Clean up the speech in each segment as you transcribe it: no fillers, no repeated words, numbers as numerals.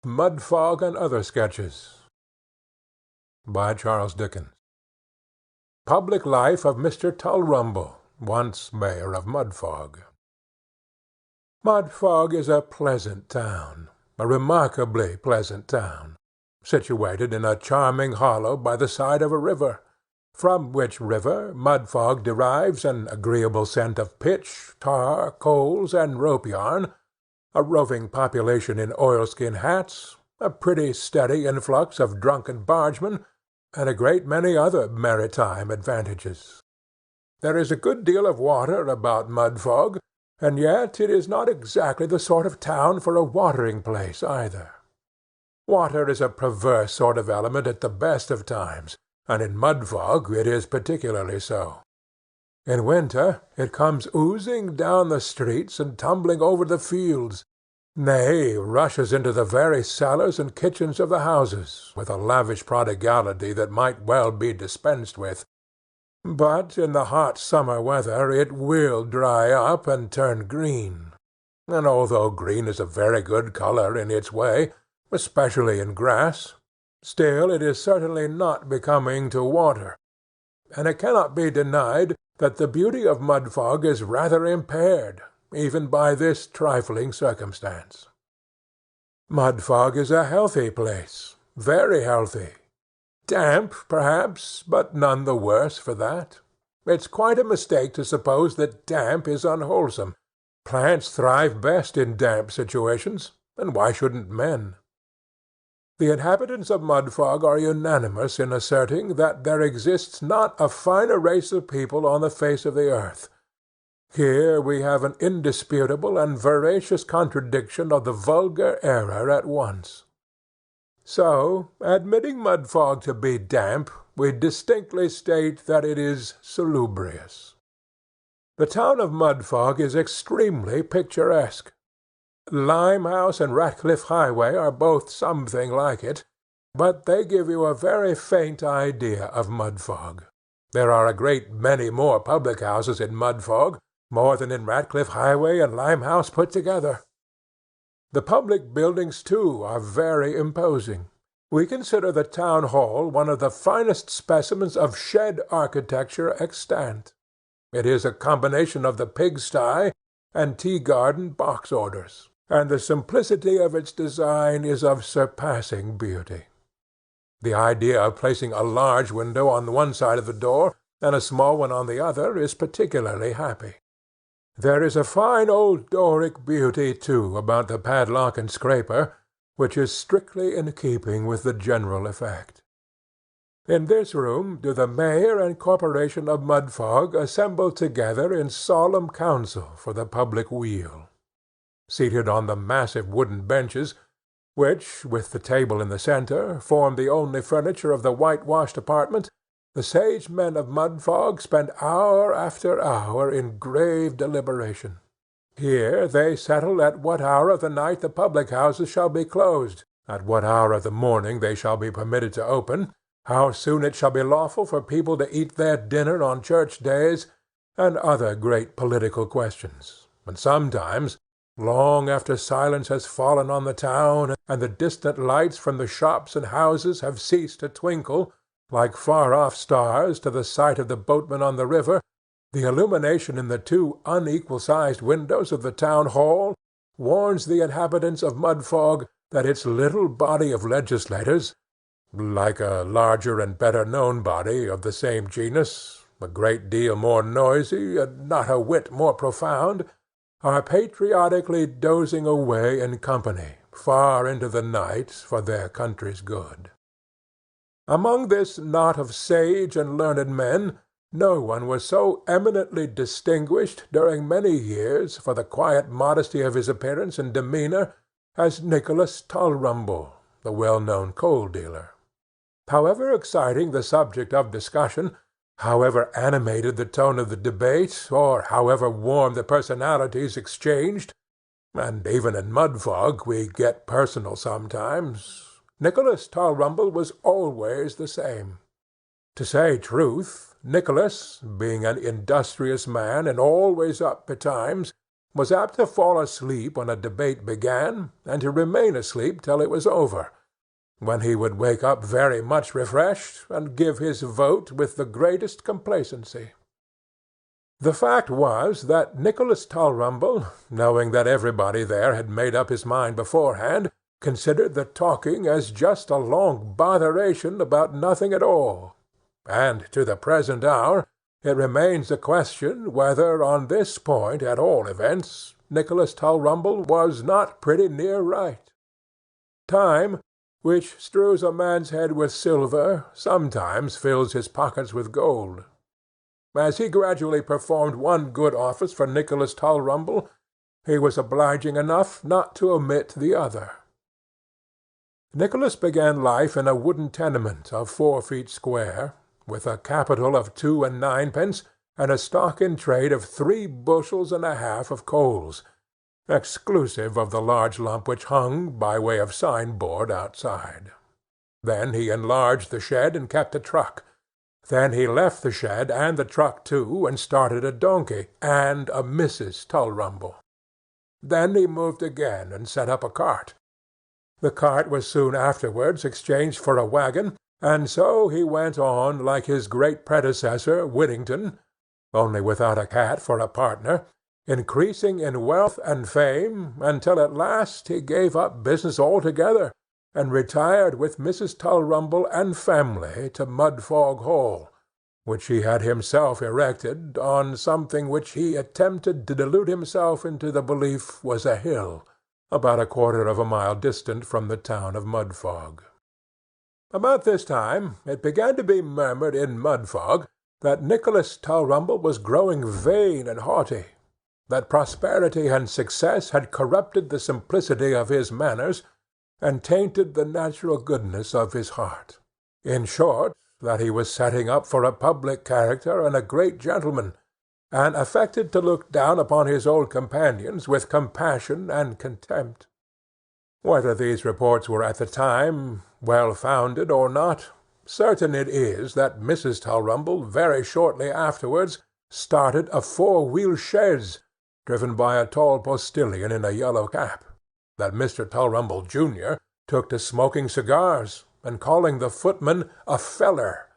Mudfog and Other Sketches by Charles Dickens. Public Life of Mr. Tulrumble, once Mayor of Mudfog. Mudfog is a pleasant town, a remarkably pleasant town, situated in a charming hollow by the side of a river, from which river Mudfog derives an agreeable scent of pitch, tar, coals, and rope yarn, a roving population in oilskin hats, a pretty steady influx of drunken bargemen, and a great many other maritime advantages. There is a good deal of water about Mudfog, and yet it is not exactly the sort of town for a watering place either. Water is a perverse sort of element at the best of times, and in Mudfog it is particularly so. In winter it comes oozing down the streets and tumbling over the fields, nay, rushes into the very cellars and kitchens of the houses, with a lavish prodigality that might well be dispensed with. But in the hot summer weather it will dry up and turn green, and although green is a very good colour in its way, especially in grass, still it is certainly not becoming to water, and it cannot be denied that the beauty of Mudfog is rather impaired, even by this trifling circumstance. Mudfog is a healthy place, very healthy. Damp, perhaps, but none the worse for that. It's quite a mistake to suppose that damp is unwholesome. Plants thrive best in damp situations, and why shouldn't men? The inhabitants of Mudfog are unanimous in asserting that there exists not a finer race of people on the face of the earth. Here we have an indisputable and veracious contradiction of the vulgar error at once. So, admitting Mudfog to be damp, we distinctly state that it is salubrious. The town of Mudfog is extremely picturesque. Limehouse and Ratcliffe Highway are both something like it, but they give you a very faint idea of Mudfog. There are a great many more public-houses in Mudfog, more than in Ratcliffe Highway and Limehouse put together. The public buildings, too, are very imposing. We consider the town hall one of the finest specimens of shed architecture extant. It is a combination of the pigsty and tea-garden box-orders, and the simplicity of its design is of surpassing beauty. The idea of placing a large window on one side of the door and a small one on the other is particularly happy. There is a fine old Doric beauty, too, about the padlock and scraper, which is strictly in keeping with the general effect. In this room do the mayor and corporation of Mudfog assemble together in solemn council for the public weal. Seated on the massive wooden benches, which, with the table in the centre, form the only furniture of the whitewashed apartment, the sage men of Mudfog spend hour after hour in grave deliberation. Here they settle at what hour of the night the public-houses shall be closed, at what hour of the morning they shall be permitted to open, how soon it shall be lawful for people to eat their dinner on church days, and other great political questions, and sometimes, long after silence has fallen on the town, and the distant lights from the shops and houses have ceased to twinkle, like far-off stars to the sight of the boatmen on the river, the illumination in the two unequal-sized windows of the town hall warns the inhabitants of Mudfog that its little body of legislators, like a larger and better-known body of the same genus, a great deal more noisy and not a whit more profound, are patriotically dozing away in company far into the night for their country's good. Among this knot of sage and learned men, no one was so eminently distinguished during many years for the quiet modesty of his appearance and demeanour as Nicholas Tulrumble, the well-known coal-dealer. However exciting the subject of discussion, however animated the tone of the debate, or however warm the personalities exchanged, and even in Mudfog we get personal sometimes, Nicholas Tulrumble was always the same. To say truth, Nicholas, being an industrious man and always up betimes, was apt to fall asleep when a debate began, and to remain asleep till it was over, when he would wake up very much refreshed, and give his vote with the greatest complacency. The fact was that Nicholas Tulrumble, knowing that everybody there had made up his mind beforehand, considered the talking as just a long botheration about nothing at all, and to the present hour it remains a question whether, on this point at all events, Nicholas Tulrumble was not pretty near right. Time, which strews a man's head with silver, sometimes fills his pockets with gold. As he gradually performed one good office for Nicholas Tulrumble, he was obliging enough not to omit the other. Nicholas began life in a wooden tenement of 4 feet square, with a capital of 2 and 9pence, and a stock in trade of 3 bushels and a half of coals, exclusive of the large lump which hung by way of signboard outside. Then he enlarged the shed and kept a truck. Then he left the shed and the truck too, and started a donkey and a Mrs. Tulrumble. Then he moved again and set up a cart. The cart was soon afterwards exchanged for a wagon, and so he went on like his great predecessor Whittington, only without a cat for a partner, increasing in wealth and fame, until at last he gave up business altogether, and retired with Mrs. Tulrumble and family to Mudfog Hall, which he had himself erected on something which he attempted to delude himself into the belief was a hill, about 1/4 of a mile distant from the town of Mudfog. About this time it began to be murmured in Mudfog that Nicholas Tulrumble was growing vain and haughty, that prosperity and success had corrupted the simplicity of his manners, and tainted the natural goodness of his heart. In short, that he was setting up for a public character and a great gentleman, and affected to look down upon his old companions with compassion and contempt. Whether these reports were at the time well-founded or not, certain it is that Mrs. Tulrumble very shortly afterwards started a 4-wheel chaise, driven by a tall postilion in a yellow cap, that Mr. Tulrumble junior took to smoking cigars and calling the footman a feller,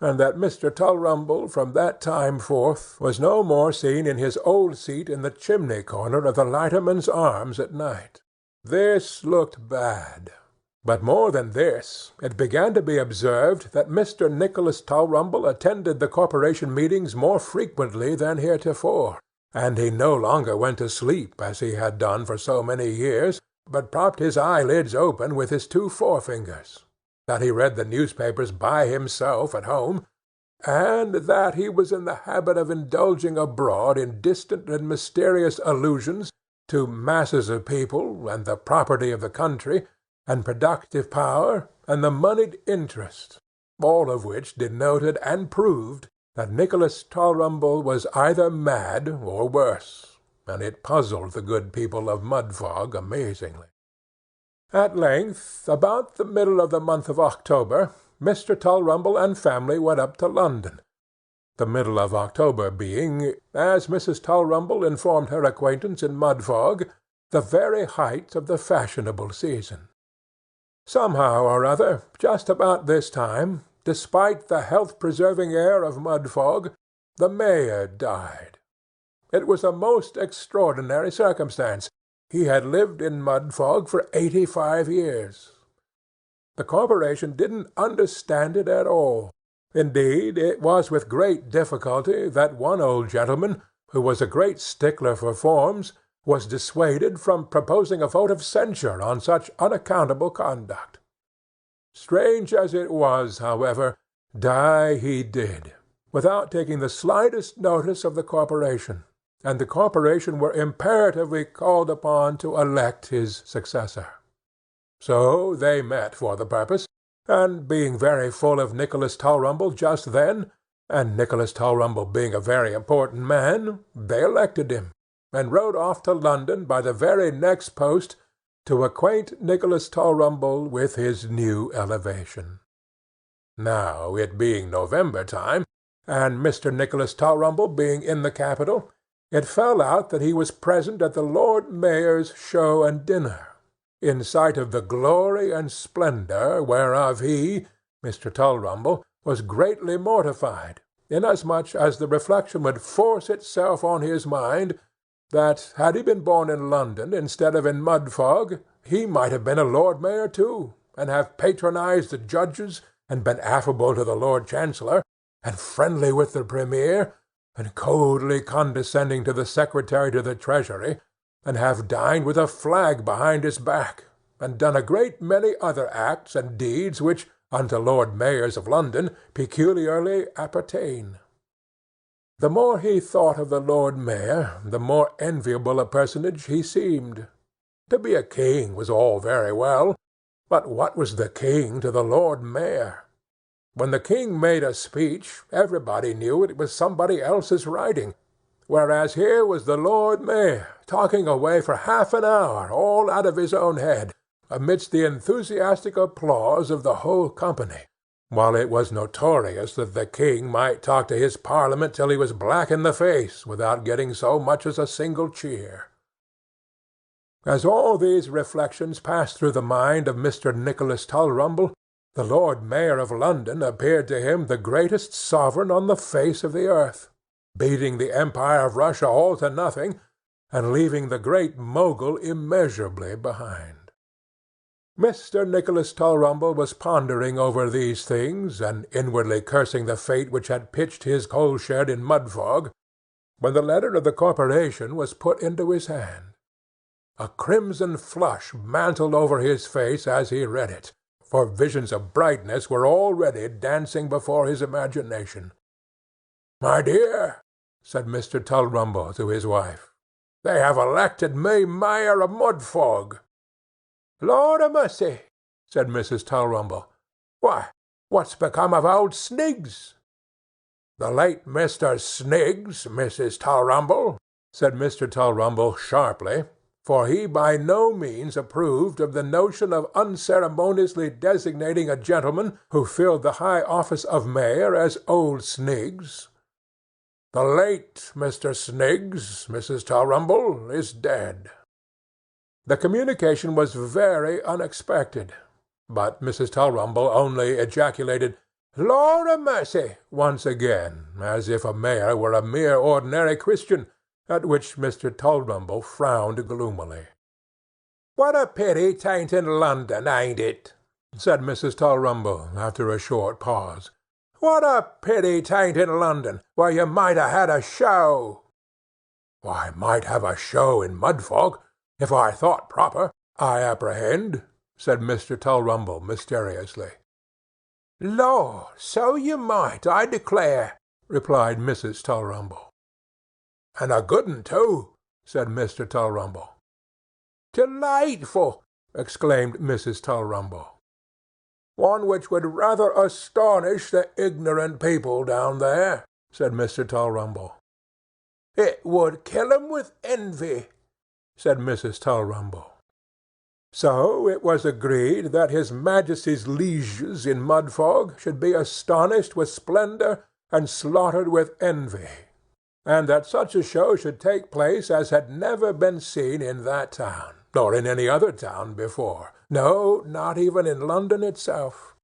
and that Mr. Tulrumble from that time forth was no more seen in his old seat in the chimney-corner of the Lighterman's Arms at night. This looked bad. But more than this, it began to be observed that Mr. Nicholas Tulrumble attended the corporation meetings more frequently than heretofore, and he no longer went to sleep as he had done for so many years, but propped his eyelids open with his 2 forefingers, that he read the newspapers by himself at home, and that he was in the habit of indulging abroad in distant and mysterious allusions to masses of people, and the property of the country, and productive power, and the moneyed interest, all of which denoted and proved that Nicholas Tulrumble was either mad or worse, and it puzzled the good people of Mudfog amazingly. At length, about the middle of the month of October, Mr. Tulrumble and family went up to London, the middle of October being, as Mrs. Tulrumble informed her acquaintance in Mudfog, the very height of the fashionable season. Somehow or other, just about this time, despite the health-preserving air of Mudfog, the mayor died. It was a most extraordinary circumstance. He had lived in Mudfog for 85 years. The corporation didn't understand it at all. Indeed, it was with great difficulty that one old gentleman, who was a great stickler for forms, was dissuaded from proposing a vote of censure on such unaccountable conduct. Strange as it was, however, die he did, without taking the slightest notice of the corporation, and the corporation were imperatively called upon to elect his successor. So they met for the purpose, and being very full of Nicholas Tulrumble just then, and Nicholas Tulrumble being a very important man, they elected him, and rode off to London by the very next post to acquaint Nicholas Tulrumble with his new elevation. Now, it being November time, and Mr. Nicholas Tulrumble being in the capital, it fell out that he was present at the Lord Mayor's show and dinner, in sight of the glory and splendor whereof he, Mr. Tulrumble, was greatly mortified, inasmuch as the reflection would force itself on his mind that, had he been born in London instead of in Mudfog, he might have been a Lord Mayor too, and have patronized the judges, and been affable to the Lord Chancellor, and friendly with the Premier, and coldly condescending to the Secretary to the Treasury, and have dined with a flag behind his back, and done a great many other acts and deeds which unto Lord Mayors of London peculiarly appertain. The more he thought of the Lord Mayor, the more enviable a personage he seemed. To be a king was all very well, but what was the king to the Lord Mayor? When the king made a speech, everybody knew it was somebody else's writing, whereas here was the Lord Mayor talking away for half an hour, all out of his own head, amidst the enthusiastic applause of the whole company, while it was notorious that the king might talk to his Parliament till he was black in the face, without getting so much as a single cheer. As all these reflections passed through the mind of Mr. Nicholas Tulrumble, the Lord Mayor of London appeared to him the greatest sovereign on the face of the earth, beating the Empire of Russia all to nothing, and leaving the Great Mogul immeasurably behind. Mr. Nicholas Tulrumble was pondering over these things, and inwardly cursing the fate which had pitched his coal-shed in Mudfog, when the letter of the corporation was put into his hand. A crimson flush mantled over his face as he read it, for visions of brightness were already dancing before his imagination. "My dear," said Mr. Tulrumble to his wife, "they have elected me Mayor of Mudfog." "Lord a mercy," said Mrs. Tulrumble. "Why, what's become of old Sniggs?" "The late Mr. Sniggs, Mrs. Tulrumble," said Mr. Tulrumble sharply, for he by no means approved of the notion of unceremoniously designating a gentleman who filled the high office of mayor as old Sniggs. "The late Mr. Sniggs, Mrs. Tulrumble, is dead." The communication was very unexpected, but Mrs. Tulrumble only ejaculated, "Lord a mercy!" once again, as if a mayor were a mere ordinary Christian, at which Mr. Tulrumble frowned gloomily. "What a pity 'tain't in London, ain't it?" said Mrs. Tulrumble, after a short pause. "What a pity 'tain't in London, where you might have had a show." "I might have a show in Mudfog, if I thought proper, I apprehend," said Mr. Tulrumble mysteriously. "Lord, so you might, I declare," replied Mrs. Tulrumble. "And a good un too," said Mr. Tulrumble. "Delightful!" exclaimed Mrs. Tulrumble. "One which would rather astonish the ignorant people down there," said Mr. Tulrumble. "It would kill 'em with envy," said Mrs. Tulrumble. So it was agreed that his Majesty's lieges in Mudfog should be astonished with splendor and slaughtered with envy, and that such a show should take place as had never been seen in that town, nor in any other town before, no, not even in London itself.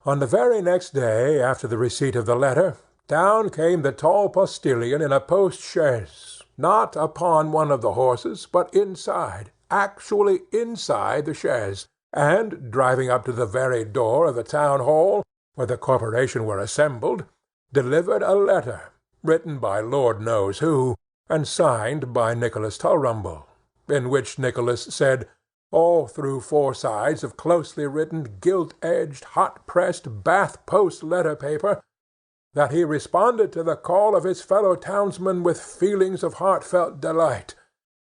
On the very next day after the receipt of the letter, down came the tall postillion in a post-chaise, not upon one of the horses, but inside, actually inside the chaise, and, driving up to the very door of the town-hall, where the corporation were assembled, delivered a letter, written by Lord knows who, and signed by Nicholas Tulrumble, in which Nicholas said, all through 4 sides of closely written, gilt-edged, hot-pressed, Bath-post letter-paper, that he responded to the call of his fellow-townsmen with feelings of heartfelt delight,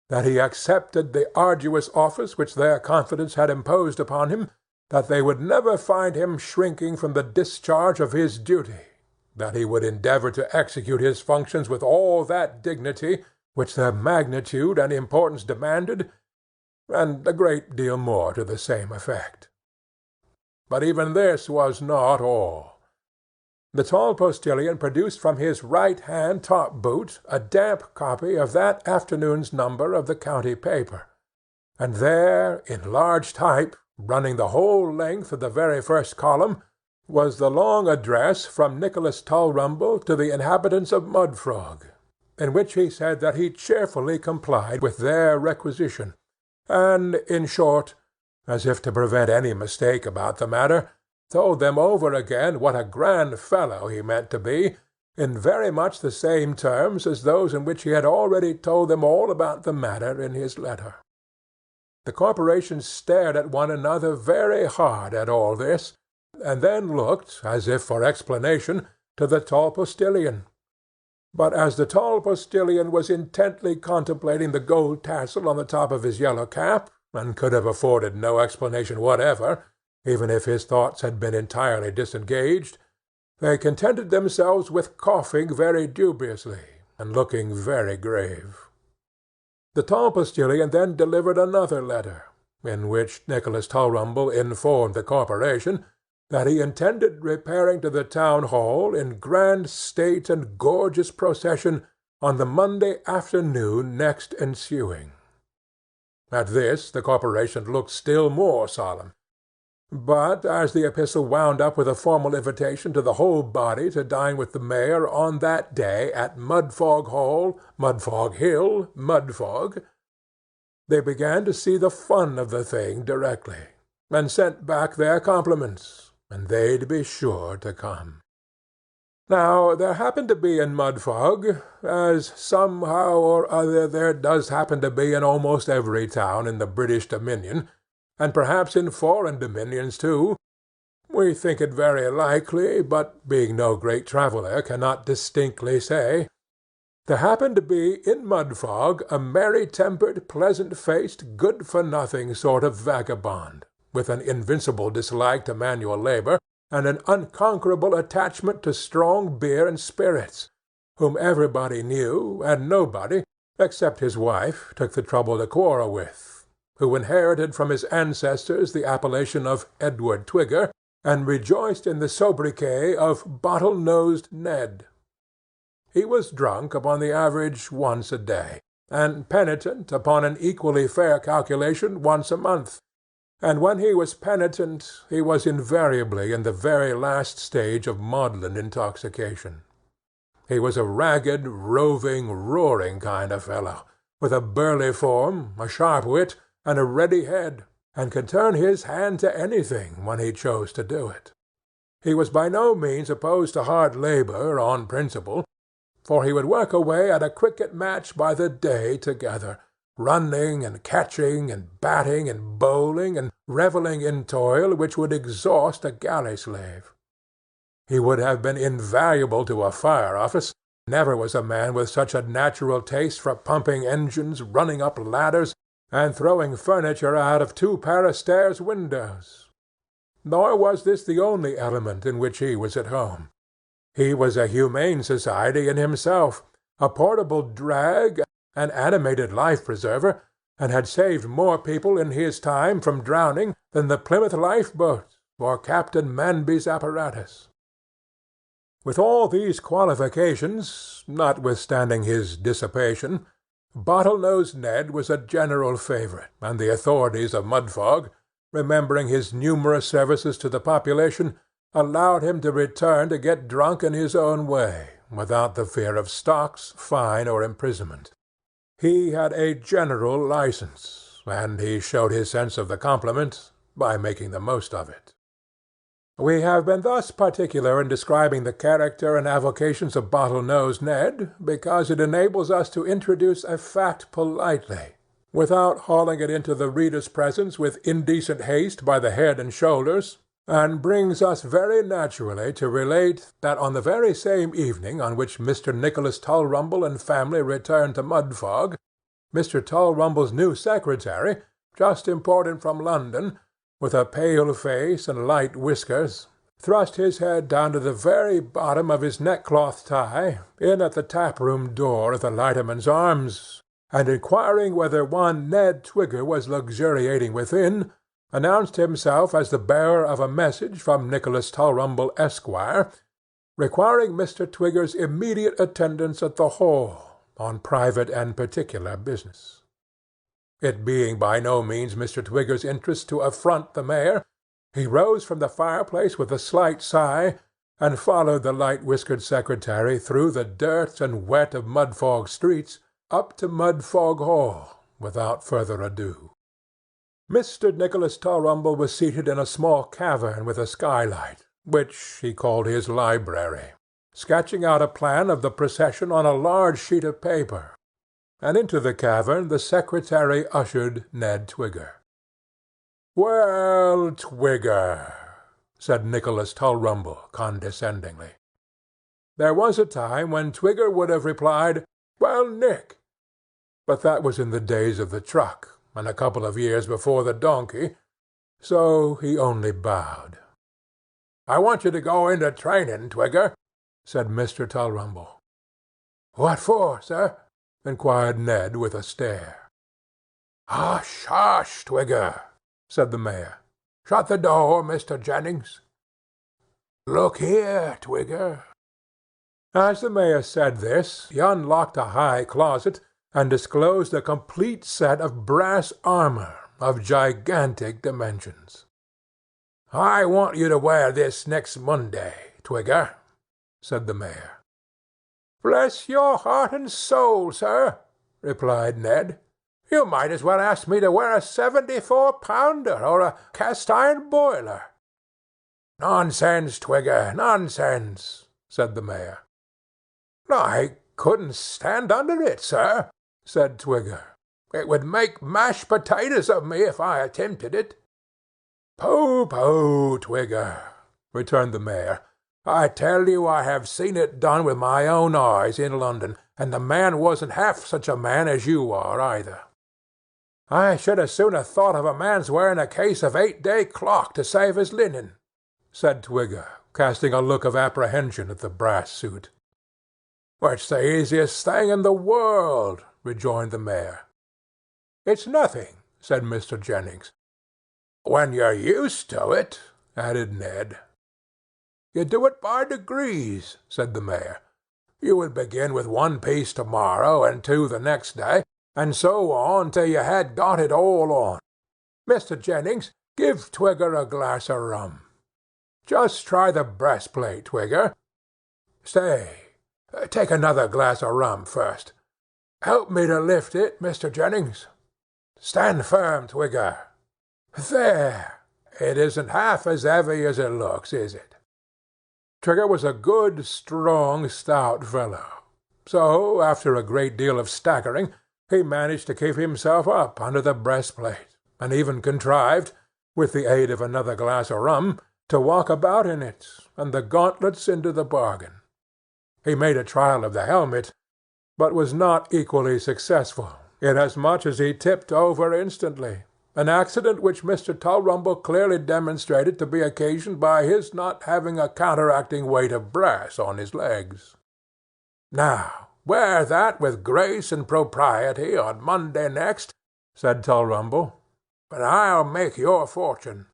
that he accepted the arduous office which their confidence had imposed upon him, that they would never find him shrinking from the discharge of his duty, that he would endeavor to execute his functions with all that dignity which their magnitude and importance demanded, and a great deal more to the same effect. But even this was not all. The tall postilion produced from his right-hand top-boot a damp copy of that afternoon's number of the county paper, and there, in large type, running the whole length of the very first column, was the long address from Nicholas Tulrumble to the inhabitants of Mudfog, in which he said that he cheerfully complied with their requisition, and, in short, as if to prevent any mistake about the matter, told them over again what a grand fellow he meant to be, in very much the same terms as those in which he had already told them all about the matter in his letter. The corporation stared at one another very hard at all this, and then looked, as if for explanation, to the tall postilion. But as the tall postilion was intently contemplating the gold tassel on the top of his yellow cap, and could have afforded no explanation whatever, even if his thoughts had been entirely disengaged, they contented themselves with coughing very dubiously, and looking very grave. The tall postilion then delivered another letter, in which Nicholas Tulrumble informed the corporation that he intended repairing to the town hall in grand state and gorgeous procession on the Monday afternoon next ensuing. At this the corporation looked still more solemn. But as the epistle wound up with a formal invitation to the whole body to dine with the mayor on that day at Mudfog Hall, Mudfog Hill, Mudfog, they began to see the fun of the thing directly, and sent back their compliments, and they'd be sure to come. Now there happened to be in Mudfog, as somehow or other there does happen to be in almost every town in the British Dominion, and perhaps in foreign dominions too, we think it very likely, but being no great traveller cannot distinctly say, there happened to be in Mudfog a merry-tempered, pleasant-faced, good-for-nothing sort of vagabond, with an invincible dislike to manual labour, and an unconquerable attachment to strong beer and spirits, whom everybody knew, and nobody, except his wife, took the trouble to quarrel with, who inherited from his ancestors the appellation of Edward Twigger, and rejoiced in the sobriquet of Bottle-nosed Ned. He was drunk upon the average once a day, and penitent upon an equally fair calculation once a month, and when he was penitent he was invariably in the very last stage of maudlin intoxication. He was a ragged, roving, roaring kind of fellow, with a burly form, a sharp wit, and a ready head, and could turn his hand to anything when he chose to do it. He was by no means opposed to hard labour on principle, for he would work away at a cricket match by the day together, running and catching and batting and bowling and revelling in toil which would exhaust a galley-slave. He would have been invaluable to a fire-office. Never was a man with such a natural taste for pumping engines, running up ladders, and throwing furniture out of 2 pair of stairs windows. Nor was this the only element in which he was at home. He was a humane society in himself, a portable drag, an animated life-preserver, and had saved more people in his time from drowning than the Plymouth lifeboat or Captain Manby's apparatus. With all these qualifications, notwithstanding his dissipation, Bottle-nosed Ned was a general favourite, and the authorities of Mudfog, remembering his numerous services to the population, allowed him to return to get drunk in his own way, without the fear of stocks, fine, or imprisonment. He had a general licence, and he showed his sense of the compliment by making the most of it. We have been thus particular in describing the character and avocations of Bottle-nosed Ned, because it enables us to introduce a fact politely, without hauling it into the reader's presence with indecent haste by the head and shoulders, and brings us very naturally to relate that on the very same evening on which Mr. Nicholas Tulrumble and family returned to Mudfog, Mr. Tulrumble's new secretary, just imported from London, with a pale face and light whiskers, thrust his head down to the very bottom of his neckcloth tie, in at the tap-room door of the Lighterman's Arms, and inquiring whether one Ned Twigger was luxuriating within, announced himself as the bearer of a message from Nicholas Tulrumble, Esquire, requiring Mr. Twigger's immediate attendance at the hall on private and particular business. It being by no means Mr. Twigger's interest to affront the mayor, he rose from the fireplace with a slight sigh, and followed the light-whiskered secretary through the dirt and wet of Mudfog streets up to Mudfog Hall without further ado. Mr. Nicholas Tulrumble was seated in a small cavern with a skylight, which he called his library, sketching out a plan of the procession on a large sheet of paper, and into the cavern the secretary ushered Ned Twigger. "Well, Twigger," said Nicholas Tulrumble condescendingly. There was a time when Twigger would have replied, "Well, Nick," but that was in the days of the truck, and a couple of years before the donkey, so he only bowed. "I want you to go into training, Twigger," said Mr. Tulrumble. "What for, sir?" inquired Ned with a stare. "Hush, hush, Twigger," said the mayor. "Shut the door, Mr. Jennings." "Look here, Twigger." As the mayor said this, he unlocked a high closet, and disclosed a complete set of brass armor of gigantic dimensions. "I want you to wear this next Monday, Twigger," said the mayor. "Bless your heart and soul, sir," replied Ned. "You might as well ask me to wear a 74-pounder or a cast-iron boiler." "Nonsense, Twigger, nonsense," said the mayor. "I couldn't stand under it, sir," said Twigger. "It would make mashed potatoes of me if I attempted it." "Pooh, pooh, Twigger," returned the mayor. "I tell you I have seen it done with my own eyes in London, and the man wasn't half such a man as you are, either." "I should as soon have thought of a man's wearing a case of 8-day clock to save his linen," said Twigger, casting a look of apprehension at the brass suit. "It's the easiest thing in the world," rejoined the mayor. "It's nothing," said Mr. Jennings. "When you're used to it," added Ned. "You do it by degrees," said the mayor. "You would begin with one piece tomorrow and two the next day, and so on till you had got it all on. Mr. Jennings, give Twigger a glass of rum. Just try the breastplate, Twigger. Stay, take another glass of rum first. Help me to lift it, Mr. Jennings. Stand firm, Twigger. There, it isn't half as heavy as it looks, is it?" Twigger was a good, strong, stout fellow, so, after a great deal of staggering, he managed to keep himself up under the breastplate, and even contrived, with the aid of another glass of rum, to walk about in it, and the gauntlets into the bargain. He made a trial of the helmet, but was not equally successful, inasmuch as he tipped over instantly, an accident which Mr. Tulrumble clearly demonstrated to be occasioned by his not having a counteracting weight of brass on his legs. "Now, wear that with grace and propriety on Monday next," said Tulrumble, "and I'll make your fortune."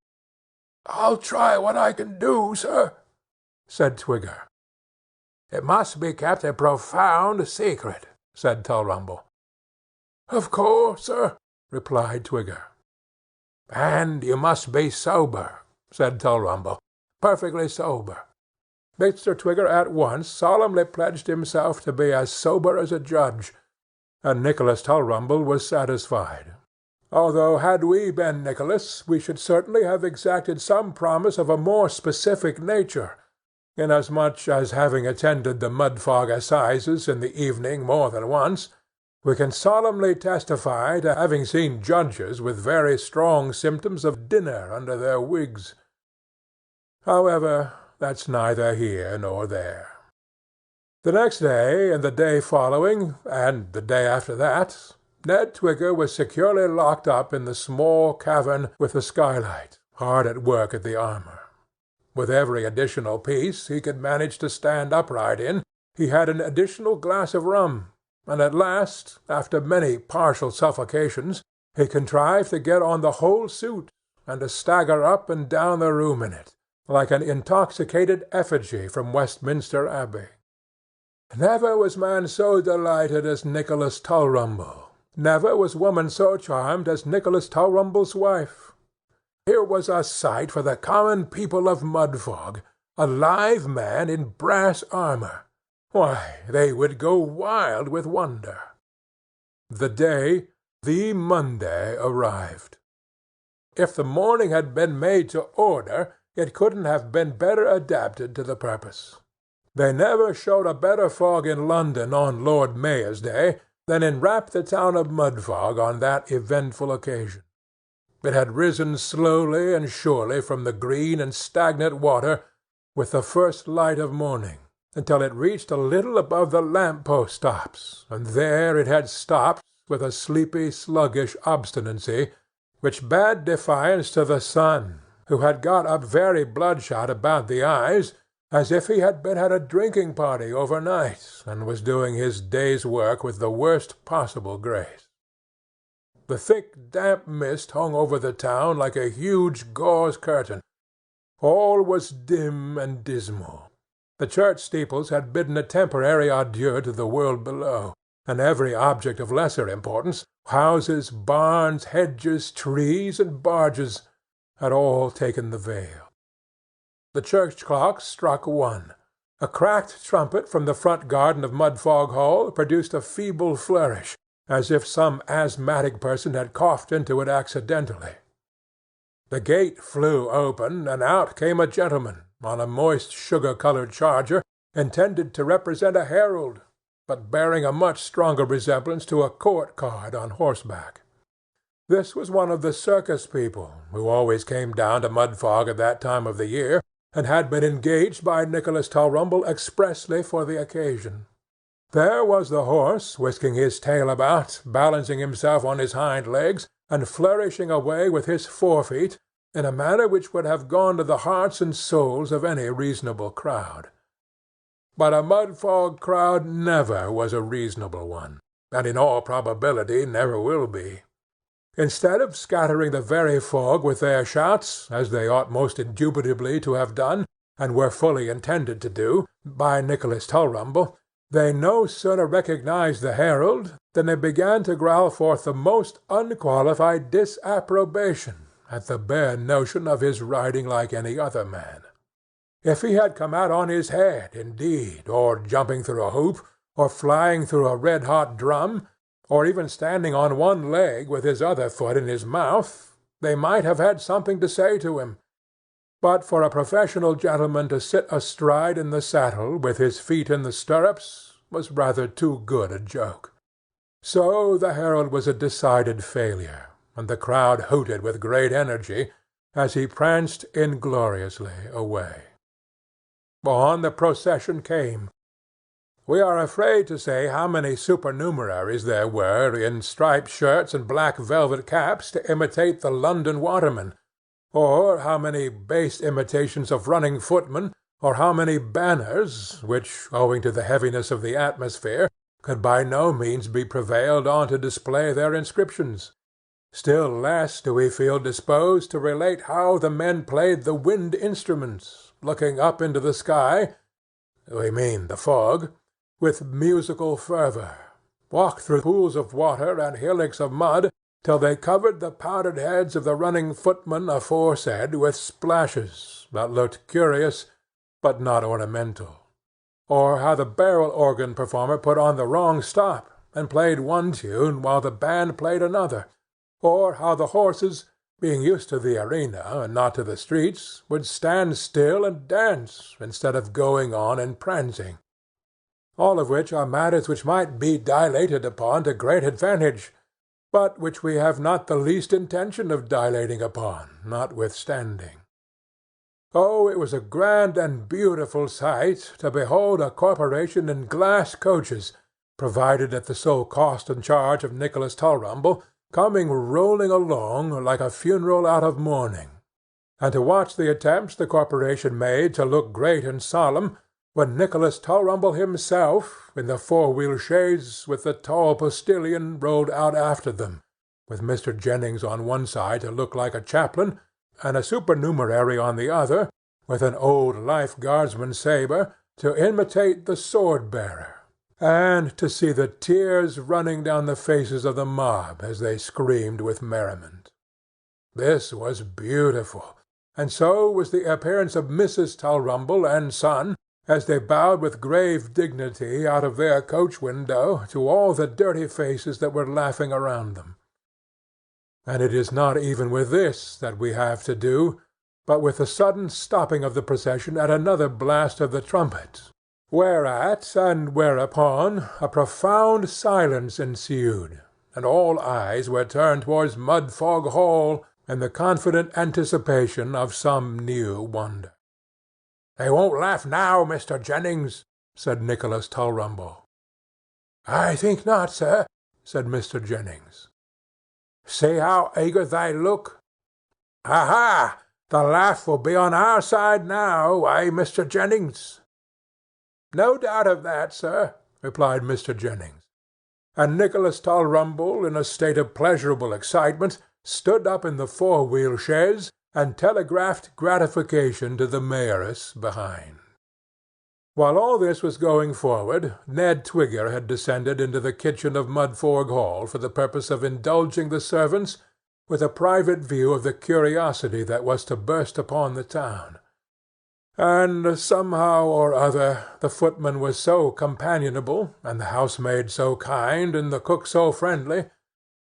"I'll try what I can do, sir," said Twigger. "It must be kept a profound secret," said Tulrumble. "Of course, sir," replied Twigger. "And you must be sober," said Tulrumble, "perfectly sober." Mr. Twigger at once solemnly pledged himself to be as sober as a judge, and Nicholas Tulrumble was satisfied, although had we been Nicholas, we should certainly have exacted some promise of a more specific nature, inasmuch as, having attended the Mudfog assizes in the evening more than once, we can solemnly testify to having seen judges with very strong symptoms of dinner under their wigs. However, that's neither here nor there. The next day, and the day following, and the day after that, Ned Twigger was securely locked up in the small cavern with the skylight, hard at work at the armor. With every additional piece he could manage to stand upright in, he had an additional glass of rum, and at last, after many partial suffocations, he contrived to get on the whole suit, and to stagger up and down the room in it, like an intoxicated effigy from Westminster Abbey. Never was man so delighted as Nicholas Tulrumble. Never was woman so charmed as Nicholas Tulrumble's wife. Here was a sight for the common people of Mudfog, a live man in brass armour. Why, they would go wild with wonder. The Monday, arrived. If the morning had been made to order, it couldn't have been better adapted to the purpose. They never showed a better fog in London on Lord Mayor's Day than enwrapped the town of Mudfog on that eventful occasion. It had risen slowly and surely from the green and stagnant water with the first light of morning, until it reached a little above the lamp-post tops, and there it had stopped with a sleepy, sluggish obstinacy which bade defiance to the sun, who had got up very bloodshot about the eyes, as if he had been at a drinking party overnight, and was doing his day's work with the worst possible grace. The thick, damp mist hung over the town like a huge gauze curtain. All was dim and dismal. The church steeples had bidden a temporary adieu to the world below, and every object of lesser importance, houses, barns, hedges, trees, and barges, had all taken the veil. The church clock struck 1. A cracked trumpet from the front garden of Mudfog Hall produced a feeble flourish, as if some asthmatic person had coughed into it accidentally. The gate flew open, and out came a gentleman, on a moist sugar-coloured charger, intended to represent a herald, but bearing a much stronger resemblance to a court-card on horseback. This was one of the circus people, who always came down to Mudfog at that time of the year, and had been engaged by Nicholas Tulrumble expressly for the occasion. There was the horse, whisking his tail about, balancing himself on his hind legs, and flourishing away with his forefeet, in a manner which would have gone to the hearts and souls of any reasonable crowd. But a Mudfog crowd never was a reasonable one, and in all probability never will be. Instead of scattering the very fog with their shouts, as they ought most indubitably to have done, and were fully intended to do, by Nicholas Tulrumble, they no sooner recognized the herald than they began to growl forth the most unqualified disapprobation at the bare notion of his riding like any other man. If he had come out on his head, indeed, or jumping through a hoop, or flying through a red-hot drum, or even standing on one leg with his other foot in his mouth, they might have had something to say to him. But for a professional gentleman to sit astride in the saddle with his feet in the stirrups was rather too good a joke. So the herald was a decided failure, and the crowd hooted with great energy as he pranced ingloriously away. On the procession came. We are afraid to say how many supernumeraries there were in striped shirts and black velvet caps to imitate the London watermen, or how many base imitations of running footmen, or how many banners, which, owing to the heaviness of the atmosphere, could by no means be prevailed on to display their inscriptions. Still less do we feel disposed to relate how the men played the wind instruments, looking up into the sky, we mean the fog, with musical fervour, walked through pools of water and hillocks of mud till they covered the powdered heads of the running footmen aforesaid with splashes that looked curious but not ornamental, or how the barrel-organ performer put on the wrong stop and played one tune while the band played another, or how the horses, being used to the arena and not to the streets, would stand still and dance instead of going on and prancing. All of which are matters which might be dilated upon to great advantage, but which we have not the least intention of dilating upon, notwithstanding. Oh, it was a grand and beautiful sight to behold a corporation in glass coaches, provided at the sole cost and charge of Nicholas Tulrumble, coming rolling along like a funeral out of mourning, and to watch the attempts the corporation made to look great and solemn, when Nicholas Tulrumble himself, in the four-wheel chaise, with the tall postilion, rolled out after them, with Mr. Jennings on one side to look like a chaplain, and a supernumerary on the other, with an old life-guardsman's sabre, to imitate the sword-bearer, and to see the tears running down the faces of the mob as they screamed with merriment. This was beautiful, and so was the appearance of Mrs. Tulrumble and son, as they bowed with grave dignity out of their coach-window to all the dirty faces that were laughing around them. And it is not even with this that we have to do, but with the sudden stopping of the procession at another blast of the trumpet, whereat and whereupon a profound silence ensued, and all eyes were turned towards Mudfog Hall in the confident anticipation of some new wonder. "They won't laugh now, Mr. Jennings," said Nicholas Tulrumble. "I think not, sir," said Mr. Jennings. "See how eager they look. Aha! The laugh will be on our side now, eh, Mr. Jennings?" "No doubt of that, sir," replied Mr. Jennings. And Nicholas Tulrumble, in a state of pleasurable excitement, stood up in the four-wheel chaise and telegraphed gratification to the mayoress behind. While all this was going forward, Ned Twigger had descended into the kitchen of Mudfog Hall for the purpose of indulging the servants with a private view of the curiosity that was to burst upon the town. And somehow or other the footman was so companionable, and the housemaid so kind, and the cook so friendly,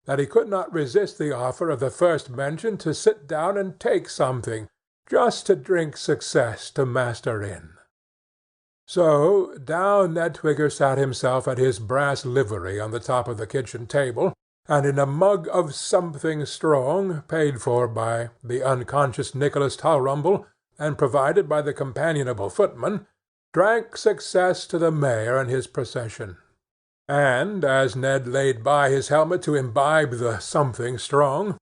that he could not resist the offer of the first mentioned to sit down and take something, just to drink success to Master in. So down Ned Twigger sat himself at his brass livery on the top of the kitchen table, and in a mug of something strong, paid for by the unconscious Nicholas Tulrumble, and provided by the companionable footman, drank success to the mayor and his procession. And as Ned laid by his helmet to imbibe the something strong,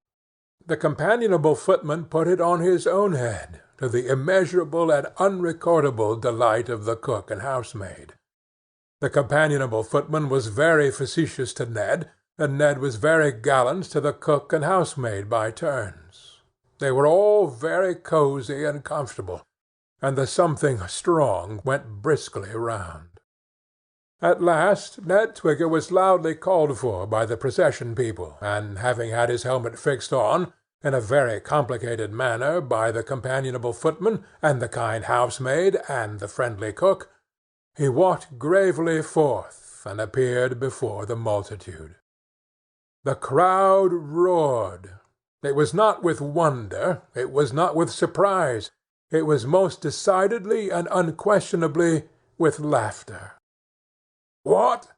the companionable footman put it on his own head, to the immeasurable and unrecordable delight of the cook and housemaid. The companionable footman was very facetious to Ned, and Ned was very gallant to the cook and housemaid by turns. They were all very cosy and comfortable, and the something strong went briskly round. At last Ned Twigger was loudly called for by the procession people, and having had his helmet fixed on, in a very complicated manner, by the companionable footman, and the kind housemaid, and the friendly cook, he walked gravely forth, and appeared before the multitude. The crowd roared. It was not with wonder, it was not with surprise, it was most decidedly and unquestionably with laughter. "What?"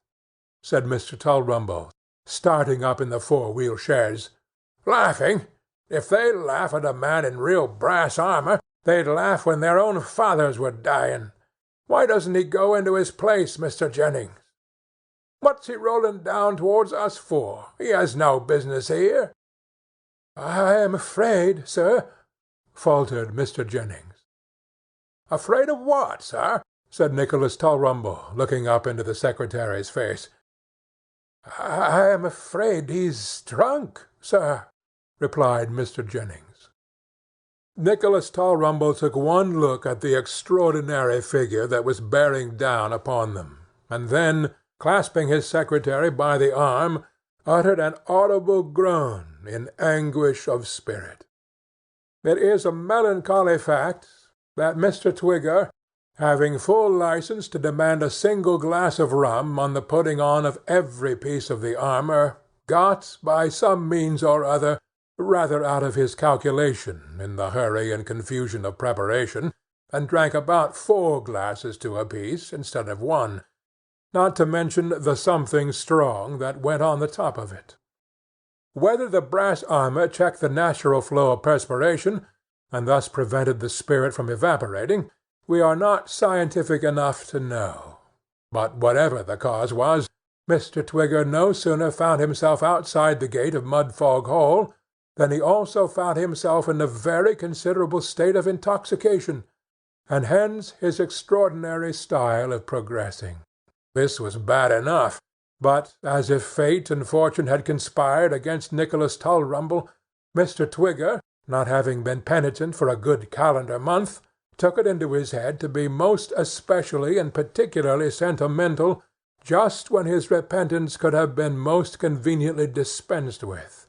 said Mr. Tulrumble, starting up in the four-wheel chaise. "Laughing? If they laugh at a man in real brass armour, they'd laugh when their own fathers were dying. Why doesn't he go into his place, Mr. Jennings? What's he rolling down towards us for? He has no business here." "I am afraid, sir," faltered Mr. Jennings. "Afraid of what, sir?" said Nicholas Tulrumble, looking up into the secretary's face. "I am afraid he's drunk, sir," replied Mr. Jennings. Nicholas Tulrumble took one look at the extraordinary figure that was bearing down upon them, and then, clasping his secretary by the arm, uttered an audible groan in anguish of spirit. It is a melancholy fact that Mr. Twigger, having full license to demand a single glass of rum on the putting on of every piece of the armour, got, by some means or other, rather out of his calculation in the hurry and confusion of preparation, and drank about 4 glasses to a piece instead of 1, not to mention the something strong that went on the top of it. Whether the brass armour checked the natural flow of perspiration, and thus prevented the spirit from evaporating, we are not scientific enough to know. But whatever the cause was, Mr. Twigger no sooner found himself outside the gate of Mudfog Hall than he also found himself in a very considerable state of intoxication, and hence his extraordinary style of progressing. This was bad enough, but, as if fate and fortune had conspired against Nicholas Tulrumble, Mr. Twigger, not having been penitent for a good calendar month, took it into his head to be most especially and particularly sentimental just when his repentance could have been most conveniently dispensed with.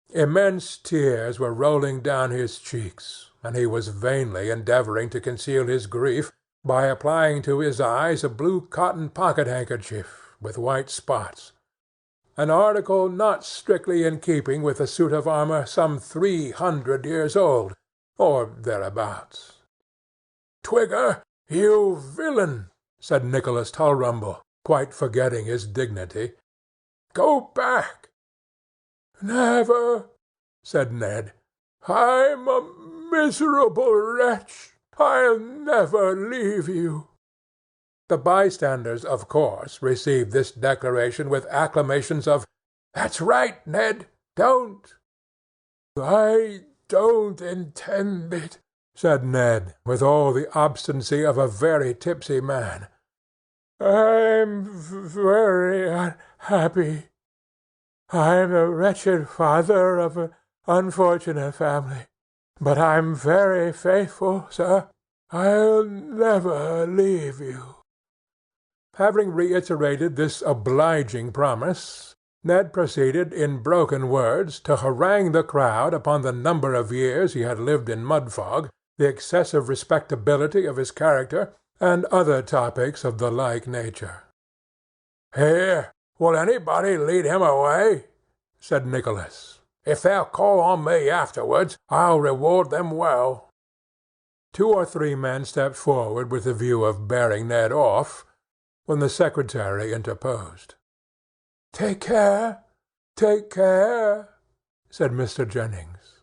Immense tears were rolling down his cheeks, and he was vainly endeavouring to conceal his grief by applying to his eyes a blue cotton pocket-handkerchief with white spots, an article not strictly in keeping with a suit of armour some 300 years old, or thereabouts. "Twigger, you villain!" said Nicholas Tulrumble, quite forgetting his dignity. "Go back." "Never," said Ned. "I'm a miserable wretch. I'll never leave you." The bystanders, of course, received this declaration with acclamations of, "That's right, Ned. Don't." "I don't intend it," said Ned, with all the obstinacy of a very tipsy man. "I'm very unhappy. I'm the wretched father of an unfortunate family. But I'm very faithful, sir. I'll never leave you." Having reiterated this obliging promise, Ned proceeded in broken words to harangue the crowd upon the number of years he had lived in Mudfog, the excessive respectability of his character, and other topics of the like nature. "Here, will anybody lead him away?" said Nicholas. "If they'll call on me afterwards, I'll reward them well." 2 or 3 men stepped forward with the view of bearing Ned off, when the secretary interposed. "Take care, said Mr. Jennings.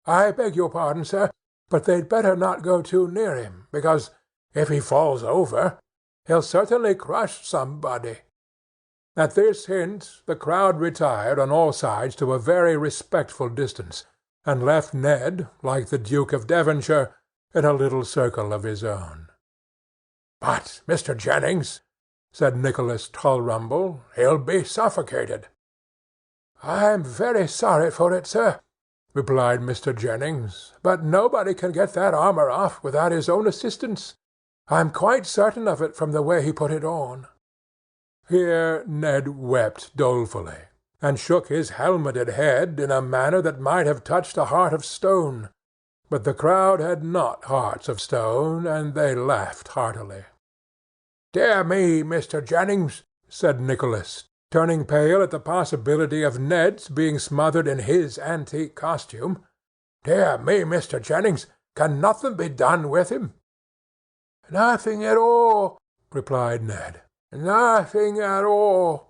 "I beg your pardon, sir, but they'd better not go too near him, because, if he falls over, he'll certainly crush somebody." At this hint the crowd retired on all sides to a very respectful distance, and left Ned, like the Duke of Devonshire, in a little circle of his own. "But, Mr. Jennings," said Nicholas Tulrumble, "he'll be suffocated." "I'm very sorry for it, sir," replied Mr. Jennings, "but nobody can get that armour off without his own assistance. I'm quite certain of it from the way he put it on." Here Ned wept dolefully, and shook his helmeted head in a manner that might have touched a heart of stone. But the crowd had not hearts of stone, and they laughed heartily. "Dear me, Mr. Jennings," said Nicholas, turning pale at the possibility of Ned's being smothered in his antique costume. "Dear me, Mr. Jennings, can nothing be done with him?" "Nothing at all," replied Ned. "Nothing at all.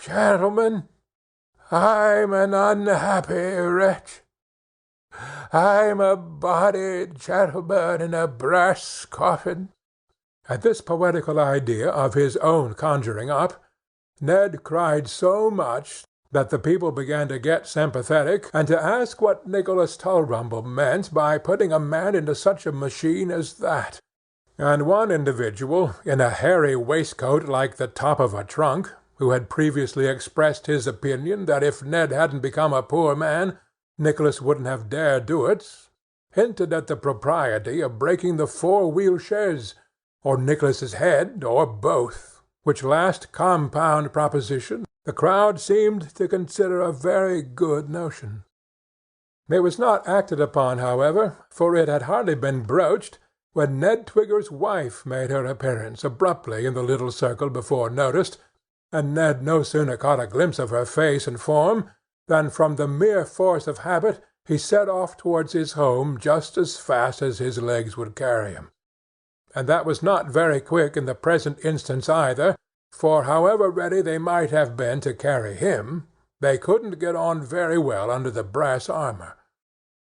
Gentlemen, I'm an unhappy wretch. I'm a bodied gentleman in a brass coffin." At this poetical idea of his own conjuring up, Ned cried so much that the people began to get sympathetic, and to ask what Nicholas Tulrumble meant by putting a man into such a machine as that. And one individual, in a hairy waistcoat like the top of a trunk, who had previously expressed his opinion that if Ned hadn't become a poor man, Nicholas wouldn't have dared do it, hinted at the propriety of breaking the 4-wheel chaise, or Nicholas's head, or both, which last compound proposition the crowd seemed to consider a very good notion. It was not acted upon, however, for it had hardly been broached when Ned Twigger's wife made her appearance abruptly in the little circle before noticed, and Ned no sooner caught a glimpse of her face and form than from the mere force of habit he set off towards his home just as fast as his legs would carry him. And that was not very quick in the present instance either, for however ready they might have been to carry him, they couldn't get on very well under the brass armour.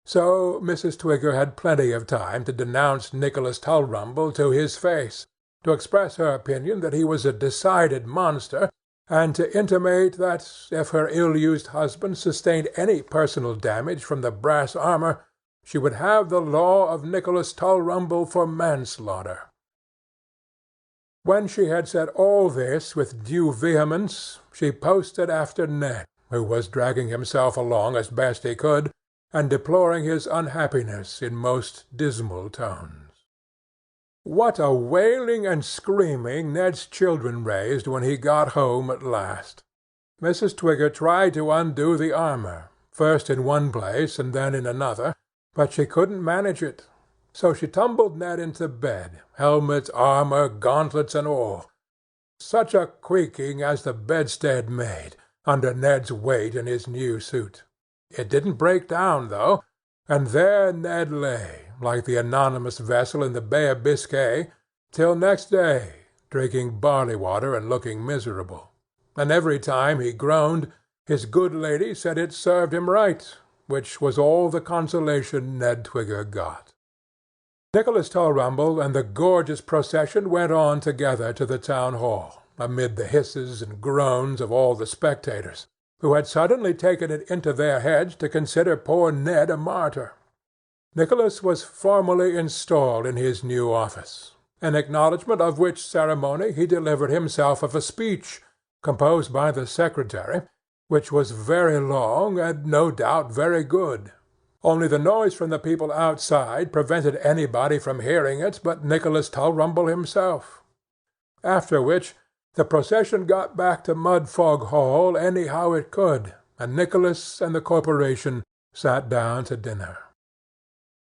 So Mrs. Twigger had plenty of time to denounce Nicholas Tulrumble to his face, to express her opinion that he was a decided monster, and to intimate that, if her ill-used husband sustained any personal damage from the brass armour, she would have the law of Nicholas Tulrumble for manslaughter. When she had said all this with due vehemence, she posted after Ned, who was dragging himself along as best he could, and deploring his unhappiness in most dismal tones. What a wailing and screaming Ned's children raised when he got home at last! Mrs. Twigger tried to undo the armour, first in one place and then in another, but she couldn't manage it. So she tumbled Ned into bed, helmet, armour, gauntlets, and all. Such a creaking as the bedstead made, under Ned's weight in his new suit. It didn't break down, though, and there Ned lay, like the anonymous vessel in the Bay of Biscay, till next day, drinking barley-water and looking miserable. And every time he groaned, his good lady said it served him right, which was all the consolation Ned Twigger got. Nicholas Tulrumble and the gorgeous procession went on together to the town hall, amid the hisses and groans of all the spectators, who had suddenly taken it into their heads to consider poor Ned a martyr. Nicholas was formally installed in his new office, in acknowledgment of which ceremony he delivered himself of a speech, composed by the secretary, which was very long and no doubt very good. Only the noise from the people outside prevented anybody from hearing it but Nicholas Tulrumble himself. After which the procession got back to Mudfog Hall anyhow it could, and Nicholas and the corporation sat down to dinner.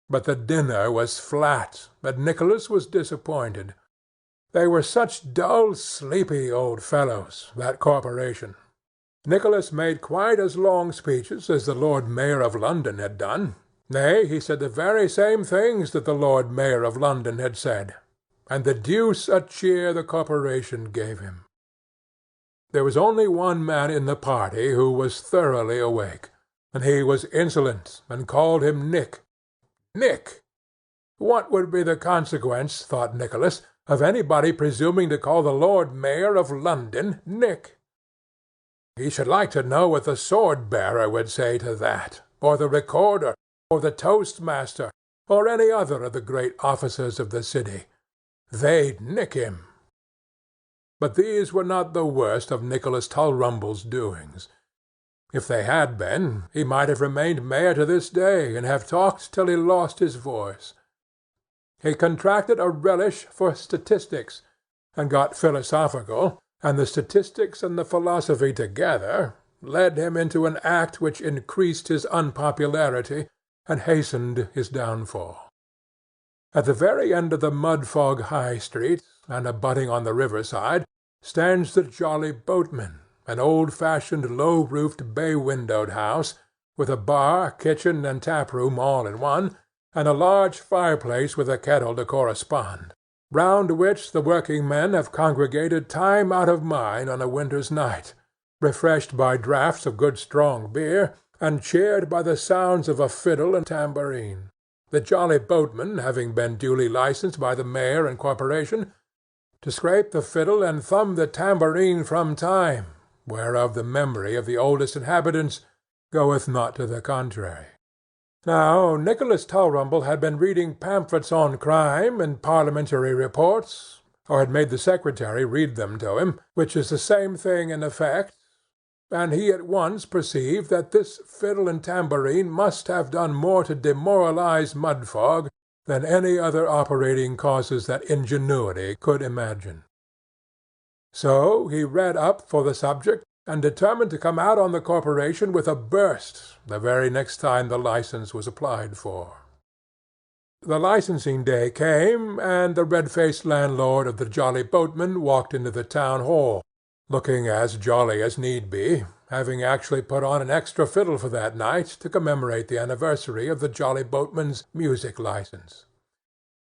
But the dinner was flat, and Nicholas was disappointed. They were such dull, sleepy old fellows, that corporation. Nicholas made quite as long speeches as the Lord Mayor of London had done. Nay, he said the very same things that the Lord Mayor of London had said, and the deuce a cheer the corporation gave him. There was only one man in the party who was thoroughly awake, and he was insolent, and called him Nick. Nick! What would be the consequence, thought Nicholas, of anybody presuming to call the Lord Mayor of London Nick? He should like to know what the sword-bearer would say to that, or the recorder, or the toastmaster, or any other of the great officers of the city. They'd nick him. But these were not the worst of Nicholas Tulrumble's doings. If they had been, he might have remained mayor to this day, and have talked till he lost his voice. He contracted a relish for statistics, and got philosophical, and the statistics and the philosophy together led him into an act which increased his unpopularity and hastened his downfall. At the very end of the Mudfog High Street, and abutting on the riverside, stands the Jolly Boatman, an old-fashioned, low-roofed, bay-windowed house, with a bar, kitchen, and tap-room all in one, and a large fireplace with a kettle to correspond, round which the working-men have congregated time out of mind on a winter's night, refreshed by draughts of good strong beer, and cheered by the sounds of a fiddle and tambourine. The Jolly Boatman having been duly licensed by the mayor and corporation to scrape the fiddle and thumb the tambourine from time, whereof the memory of the oldest inhabitants goeth not to the contrary. Now Nicholas Tulrumble had been reading pamphlets on crime and parliamentary reports, or had made the secretary read them to him, which is the same thing in effect, and he at once perceived that this fiddle and tambourine must have done more to demoralize Mudfog than any other operating causes that ingenuity could imagine. So he read up for the subject, and determined to come out on the corporation with a burst the very next time the license was applied for. The licensing day came, and the red-faced landlord of the Jolly Boatman walked into the town hall, looking as jolly as need be, having actually put on an extra fiddle for that night to commemorate the anniversary of the Jolly Boatman's music license.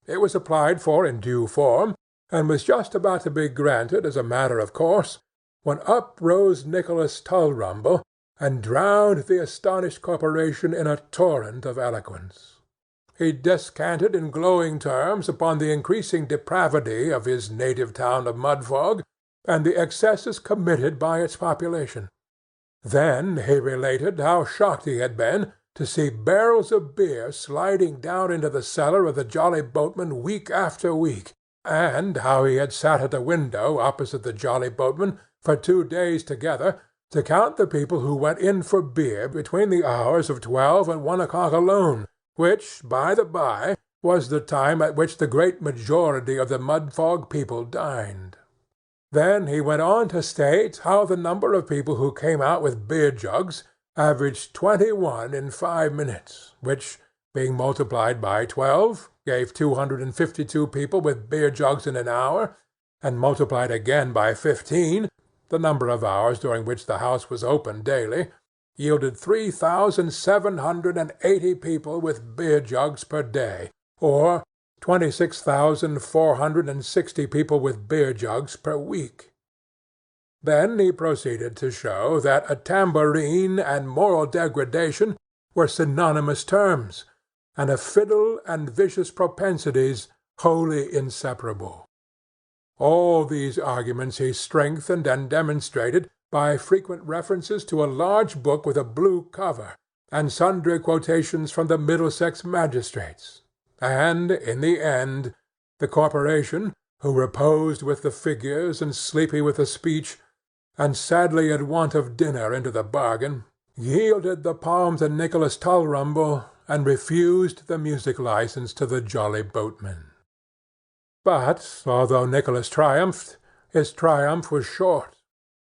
It was applied for in due form, and was just about to be granted as a matter of course, when up rose Nicholas Tulrumble, and drowned the astonished corporation in a torrent of eloquence. He descanted in glowing terms upon the increasing depravity of his native town of Mudfog, and the excesses committed by its population. Then he related how shocked he had been to see barrels of beer sliding down into the cellar of the Jolly Boatman week after week, and how he had sat at a window opposite the Jolly Boatman for 2 days together, to count the people who went in for beer between the hours of 12 and 1 o'clock alone, which, by the by, was the time at which the great majority of the Mudfog people dined. Then he went on to state how the number of people who came out with beer-jugs averaged 21 in 5 minutes, which, being multiplied by 12, gave 252 people with beer-jugs in an hour, and multiplied again by 15, the number of hours during which the house was open daily, yielded 3,780 people with beer-jugs per day, or 26,460 people with beer-jugs per week. Then he proceeded to show that a tambourine and moral degradation were synonymous terms, and a fiddle and vicious propensities wholly inseparable. All these arguments he strengthened and demonstrated by frequent references to a large book with a blue cover, and sundry quotations from the Middlesex magistrates. And, in the end, the corporation, who reposed with the figures and sleepy with the speech, and sadly in want of dinner into the bargain, yielded the palm to Nicholas Tulrumble, and refused the music license to the Jolly Boatmen. But, although Nicholas triumphed, his triumph was short.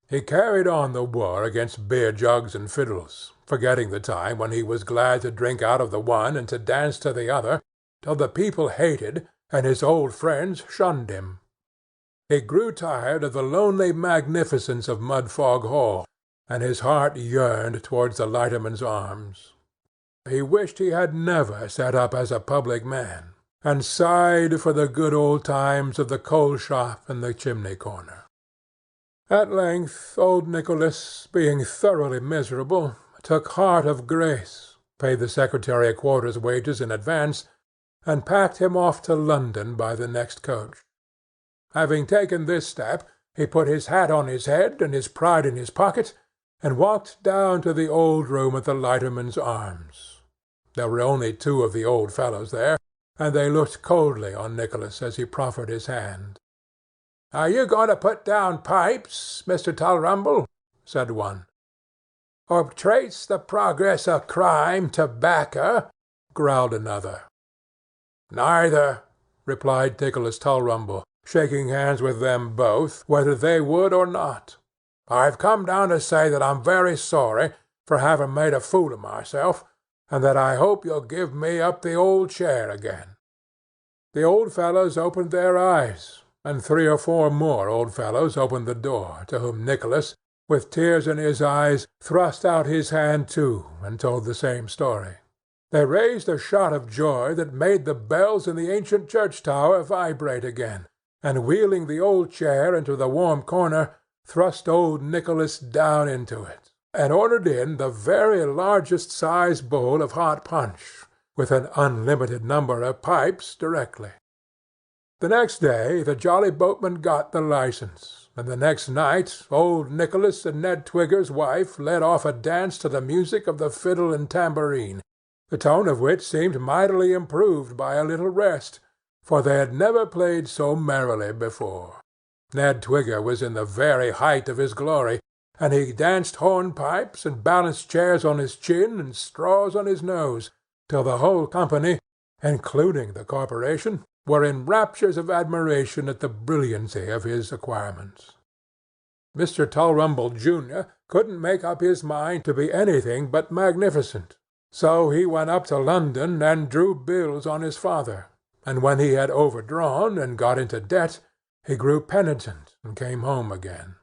He carried on the war against beer-jugs and fiddles, forgetting the time when he was glad to drink out of the one and to dance to the other, till the people hated, and his old friends shunned him. He grew tired of the lonely magnificence of Mudfog Hall, and his heart yearned towards the Lighterman's Arms. He wished he had never set up as a public man, and sighed for the good old times of the coal-shop and the chimney-corner. At length old Nicholas, being thoroughly miserable, took heart of grace, paid the secretary a quarter's wages in advance, and packed him off to London by the next coach. Having taken this step, he put his hat on his head and his pride in his pocket, and walked down to the old room at the Lighterman's Arms. There were only 2 of the old fellows there, and they looked coldly on Nicholas as he proffered his hand. "Are you going to put down pipes, Mr. Tulrumble?" said one. "Or trace the progress of crime to bacca?" growled another. "Neither," replied Nicholas Tulrumble, shaking hands with them both, whether they would or not. "I've come down to say that I'm very sorry for having made a fool of myself, and that I hope you'll give me up the old chair again." The old fellows opened their eyes, and 3 or 4 more old fellows opened the door, to whom Nicholas, with tears in his eyes, thrust out his hand too, and told the same story. They raised a shout of joy that made the bells in the ancient church-tower vibrate again, and wheeling the old chair into the warm corner, thrust old Nicholas down into it, and ordered in the very largest size bowl of hot punch, with an unlimited number of pipes directly. The next day the Jolly Boatmen got the license, and the next night old Nicholas and Ned Twigger's wife led off a dance to the music of the fiddle and tambourine, the tone of which seemed mightily improved by a little rest, for they had never played so merrily before. Ned Twigger was in the very height of his glory, and he danced hornpipes and balanced chairs on his chin and straws on his nose, till the whole company, including the corporation, were in raptures of admiration at the brilliancy of his acquirements. Mr. Tulrumble, Jr., couldn't make up his mind to be anything but magnificent, so he went up to London and drew bills on his father, and when he had overdrawn and got into debt, he grew penitent and came home again.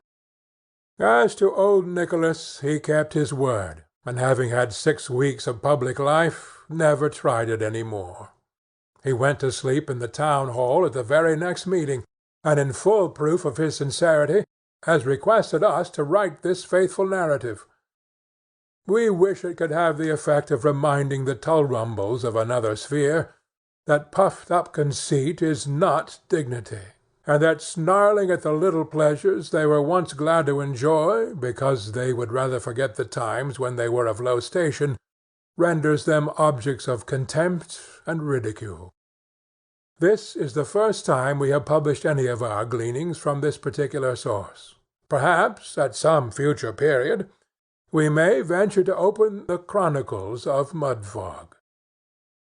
As to old Nicholas, he kept his word, and having had 6 weeks of public life, never tried it any more. He went to sleep in the town hall at the very next meeting, and in full proof of his sincerity, has requested us to write this faithful narrative. We wish it could have the effect of reminding the Tulrumbles of another sphere that puffed-up conceit is not dignity, and that snarling at the little pleasures they were once glad to enjoy, because they would rather forget the times when they were of low station, renders them objects of contempt and ridicule. This is the first time we have published any of our gleanings from this particular source. Perhaps, at some future period, we may venture to open the Chronicles of Mudfog.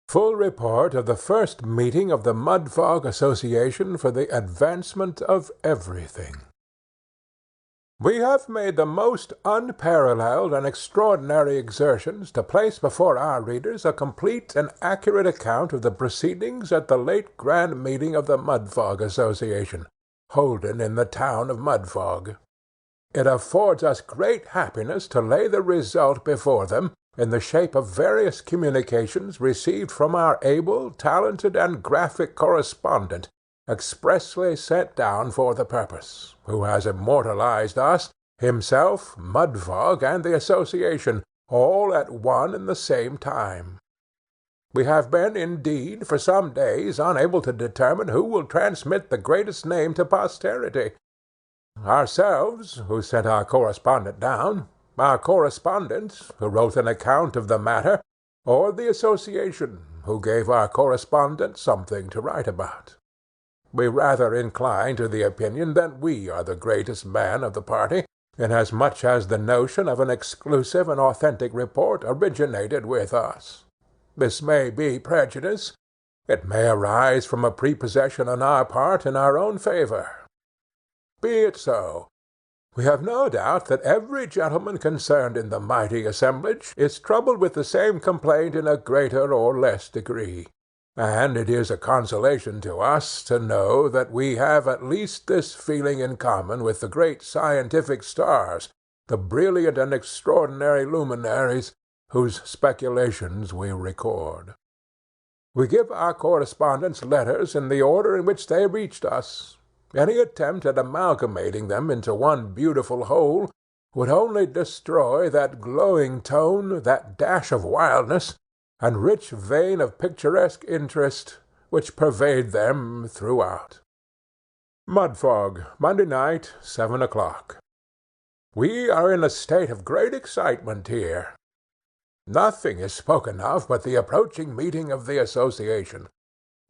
Full report of the first meeting of the Mudfog Association for the Advancement of Everything. We have made the most unparalleled and extraordinary exertions to place before our readers a complete and accurate account of the proceedings at the late grand meeting of the Mudfog Association, holden in the town of Mudfog. It affords us great happiness to lay the result before them in the shape of various communications received from our able, talented, and graphic correspondent, expressly sent down for the purpose, who has immortalized us, himself, Mudfog, and the association, all at one and the same time. We have been, indeed, for some days unable to determine who will transmit the greatest name to posterity. Ourselves, who sent our correspondent down, our correspondent, who wrote an account of the matter, or the association, who gave our correspondent something to write about. We rather incline to the opinion that we are the greatest man of the party, inasmuch as the notion of an exclusive and authentic report originated with us. This may be prejudice. It may arise from a prepossession on our part in our own favor. Be it so. We have no doubt that every gentleman concerned in the mighty assemblage is troubled with the same complaint in a greater or less degree, and it is a consolation to us to know that we have at least this feeling in common with the great scientific stars, the brilliant and extraordinary luminaries, whose speculations we record. We give our correspondents' letters in the order in which they reached us. Any attempt at amalgamating them into one beautiful whole would only destroy that glowing tone, that dash of wildness, and rich vein of picturesque interest which pervade them throughout. Mudfog, Monday night, 7 o'clock. We are in a state of great excitement here. Nothing is spoken of but the approaching meeting of the association.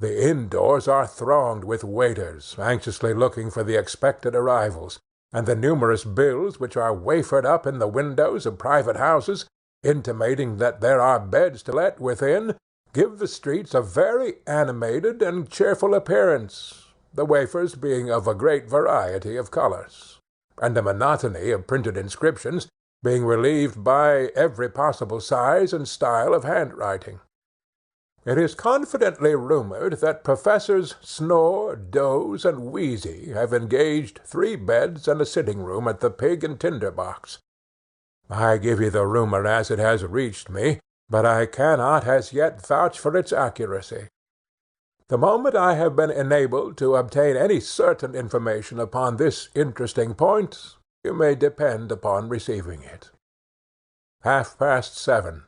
The indoors are thronged with waiters, anxiously looking for the expected arrivals, and the numerous bills which are wafered up in the windows of private houses, intimating that there are beds to let within, give the streets a very animated and cheerful appearance, the wafers being of a great variety of colours, and the monotony of printed inscriptions being relieved by every possible size and style of handwriting. It is confidently rumored that Professors Snore, Doze, and Wheezy have engaged 3 beds and a sitting-room at the Pig and Tinder Box. I give you the rumor as it has reached me, but I cannot as yet vouch for its accuracy. The moment I have been enabled to obtain any certain information upon this interesting point, you may depend upon receiving it. 7:30.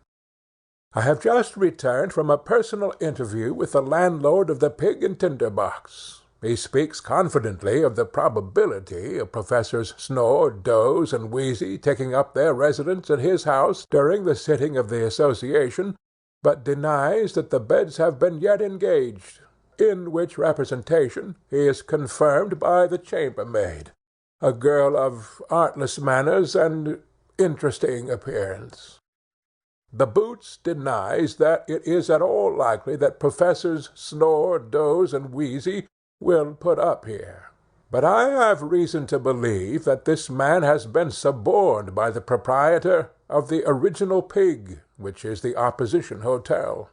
I have just returned from a personal interview with the landlord of the Pig and Tinder Box. He speaks confidently of the probability of Professors Snore, Doze, and Wheezy taking up their residence at his house during the sitting of the association, but denies that the beds have been yet engaged, in which representation he is confirmed by the chambermaid, a girl of artless manners and interesting appearance. The Boots denies that it is at all likely that Professors Snore, Doze, and Wheezy will put up here, but I have reason to believe that this man has been suborned by the proprietor of the Original Pig, which is the Opposition Hotel.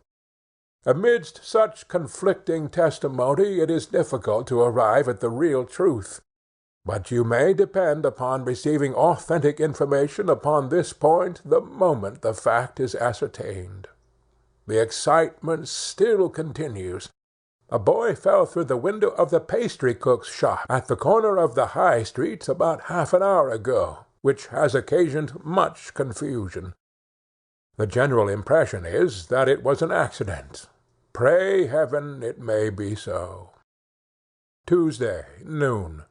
Amidst such conflicting testimony it is difficult to arrive at the real truth, but you may depend upon receiving authentic information upon this point the moment the fact is ascertained. The excitement still continues. A boy fell through the window of the pastry-cook's shop at the corner of the High Street about half an hour ago, which has occasioned much confusion. The general impression is that it was an accident. Pray heaven it may be so. Tuesday, noon.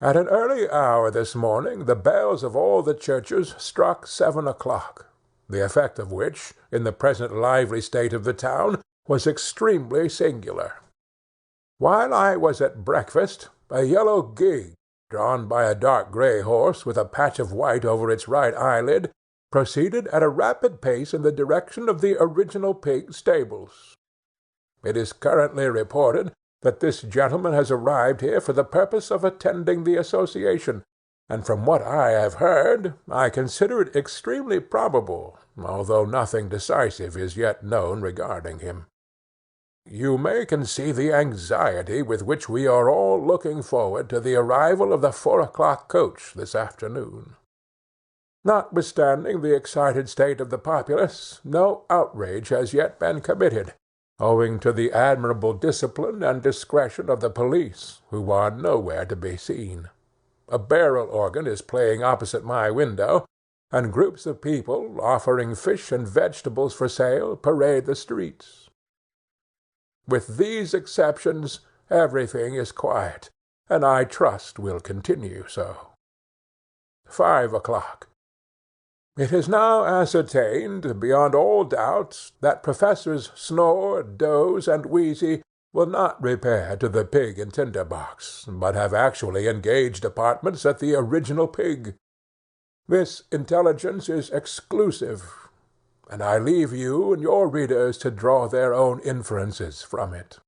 At an early hour this morning the bells of all the churches struck 7 o'clock, the effect of which, in the present lively state of the town, was extremely singular. While I was at breakfast, a yellow gig, drawn by a dark grey horse with a patch of white over its right eyelid, proceeded at a rapid pace in the direction of the original pig stables. It is currently reported that this gentleman has arrived here for the purpose of attending the association, and from what I have heard, I consider it extremely probable, although nothing decisive is yet known regarding him. You may conceive the anxiety with which we are all looking forward to the arrival of the 4 o'clock coach this afternoon. Notwithstanding the excited state of the populace, no outrage has yet been committed, owing to the admirable discipline and discretion of the police, who are nowhere to be seen. A barrel organ is playing opposite my window, and groups of people, offering fish and vegetables for sale, parade the streets. With these exceptions, everything is quiet, and I trust will continue so. 5 o'clock. It is now ascertained, beyond all doubt, that Professors Snore, Doze, and Wheezy will not repair to the Pig and Tinder box, but have actually engaged apartments at the original Pig. This intelligence is exclusive, and I leave you and your readers to draw their own inferences from it.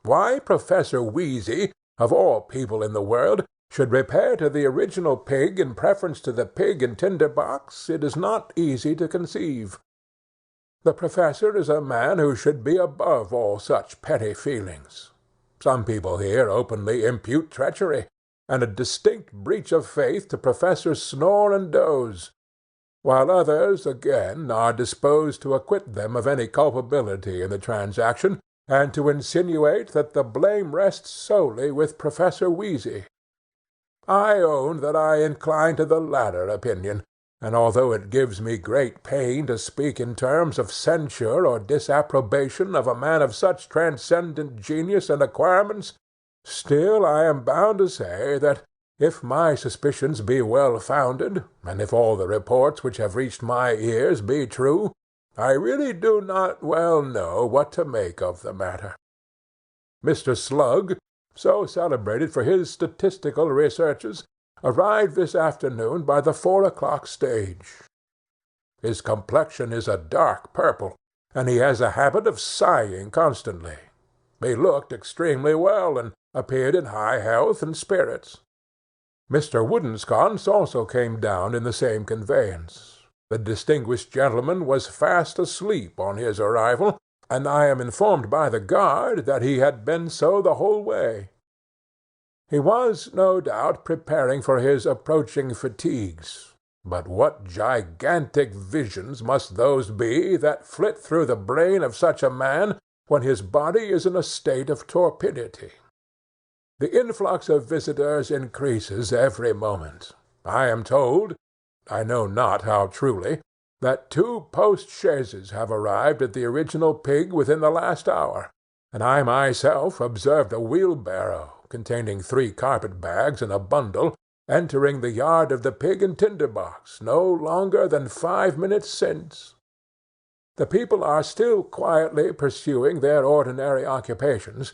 Why Professor Wheezy, of all people in the world, should repair to the original Pig in preference to the Pig and Tinder box, it is not easy to conceive. The professor is a man who should be above all such petty feelings. Some people here openly impute treachery, and a distinct breach of faith to Professors Snore and Doze, while others, again, are disposed to acquit them of any culpability in the transaction, and to insinuate that the blame rests solely with Professor Wheezy. I own that I incline to the latter opinion, and although it gives me great pain to speak in terms of censure or disapprobation of a man of such transcendent genius and acquirements, still I am bound to say that, if my suspicions be well founded, and if all the reports which have reached my ears be true, I really do not well know what to make of the matter. Mr. Slug, so celebrated for his statistical researches, arrived this afternoon by the 4 o'clock stage. His complexion is a dark purple, and he has a habit of sighing constantly. He looked extremely well, and appeared in high health and spirits. Mr. Woodensconce also came down in the same conveyance. The distinguished gentleman was fast asleep on his arrival, and I am informed by the guard that he had been so the whole way. He was, no doubt, preparing for his approaching fatigues, but what gigantic visions must those be that flit through the brain of such a man when his body is in a state of torpidity! The influx of visitors increases every moment. I am told, I know not how truly, that 2 post-chaises have arrived at the original Pig within the last hour, and I myself observed a wheelbarrow, containing 3 carpet-bags and a bundle, entering the yard of the Pig and Tinder box no longer than 5 minutes since. The people are still quietly pursuing their ordinary occupations,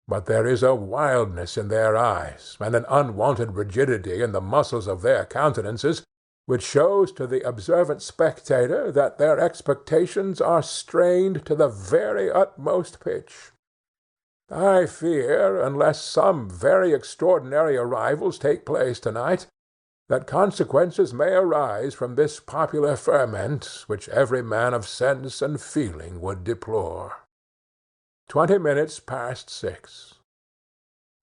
but there is a wildness in their eyes, and an unwonted rigidity in the muscles of their countenances, which shows to the observant spectator that their expectations are strained to the very utmost pitch. I fear, unless some very extraordinary arrivals take place to-night, that consequences may arise from this popular ferment which every man of sense and feeling would deplore. 20 minutes past 6.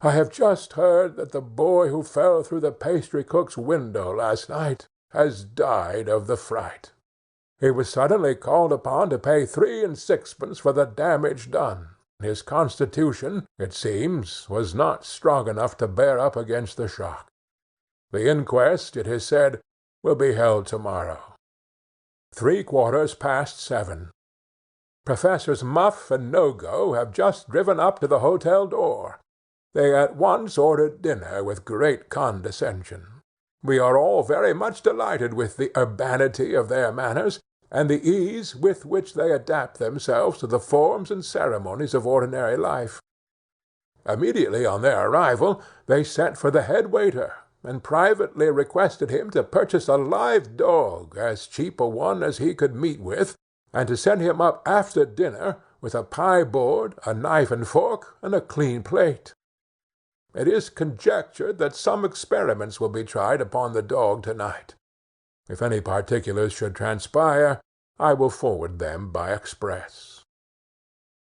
I have just heard that the boy who fell through the pastry-cook's window last night has died of the fright. He was suddenly called upon to pay 3 and 6pence for the damage done. His constitution, it seems, was not strong enough to bear up against the shock. The inquest, it is said, will be held to-morrow. 7:03. Professors Muff and No-Go have just driven up to the hotel door. They at once ordered dinner with great condescension. We are all very much delighted with the urbanity of their manners, and the ease with which they adapt themselves to the forms and ceremonies of ordinary life. Immediately on their arrival, they sent for the head waiter, and privately requested him to purchase a live dog, as cheap a one as he could meet with, and to send him up after dinner with a pie-board, a knife and fork, and a clean plate. It is conjectured that some experiments will be tried upon the dog to-night. If any particulars should transpire, I will forward them by express.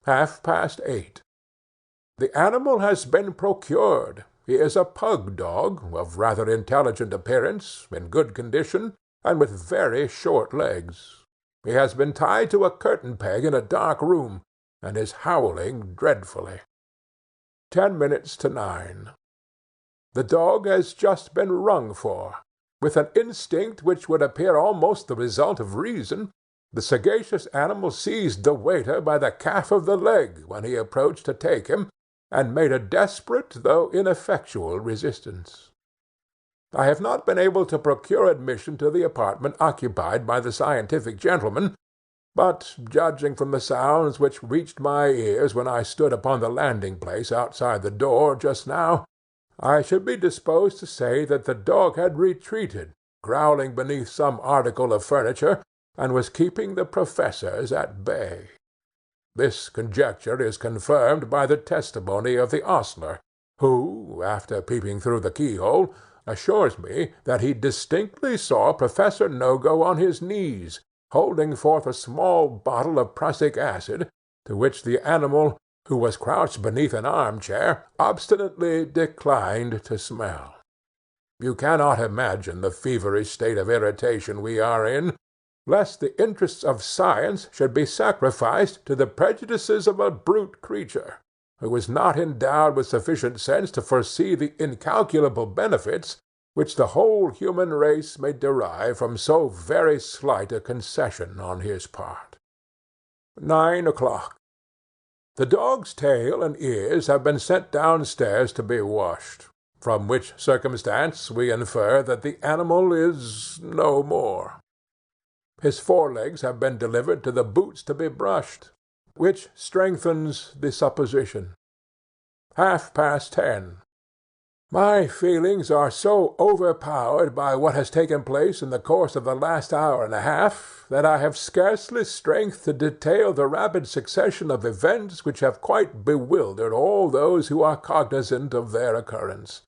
8:30. The animal has been procured. He is a pug dog, of rather intelligent appearance, in good condition, and with very short legs. He has been tied to a curtain-peg in a dark room, and is howling dreadfully. 9:10. The dog has just been rung for. With an instinct which would appear almost the result of reason, the sagacious animal seized the waiter by the calf of the leg when he approached to take him, and made a desperate though ineffectual resistance. I have not been able to procure admission to the apartment occupied by the scientific gentleman, but, judging from the sounds which reached my ears when I stood upon the landing-place outside the door just now, I should be disposed to say that the dog had retreated, growling beneath some article of furniture, and was keeping the professors at bay. This conjecture is confirmed by the testimony of the ostler, who, after peeping through the keyhole, assures me that he distinctly saw Professor Nogo on his knees, holding forth a small bottle of prussic acid, to which the animal, who was crouched beneath an arm-chair, obstinately declined to smell. You cannot imagine the feverish state of irritation we are in, lest the interests of science should be sacrificed to the prejudices of a brute creature, who is not endowed with sufficient sense to foresee the incalculable benefits which the whole human race may derive from so very slight a concession on his part. 9 o'clock. The dog's tail and ears have been sent downstairs to be washed, from which circumstance we infer that the animal is no more. His forelegs have been delivered to the boots to be brushed, which strengthens the supposition. 10:30. My feelings are so overpowered by what has taken place in the course of the last hour and a half, that I have scarcely strength to detail the rapid succession of events which have quite bewildered all those who are cognizant of their occurrence.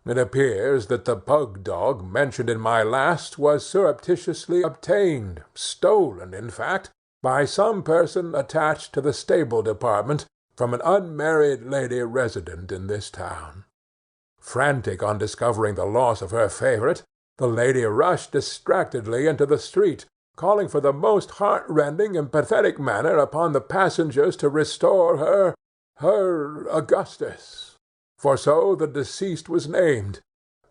It appears that the pug dog mentioned in my last was surreptitiously obtained, stolen, in fact, by some person attached to the stable department, from an unmarried lady resident in this town. Frantic on discovering the loss of her favorite, the lady rushed distractedly into the street, calling for the most heart-rending and pathetic manner upon the passengers to restore her Augustus, for so the deceased was named,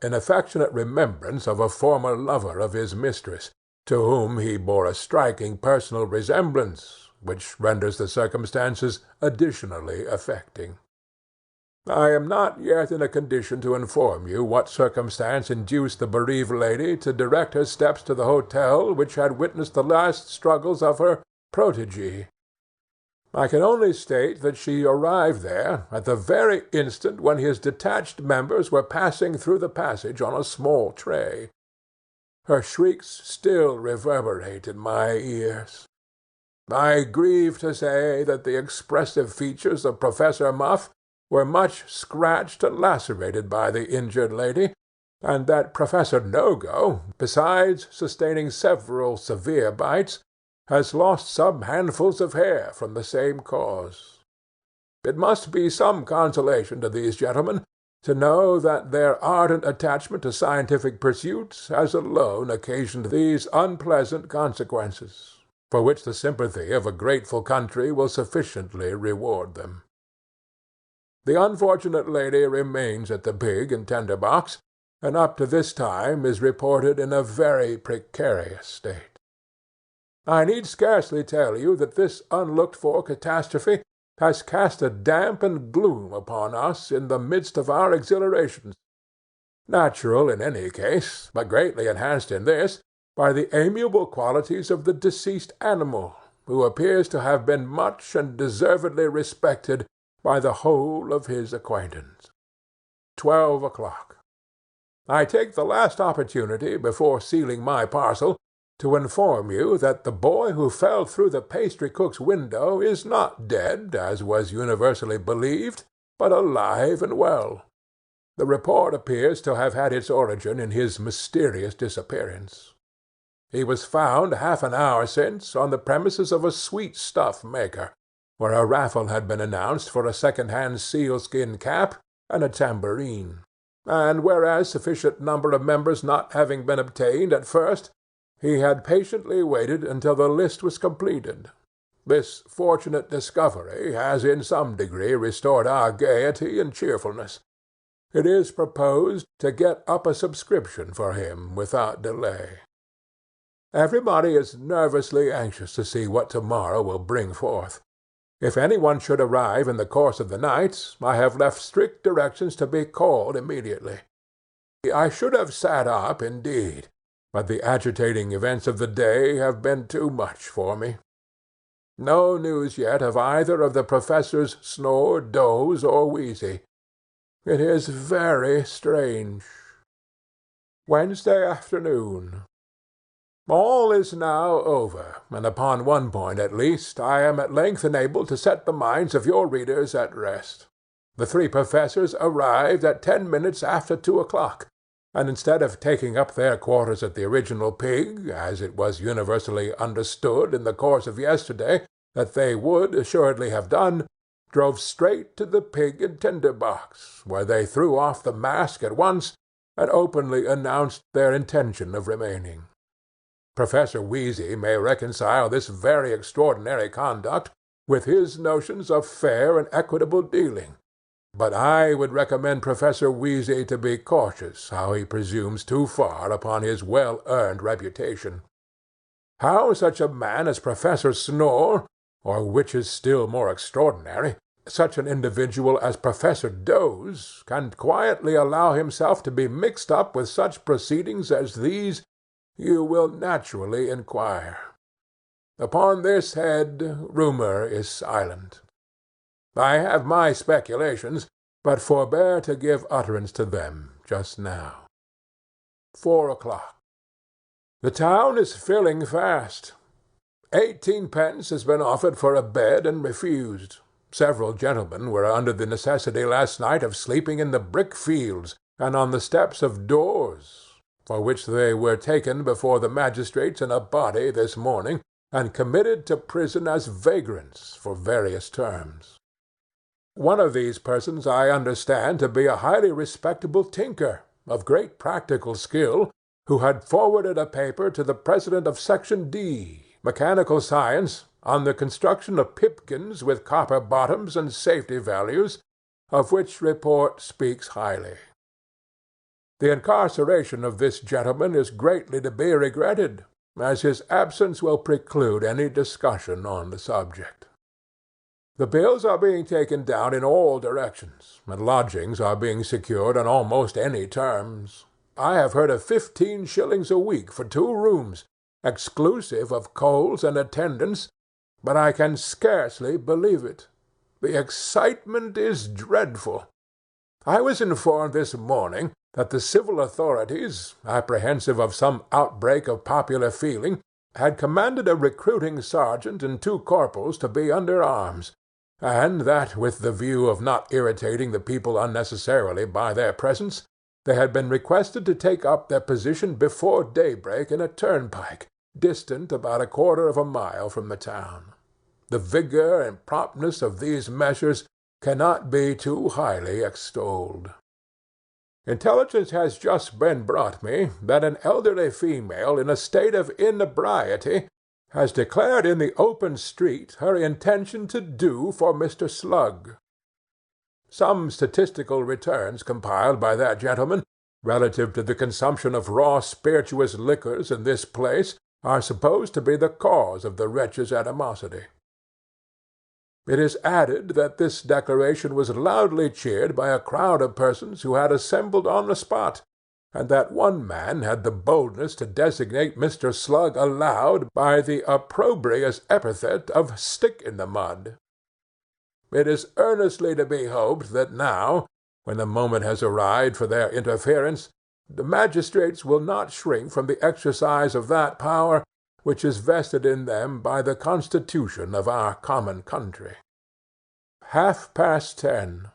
in affectionate remembrance of a former lover of his mistress, to whom he bore a striking personal resemblance, which renders the circumstances additionally affecting. I am not yet in a condition to inform you what circumstance induced the bereaved lady to direct her steps to the hotel which had witnessed the last struggles of her protégé. I can only state that she arrived there at the very instant when his detached members were passing through the passage on a small tray. Her shrieks still reverberate in my ears. I grieve to say that the expressive features of Professor Muff were much scratched and lacerated by the injured lady, and that Professor Nogo, besides sustaining several severe bites, has lost some handfuls of hair from the same cause. It must be some consolation to these gentlemen to know that their ardent attachment to scientific pursuits has alone occasioned these unpleasant consequences, for which the sympathy of a grateful country will sufficiently reward them. The unfortunate lady remains at the pig and tinder box, and up to this time is reported in a very precarious state. I need scarcely tell you that this unlooked-for catastrophe has cast a damp and gloom upon us in the midst of our exhilarations, natural in any case, but greatly enhanced in this by the amiable qualities of the deceased animal, who appears to have been much and deservedly respected by the whole of his acquaintance. 12 o'clock. I take the last opportunity before sealing my parcel to inform you that the boy who fell through the pastry-cook's window is not dead, as was universally believed, but alive and well. The report appears to have had its origin in his mysterious disappearance. He was found half an hour since on the premises of a sweet-stuff maker, where a raffle had been announced for a second-hand sealskin cap and a tambourine, and whereas sufficient number of members not having been obtained at first, he had patiently waited until the list was completed. This fortunate discovery has in some degree restored our gaiety and cheerfulness. It is proposed to get up a subscription for him without delay. Everybody is nervously anxious to see what tomorrow will bring forth. If any one should arrive in the course of the night, I have left strict directions to be called immediately. I should have sat up, indeed, but the agitating events of the day have been too much for me. No news yet of either of the professors Snore, Doze, or Wheezy. It is very strange. Wednesday afternoon. All is now over, and upon one point at least I am at length enabled to set the minds of your readers at rest. The three professors arrived at 10 minutes after 2 o'clock, and instead of taking up their quarters at the original Pig, as it was universally understood in the course of yesterday that they would assuredly have done, drove straight to the Pig and Tinder box, where they threw off the mask at once and openly announced their intention of remaining. Professor Wheezy may reconcile this very extraordinary conduct with his notions of fair and equitable dealing, but I would recommend Professor Wheezy to be cautious how he presumes too far upon his well-earned reputation. How such a man as Professor Snore, or which is still more extraordinary, such an individual as Professor Doze, can quietly allow himself to be mixed up with such proceedings as these, you will naturally inquire. Upon this head rumour is silent. I have my speculations, but forbear to give utterance to them just now. 4 o'clock. The town is filling fast. 18 pence has been offered for a bed and refused. Several gentlemen were under the necessity last night of sleeping in the brick fields and on the steps of doors, for which they were taken before the magistrates in a body this morning, and committed to prison as vagrants for various terms. One of these persons I understand to be a highly respectable tinker, of great practical skill, who had forwarded a paper to the president of Section D, Mechanical Science, on the construction of pipkins with copper bottoms and safety values, of which report speaks highly. The incarceration of this gentleman is greatly to be regretted, as his absence will preclude any discussion on the subject. The bills are being taken down in all directions, and lodgings are being secured on almost any terms. I have heard of 15 shillings a week for 2 rooms, exclusive of coals and attendance, but I can scarcely believe it. The excitement is dreadful. I was informed this morning that the civil authorities, apprehensive of some outbreak of popular feeling, had commanded a recruiting sergeant and 2 corporals to be under arms, and that, with the view of not irritating the people unnecessarily by their presence, they had been requested to take up their position before daybreak in a turnpike, distant about 1/4 mile from the town. The vigor and promptness of these measures cannot be too highly extolled. Intelligence has just been brought me that an elderly female in a state of inebriety has declared in the open street her intention to do for Mr. Slug. Some statistical returns compiled by that gentleman relative to the consumption of raw spirituous liquors in this place are supposed to be the cause of the wretch's animosity. It is added that this declaration was loudly cheered by a crowd of persons who had assembled on the spot, and that one man had the boldness to designate Mr. Slug aloud by the opprobrious epithet of Stick-in-the-Mud. It is earnestly to be hoped that now, when the moment has arrived for their interference, the magistrates will not shrink from the exercise of that power which is vested in them by the constitution of our common country. 10:30.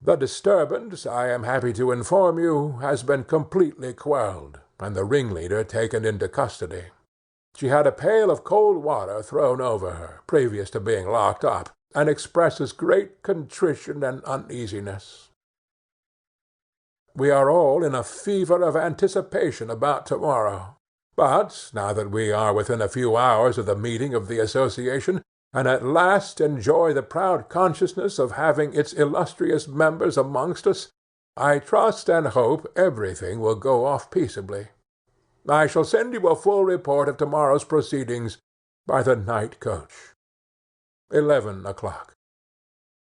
The disturbance, I am happy to inform you, has been completely quelled, and the ringleader taken into custody. She had a pail of cold water thrown over her, previous to being locked up, and expresses great contrition and uneasiness. We are all in a fever of anticipation about to-morrow. But, now that we are within a few hours of the meeting of the association, and at last enjoy the proud consciousness of having its illustrious members amongst us, I trust and hope everything will go off peaceably. I shall send you a full report of tomorrow's proceedings by the night coach. 11 o'clock.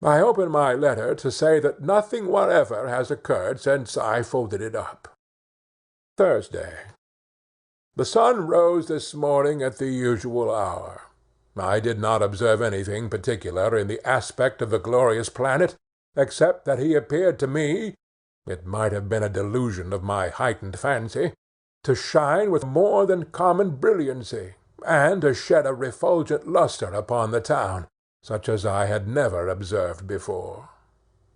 I open my letter to say that nothing whatever has occurred since I folded it up. Thursday. The sun rose this morning at the usual hour. I did not observe anything particular in the aspect of the glorious planet, except that he appeared to me, it might have been a delusion of my heightened fancy, to shine with more than common brilliancy, and to shed a refulgent lustre upon the town, such as I had never observed before.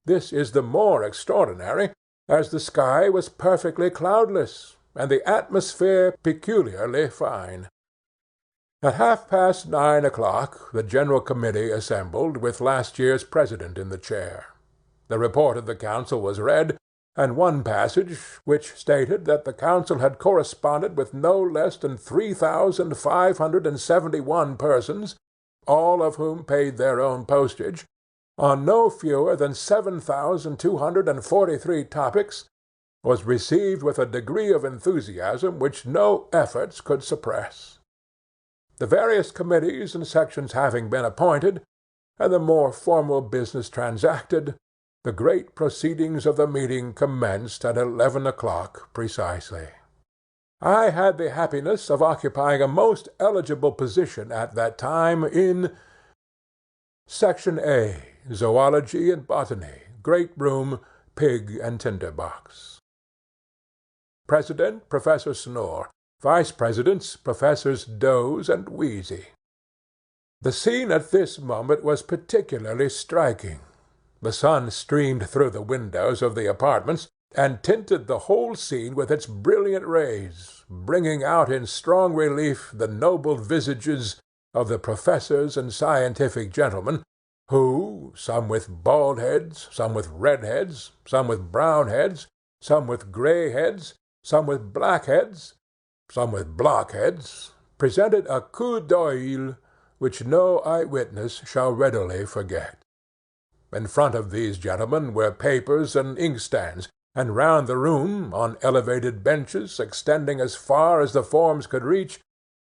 This is the more extraordinary, as the sky was perfectly cloudless, and the atmosphere peculiarly fine. At 9:30 o'clock the General Committee assembled, with last year's President in the chair. The report of the Council was read, and one passage, which stated that the Council had corresponded with no less than 3,571 persons, all of whom paid their own postage, on no fewer than 7,243 topics, was received with a degree of enthusiasm which no efforts could suppress. The various committees and sections having been appointed, and the more formal business transacted, the great proceedings of the meeting commenced at 11 o'clock precisely. I had the happiness of occupying a most eligible position at that time in Section A, Zoology and Botany, Great Room, Pig and Tinder Box. President, Professor Snore. Vice Presidents, Professors Doze and Wheezy. The scene at this moment was particularly striking. The sun streamed through the windows of the apartments, and tinted the whole scene with its brilliant rays, bringing out in strong relief the noble visages of the professors and scientific gentlemen, who, some with bald heads, some with red heads, some with brown heads, some with grey heads, some with black heads, some with blockheads, presented a coup d'oeil which no eye-witness shall readily forget. In front of these gentlemen were papers and inkstands, and round the room, on elevated benches extending as far as the forms could reach,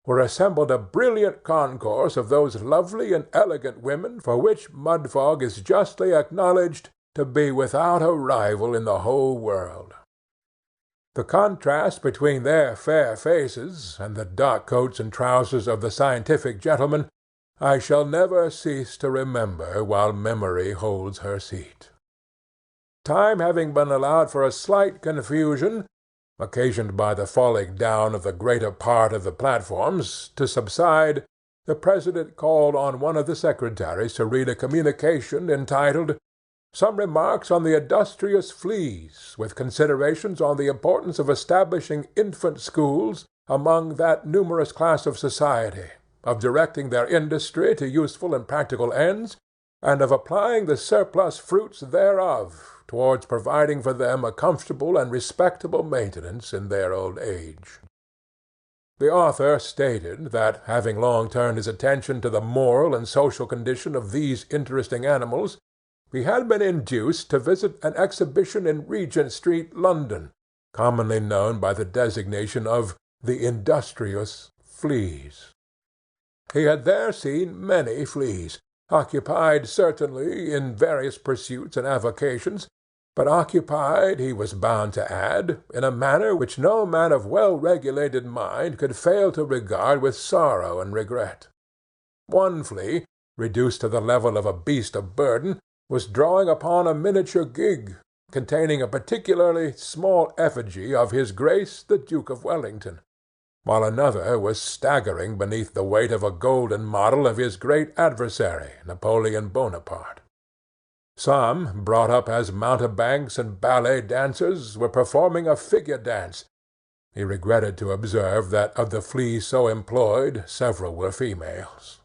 were assembled a brilliant concourse of those lovely and elegant women for which Mudfog is justly acknowledged to be without a rival in the whole world. The contrast between their fair faces and the dark coats and trousers of the scientific gentlemen I shall never cease to remember while memory holds her seat. Time having been allowed for a slight confusion, occasioned by the falling down of the greater part of the platforms, to subside, the President called on one of the secretaries to read a communication entitled "Some Remarks on the Industrious Fleas, with Considerations on the Importance of Establishing Infant Schools among that numerous class of society, of directing their industry to useful and practical ends, and of applying the surplus fruits thereof towards providing for them a comfortable and respectable maintenance in their old age." The author stated that, having long turned his attention to the moral and social condition of these interesting animals, he had been induced to visit an exhibition in Regent Street, London, commonly known by the designation of the industrious fleas. He had there seen many fleas, occupied certainly in various pursuits and avocations, but occupied, he was bound to add, in a manner which no man of well-regulated mind could fail to regard with sorrow and regret. One flea, reduced to the level of a beast of burden, was drawing upon a miniature gig, containing a particularly small effigy of his Grace the Duke of Wellington, while another was staggering beneath the weight of a golden model of his great adversary, Napoleon Bonaparte. Some, brought up as mountebanks and ballet dancers, were performing a figure dance. He regretted to observe that of the fleas so employed several were females.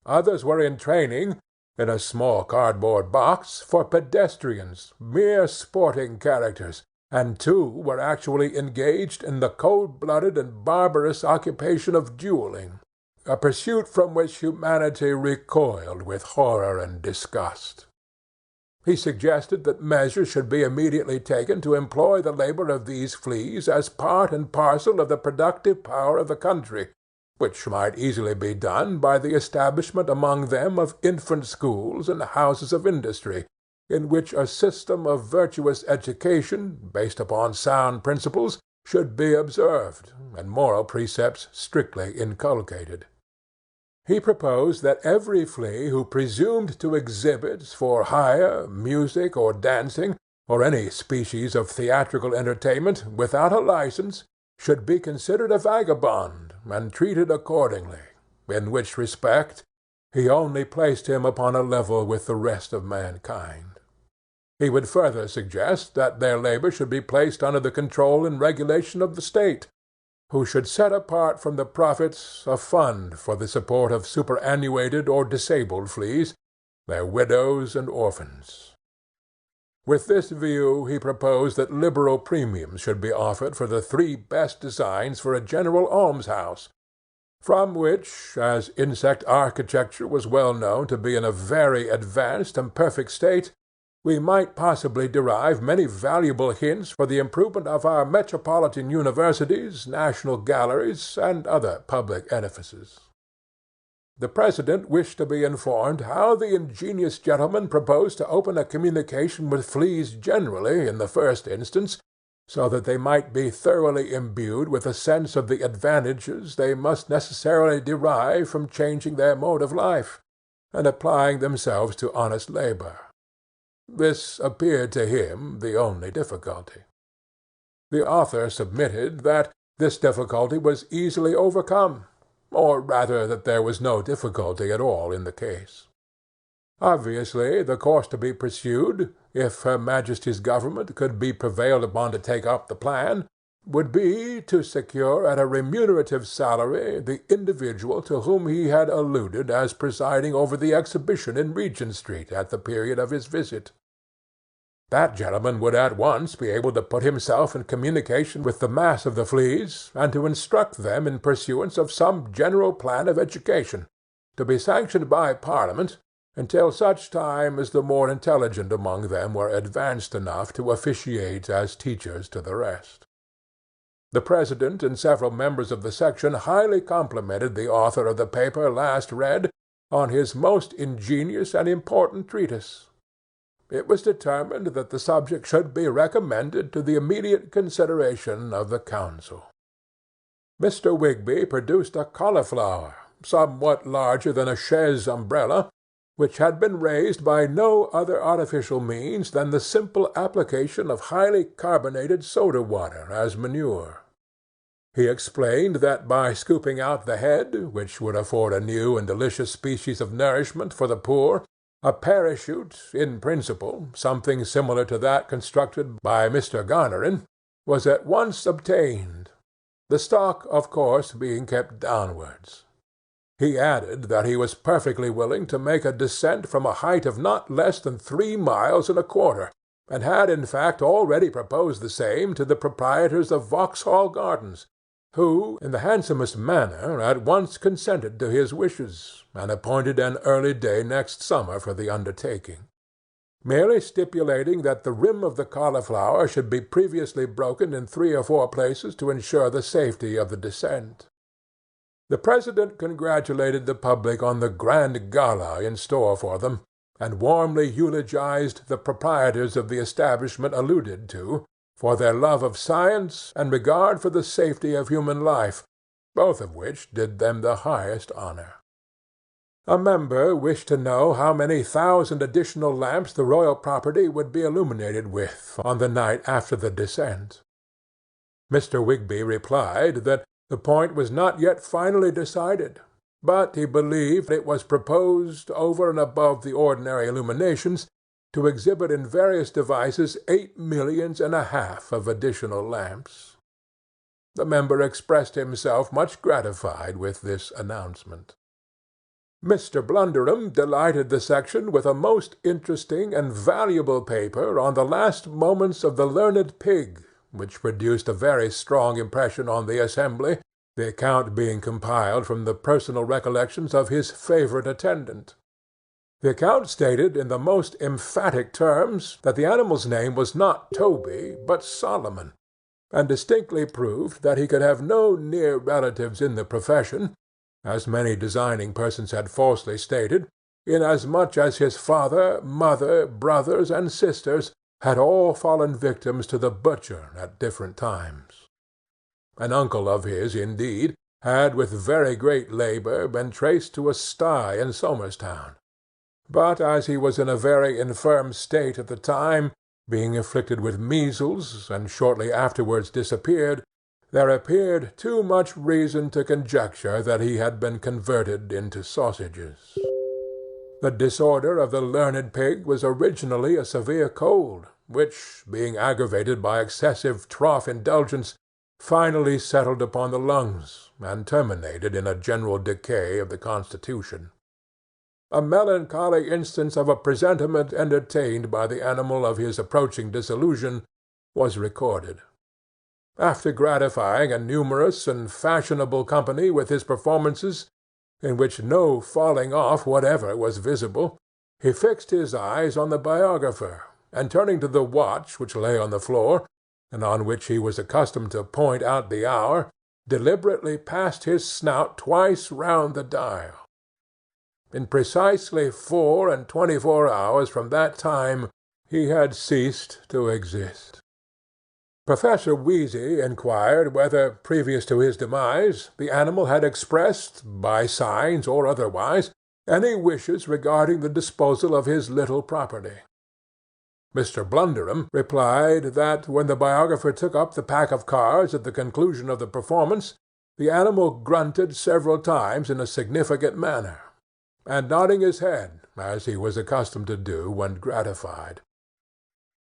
Others were in training, in a small cardboard box, for pedestrians, mere sporting characters, and 2 were actually engaged in the cold-blooded and barbarous occupation of duelling, a pursuit from which humanity recoiled with horror and disgust. He suggested that measures should be immediately taken to employ the labor of these fleas as part and parcel of the productive power of the country, which might easily be done by the establishment among them of infant schools and houses of industry, in which a system of virtuous education, based upon sound principles, should be observed, and moral precepts strictly inculcated. He proposed that every flea who presumed to exhibit for hire, music, or dancing, or any species of theatrical entertainment, without a license, should be considered a vagabond, and treated accordingly, in which respect he only placed him upon a level with the rest of mankind. He would further suggest that their labor should be placed under the control and regulation of the state, who should set apart from the profits a fund for the support of superannuated or disabled fleas, their widows and orphans. With this view he proposed that liberal premiums should be offered for the 3 best designs for a general almshouse, from which, as insect architecture was well known to be in a very advanced and perfect state, we might possibly derive many valuable hints for the improvement of our metropolitan universities, national galleries, and other public edifices. The President wished to be informed how the ingenious gentleman proposed to open a communication with fleas generally in the first instance, so that they might be thoroughly imbued with a sense of the advantages they must necessarily derive from changing their mode of life, and applying themselves to honest labor. This appeared to him the only difficulty. The author submitted that this difficulty was easily overcome, or rather that there was no difficulty at all in the case. Obviously, the course to be pursued, if Her Majesty's government could be prevailed upon to take up the plan, would be to secure at a remunerative salary the individual to whom he had alluded as presiding over the exhibition in Regent Street at the period of his visit. That gentleman would at once be able to put himself in communication with the mass of the fleas, and to instruct them in pursuance of some general plan of education, to be sanctioned by Parliament, until such time as the more intelligent among them were advanced enough to officiate as teachers to the rest. The President and several members of the section highly complimented the author of the paper last read on his most ingenious and important treatise. It was determined that the subject should be recommended to the immediate consideration of the Council. Mr. Wigby produced a cauliflower, somewhat larger than a chaise umbrella, which had been raised by no other artificial means than the simple application of highly carbonated soda-water as manure. He explained that by scooping out the head, which would afford a new and delicious species of nourishment for the poor, a parachute, in principle, something similar to that constructed by Mr. Garnerin, was at once obtained, the stalk, of course, being kept downwards. He added that he was perfectly willing to make a descent from a height of not less than 3 miles and a quarter, and had in fact already proposed the same to the proprietors of Vauxhall Gardens, who, in the handsomest manner, at once consented to his wishes, and appointed an early day next summer for the undertaking, merely stipulating that the rim of the cauliflower should be previously broken in 3 or 4 places to ensure the safety of the descent. The President congratulated the public on the grand gala in store for them, and warmly eulogized the proprietors of the establishment alluded to, for their love of science and regard for the safety of human life, both of which did them the highest honor. A member wished to know how many thousand additional lamps the royal property would be illuminated with on the night after the descent. Mr. Wigby replied that the point was not yet finally decided, but he believed it was proposed, over and above the ordinary illuminations, to exhibit in various devices 8 millions and a half of additional lamps. The member expressed himself much gratified with this announcement. Mr. Blunderham delighted the section with a most interesting and valuable paper on the last moments of the learned pig, which produced a very strong impression on the assembly, the account being compiled from the personal recollections of his favourite attendant. The account stated in the most emphatic terms that the animal's name was not Toby, but Solomon, and distinctly proved that he could have no near relatives in the profession, as many designing persons had falsely stated, inasmuch as his father, mother, brothers, and sisters had all fallen victims to the butcher at different times. An uncle of his, indeed, had with very great labour been traced to a sty in Somerstown, but as he was in a very infirm state at the time, being afflicted with measles, and shortly afterwards disappeared, there appeared too much reason to conjecture that he had been converted into sausages. The disorder of the learned pig was originally a severe cold, which, being aggravated by excessive trough indulgence, finally settled upon the lungs, and terminated in a general decay of the constitution. A melancholy instance of a presentiment entertained by the animal of his approaching dissolution was recorded. After gratifying a numerous and fashionable company with his performances, in which no falling off whatever was visible, he fixed his eyes on the biographer, and turning to the watch which lay on the floor, and on which he was accustomed to point out the hour, deliberately passed his snout twice round the dial. In precisely 24 hours from that time he had ceased to exist. Professor Wheezy inquired whether, previous to his demise, the animal had expressed, by signs or otherwise, any wishes regarding the disposal of his little property. Mr. Blunderham replied that, when the biographer took up the pack of cards at the conclusion of the performance, the animal grunted several times in a significant manner, and nodding his head, as he was accustomed to do when gratified.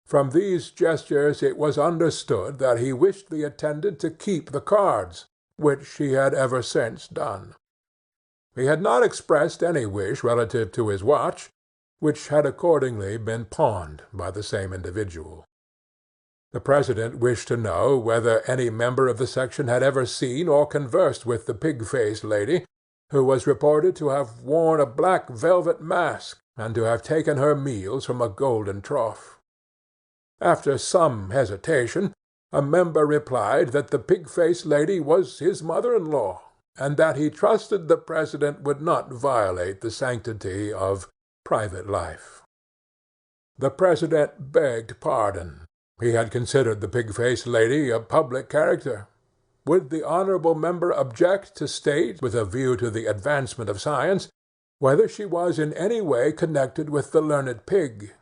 From these gestures it was understood that he wished the attendant to keep the cards, which he had ever since done. He had not expressed any wish relative to his watch, which had accordingly been pawned by the same individual. The President wished to know whether any member of the section had ever seen or conversed with the pig-faced lady, who was reported to have worn a black velvet mask, and to have taken her meals from a golden trough. After some hesitation, a member replied that the pig-faced lady was his mother-in-law, and that he trusted the President would not violate the sanctity of private life. The President begged pardon. He had considered the pig-faced lady a public character. Would the honourable member object to state, with a view to the advancement of science, whether she was in any way connected with the learned pig?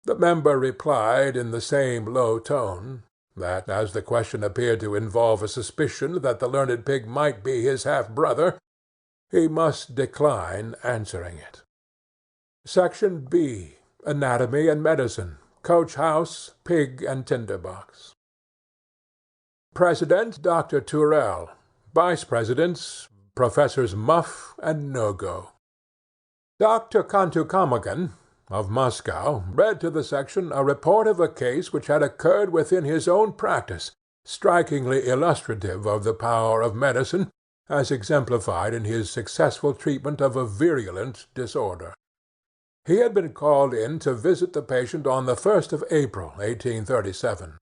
The member replied in the same low tone, that as the question appeared to involve a suspicion that the learned pig might be his half-brother, he must decline answering it. Section B. Anatomy and Medicine. Coach-house, pig and tinder-box. President, Dr. Tyrrell. Vice-presidents, Professors Muff and No-Go. Dr. Kantukamagin, of Moscow, read to the section a report of a case which had occurred within his own practice, strikingly illustrative of the power of medicine, as exemplified in his successful treatment of a virulent disorder. He had been called in to visit the patient on the 1st of April, 1837.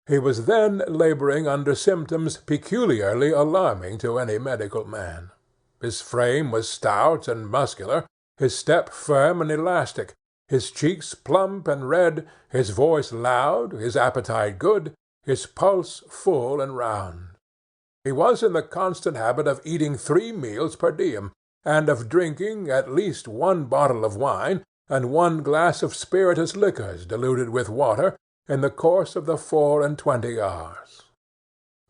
He was then labouring under symptoms peculiarly alarming to any medical man. His frame was stout and muscular, his step firm and elastic, his cheeks plump and red, his voice loud, his appetite good, his pulse full and round. He was in the constant habit of eating 3 meals per diem, and of drinking at least 1 bottle of wine and 1 glass of spirituous liquors diluted with water in the course of the 24 hours.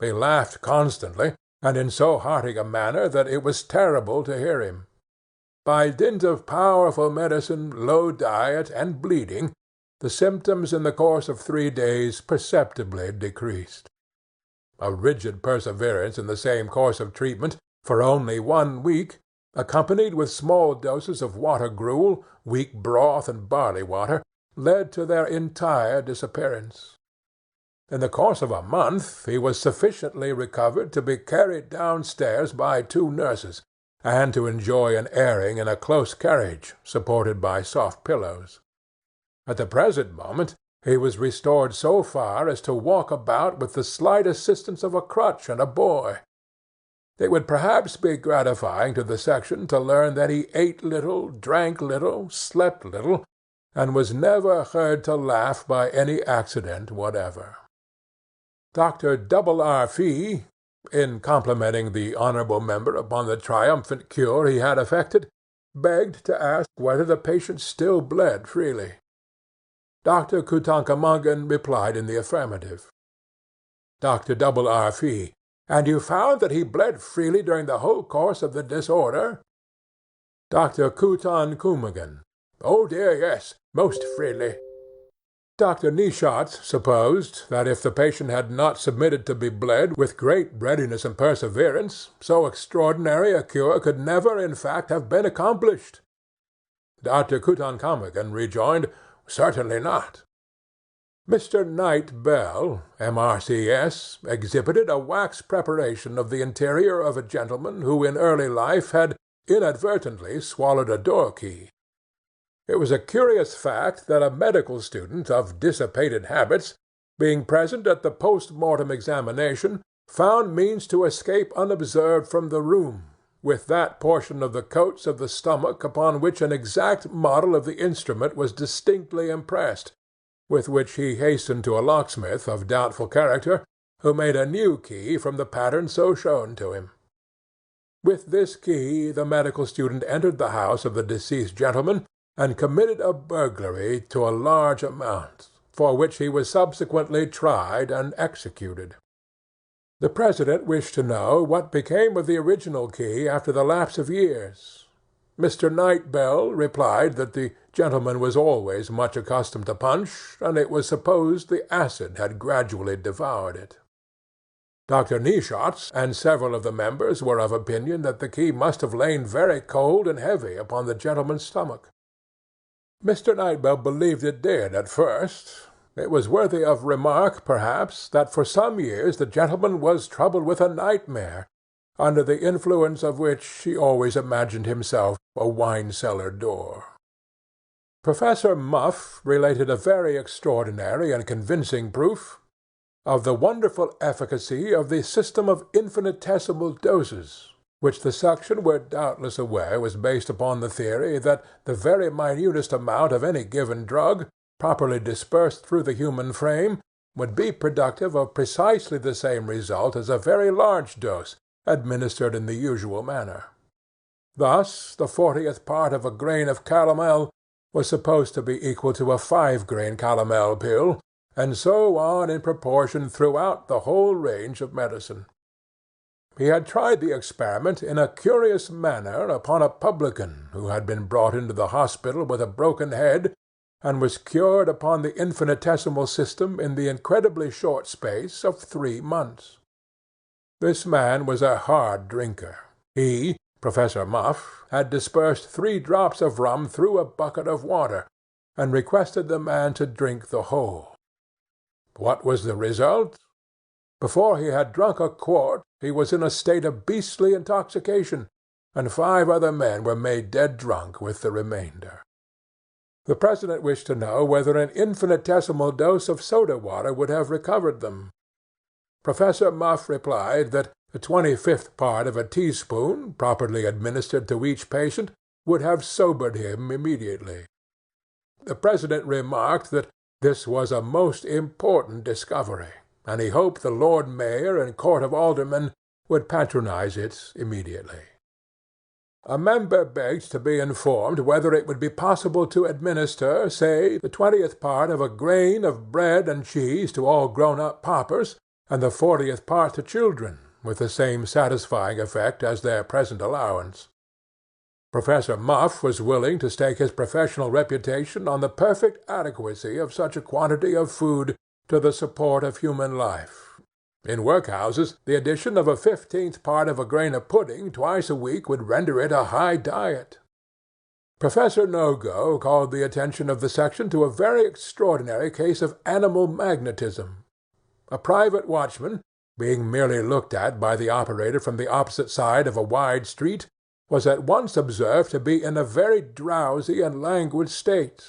He laughed constantly, and in so hearty a manner that it was terrible to hear him. By dint of powerful medicine, low diet, and bleeding, the symptoms in the course of 3 days perceptibly decreased. A rigid perseverance in the same course of treatment for only 1 week, accompanied with small doses of water gruel, weak broth, and barley water, led to their entire disappearance. In the course of a month he was sufficiently recovered to be carried downstairs by 2 nurses, and to enjoy an airing in a close carriage supported by soft pillows. At the present moment he was restored so far as to walk about with the slight assistance of a crutch and a boy. It would perhaps be gratifying to the section to learn that he ate little, drank little, slept little, and was never heard to laugh by any accident whatever. Dr. R. Fee, in complimenting the honourable member upon the triumphant cure he had effected, begged to ask whether the patient still bled freely. Dr. Kutankumagen replied in the affirmative. Dr. R. Fee: "And you found that he bled freely during the whole course of the disorder?" Dr. Kutankumagen: "Oh dear, yes, most freely." Dr. Neeshawts supposed that if the patient had not submitted to be bled with great readiness and perseverance, so extraordinary a cure could never in fact have been accomplished. Dr. Kutankumagen rejoined, "Certainly not." Mr. Knight Bell, M.R.C.S., exhibited a wax preparation of the interior of a gentleman who in early life had inadvertently swallowed a door-key. It was a curious fact that a medical student of dissipated habits, being present at the post-mortem examination, found means to escape unobserved from the room, with that portion of the coats of the stomach upon which an exact model of the instrument was distinctly impressed, with which he hastened to a locksmith of doubtful character, who made a new key from the pattern so shown to him. With this key the medical student entered the house of the deceased gentleman, and committed a burglary to a large amount, for which he was subsequently tried and executed. The President wished to know what became of the original key after the lapse of years. Mr. Knight Bell replied that the gentleman was always much accustomed to punch, and it was supposed the acid had gradually devoured it. Dr. Neeshawts and several of the members were of opinion that the key must have lain very cold and heavy upon the gentleman's stomach. Mr. Knight Bell believed it did at first. It was worthy of remark, perhaps, that for some years the gentleman was troubled with a nightmare, under the influence of which he always imagined himself a wine-cellar door. Professor Muff related a very extraordinary and convincing proof of the wonderful efficacy of the system of infinitesimal doses, which the section were doubtless aware was based upon the theory that the very minutest amount of any given drug, properly dispersed through the human frame, would be productive of precisely the same result as a very large dose, administered in the usual manner. Thus the 40th part of a grain of calomel was supposed to be equal to a 5-grain calomel pill, and so on in proportion throughout the whole range of medicine. He had tried the experiment in a curious manner upon a publican who had been brought into the hospital with a broken head, and was cured upon the infinitesimal system in the incredibly short space of 3 months. This man was a hard drinker. He, Professor Muff, had dispersed 3 drops of rum through a bucket of water, and requested the man to drink the whole. What was the result? Before he had drunk a quart, he was in a state of beastly intoxication, and 5 other men were made dead drunk with the remainder. The President wished to know whether an infinitesimal dose of soda-water would have recovered them. Professor Muff replied that the 25th part of a teaspoon, properly administered to each patient, would have sobered him immediately. The President remarked that this was a most important discovery, and he hoped the Lord Mayor and Court of Aldermen would patronize it immediately. A member begged to be informed whether it would be possible to administer, say, the 20th part of a grain of bread and cheese to all grown-up paupers, and the 40th part to children, with the same satisfying effect as their present allowance. Professor Muff was willing to stake his professional reputation on the perfect adequacy of such a quantity of food to the support of human life. In workhouses, the addition of a 15th part of a grain of pudding twice a week would render it a high diet. Professor Nogo called the attention of the section to a very extraordinary case of animal magnetism. A private watchman, being merely looked at by the operator from the opposite side of a wide street, was at once observed to be in a very drowsy and languid state.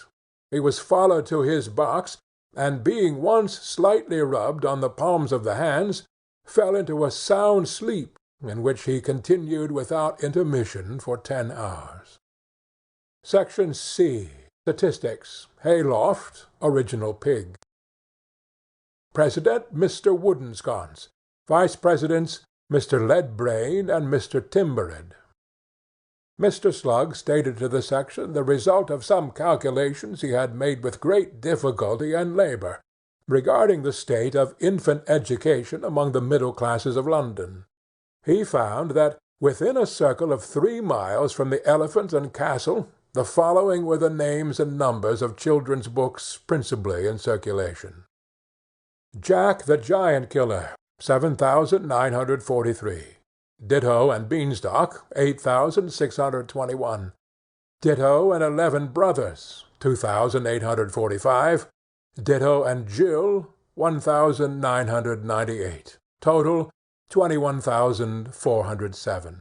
He was followed to his box, and being once slightly rubbed on the palms of the hands, fell into a sound sleep, in which he continued without intermission for 10 hours. Section C. Statistics. Hayloft. Original pig. President, Mr. Woodensconce. Vice Presidents, Mr. Leadbrain and Mr. Timbered. Mr. Slug stated to the section the result of some calculations he had made with great difficulty and labour, regarding the state of infant education among the middle classes of London. He found that, within a circle of 3 miles from the Elephant and Castle, the following were the names and numbers of children's books principally in circulation: Jack the Giant Killer, 7,943. Ditto and Beanstalk, 8,621. Ditto and 11 Brothers, 2,845. Ditto and Jill, 1,998. Total, 21,407.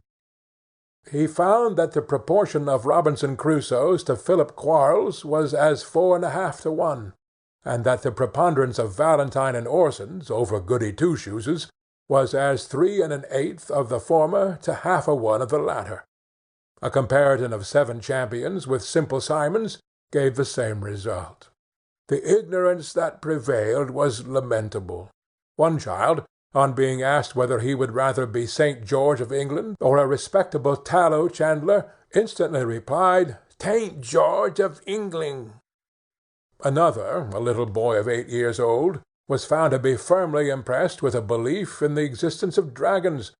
He found that the proportion of Robinson Crusoes to Philip Quarles was as 4½ to 1, and that the preponderance of Valentine and Orsons over Goody Two-Shoeses was as 3 1/8 of the former to 1/2 to 1 of the latter. A comparison of 7 champions with Simple Simons gave the same result. The ignorance that prevailed was lamentable. One child, on being asked whether he would rather be St. George of England or a respectable tallow chandler, instantly replied, "'Tain't George of England." Another, a little boy of 8 years old, was found to be firmly impressed with a belief in the existence of dragons,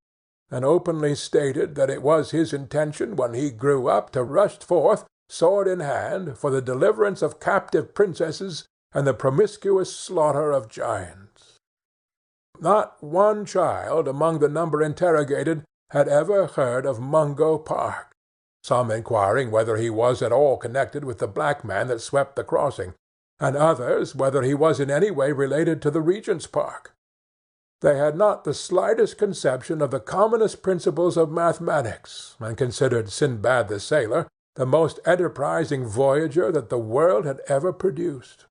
and openly stated that it was his intention when he grew up to rush forth, sword in hand, for the deliverance of captive princesses and the promiscuous slaughter of giants. Not one child among the number interrogated had ever heard of Mungo Park, some inquiring whether he was at all connected with the black man that swept the crossing, and others whether he was in any way related to the Regent's Park. They had not the slightest conception of the commonest principles of mathematics, and considered Sinbad the Sailor the most enterprising voyager that the world had ever produced.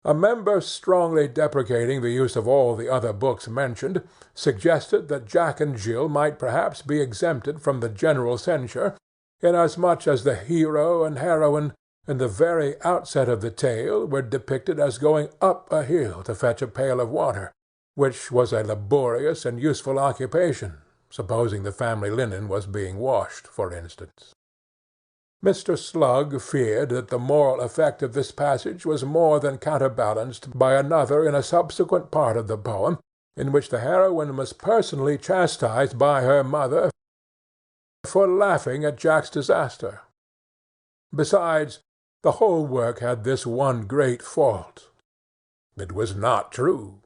A member strongly deprecating the use of all the other books mentioned, suggested that Jack and Jill might perhaps be exempted from the general censure, inasmuch as the hero and heroine in the very outset of the tale were depicted as going up a hill to fetch a pail of water, which was a laborious and useful occupation, supposing the family linen was being washed, for instance. Mr. Slug feared that the moral effect of this passage was more than counterbalanced by another in a subsequent part of the poem, in which the heroine was personally chastised by her mother for laughing at Jack's disaster. Besides, the whole work had this one great fault: it was not true.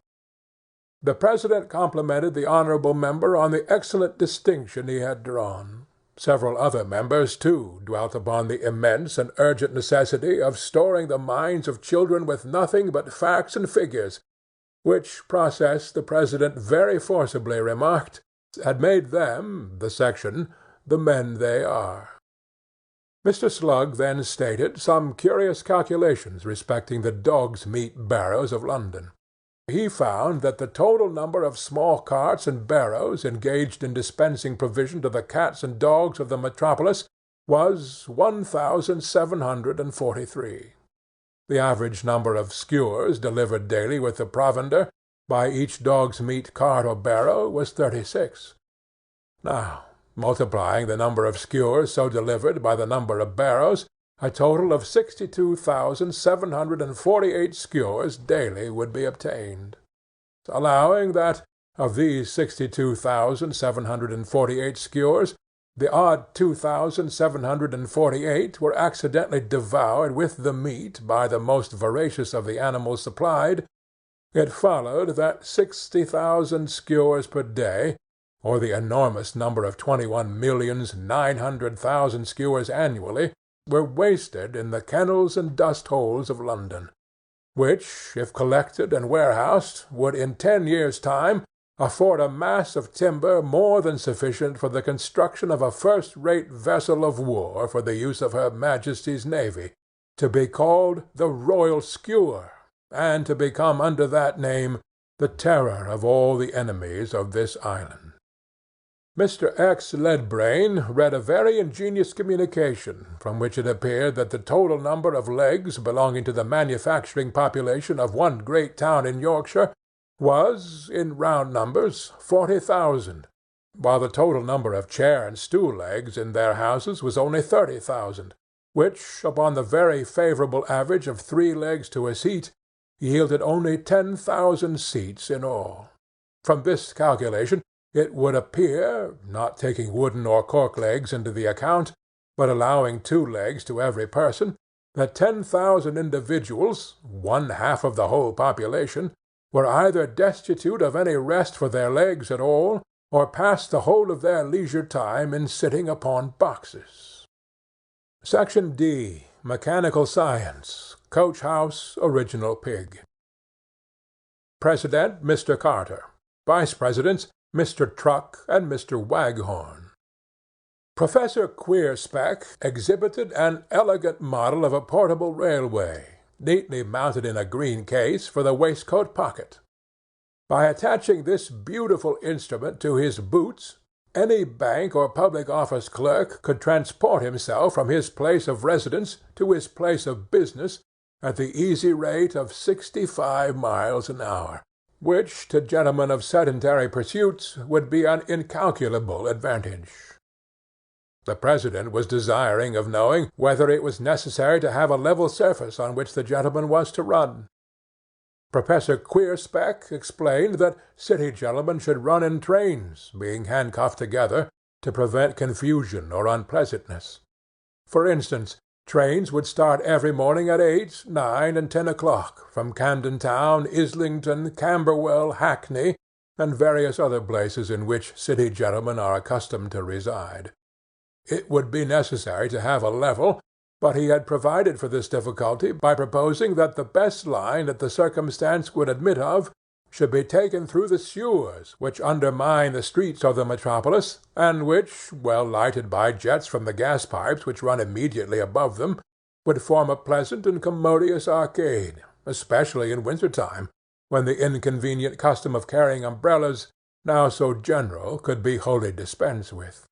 The President complimented the honourable member on the excellent distinction he had drawn. Several other members, too, dwelt upon the immense and urgent necessity of storing the minds of children with nothing but facts and figures, which process the President very forcibly remarked had made them, the section, the men they are. Mr. Slug then stated some curious calculations respecting the dogs'-meat barrows of London. He found that the total number of small carts and barrows engaged in dispensing provision to the cats and dogs of the metropolis was 1,743. The average number of skewers delivered daily with the provender by each dog's-meat cart or barrow was 36. Now, multiplying the number of skewers so delivered by the number of barrows, a total of 62,748 skewers daily would be obtained. Allowing that, of these 62,748 skewers, the odd 2,748 were accidentally devoured with the meat by the most voracious of the animals supplied, it followed that 60,000 skewers per day, or the enormous number of 21,900,000 skewers annually, were wasted in the kennels and dust-holes of London, which, if collected and warehoused, would in 10 years' time afford a mass of timber more than sufficient for the construction of a first-rate vessel of war for the use of Her Majesty's Navy, to be called the Royal Skewer, and to become under that name the terror of all the enemies of this island. Mr. X. Ledbrain read a very ingenious communication, from which it appeared that the total number of legs belonging to the manufacturing population of one great town in Yorkshire was, in round numbers, 40,000, while the total number of chair and stool legs in their houses was only 30,000, which, upon the very favourable average of 3 legs to a seat, yielded only 10,000 seats in all. From this calculation it would appear, not taking wooden or cork legs into the account, but allowing 2 legs to every person, that 10,000 individuals, one half of the whole population, were either destitute of any rest for their legs at all, or passed the whole of their leisure time in sitting upon boxes. Section D. Mechanical Science. Coach-house, original pig. President, Mr. Carter. Vice-Presidents, Mr. Truck and Mr. Waghorn. Professor Queerspeck exhibited an elegant model of a portable railway, neatly mounted in a green case for the waistcoat pocket. By attaching this beautiful instrument to his boots, any bank or public office clerk could transport himself from his place of residence to his place of business at the easy rate of 65 miles an hour, which to gentlemen of sedentary pursuits would be an incalculable advantage. The President was desiring of knowing whether it was necessary to have a level surface on which the gentleman was to run. Professor Queerspeck explained that city gentlemen should run in trains, being handcuffed together, to prevent confusion or unpleasantness. For instance, trains would start every morning at 8, 9, and 10 o'clock from Camden Town, Islington, Camberwell, Hackney, and various other places in which city gentlemen are accustomed to reside. It would be necessary to have a level, but he had provided for this difficulty by proposing that the best line that the circumstance would admit of should be taken through the sewers which undermine the streets of the metropolis, and which, well lighted by jets from the gas-pipes which run immediately above them, would form a pleasant and commodious arcade, especially in winter-time, when the inconvenient custom of carrying umbrellas, now so general, could be wholly dispensed with.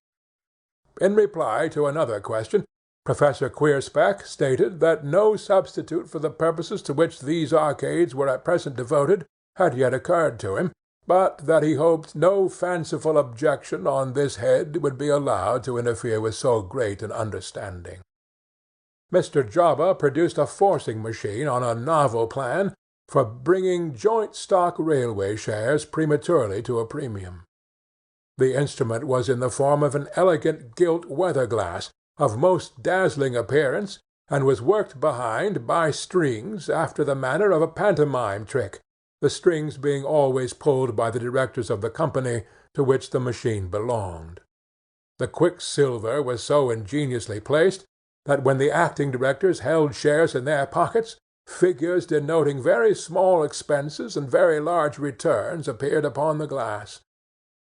In reply to another question, Professor Queerspeck stated that no substitute for the purposes to which these arcades were at present devoted had yet occurred to him, but that he hoped no fanciful objection on this head would be allowed to interfere with so great an understanding. Mr. Jobba produced a forcing machine on a novel plan for bringing joint-stock railway shares prematurely to a premium. The instrument was in the form of an elegant gilt weather-glass, of most dazzling appearance, and was worked behind by strings after the manner of a pantomime trick, the strings being always pulled by the directors of the company to which the machine belonged. The quicksilver was so ingeniously placed that when the acting directors held shares in their pockets, figures denoting very small expenses and very large returns appeared upon the glass.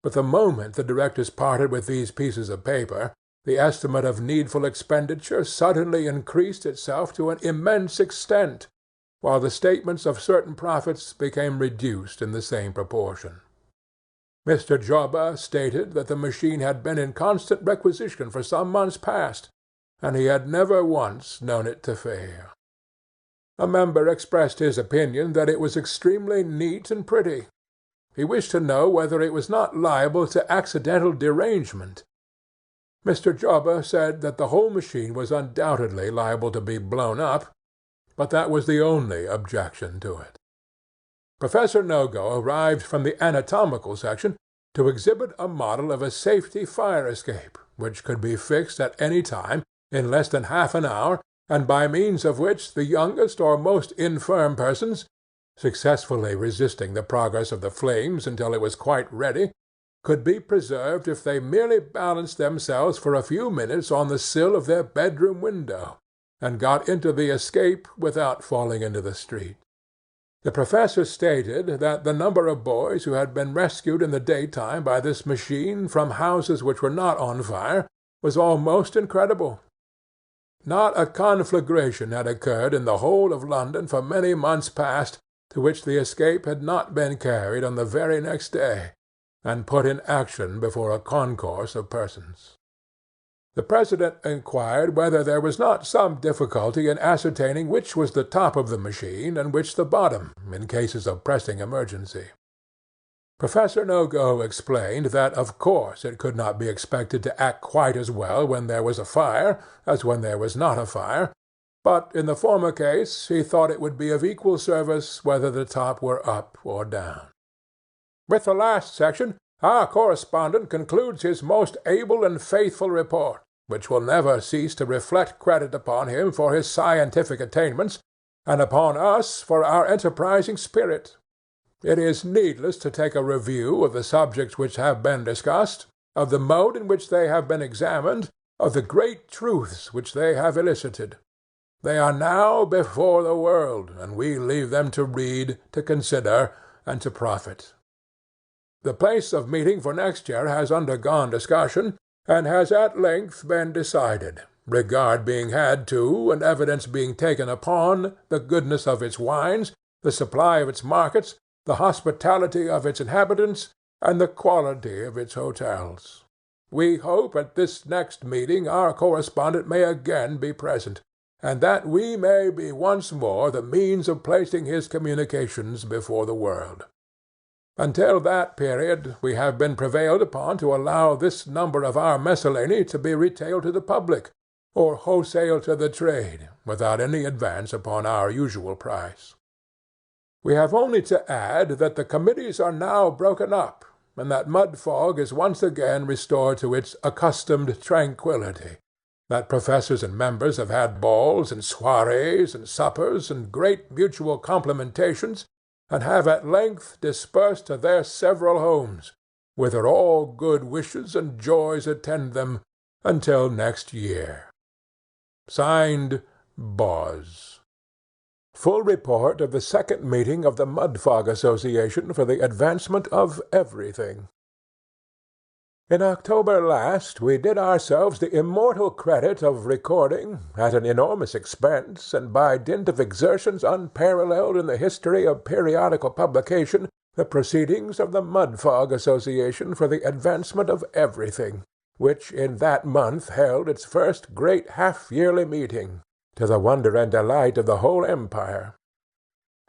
But the moment the directors parted with these pieces of paper, the estimate of needful expenditure suddenly increased itself to an immense extent, while the statements of certain profits became reduced in the same proportion. Mr. Jobba stated that the machine had been in constant requisition for some months past, and he had never once known it to fail. A member expressed his opinion that it was extremely neat and pretty. He wished to know whether it was not liable to accidental derangement. Mr. Jobba said that the whole machine was undoubtedly liable to be blown up, but that was the only objection to it. Professor Nogo arrived from the anatomical section to exhibit a model of a safety fire escape, which could be fixed at any time in less than half an hour, and by means of which the youngest or most infirm persons, successfully resisting the progress of the flames until it was quite ready, could be preserved if they merely balanced themselves for a few minutes on the sill of their bedroom window, and got into the escape without falling into the street. The professor stated that the number of boys who had been rescued in the daytime by this machine from houses which were not on fire was almost incredible. Not a conflagration had occurred in the whole of London for many months past to which the escape had not been carried on the very next day, and put in action before a concourse of persons. The President inquired whether there was not some difficulty in ascertaining which was the top of the machine and which the bottom, in cases of pressing emergency. Professor Nogo explained that of course it could not be expected to act quite as well when there was a fire as when there was not a fire, but in the former case he thought it would be of equal service whether the top were up or down. With the last section, our correspondent concludes his most able and faithful report, which will never cease to reflect credit upon him for his scientific attainments, and upon us for our enterprising spirit. It is needless to take a review of the subjects which have been discussed, of the mode in which they have been examined, of the great truths which they have elicited. They are now before the world, and we leave them to read, to consider, and to profit. The place of meeting for next year has undergone discussion, and has at length been decided, regard being had to, and evidence being taken upon, the goodness of its wines, the supply of its markets, the hospitality of its inhabitants, and the quality of its hotels. We hope at this next meeting our correspondent may again be present, and that we may be once more the means of placing his communications before the world. Until that period we have been prevailed upon to allow this number of our miscellany to be retailed to the public, or wholesale to the trade, without any advance upon our usual price. We have only to add that the committees are now broken up, and that Mudfog is once again restored to its accustomed tranquillity, that professors and members have had balls and soirees and suppers and great mutual complimentations, and have at length dispersed to their several homes, whither all good wishes and joys attend them until next year. Signed, Boz. Full report of the second meeting of the Mudfog Association for the advancement of everything. In October last we did ourselves the immortal credit of recording, at an enormous expense, and by dint of exertions unparalleled in the history of periodical publication, the proceedings of the Mudfog Association for the advancement of everything, which in that month held its first great half-yearly meeting, to the wonder and delight of the whole empire.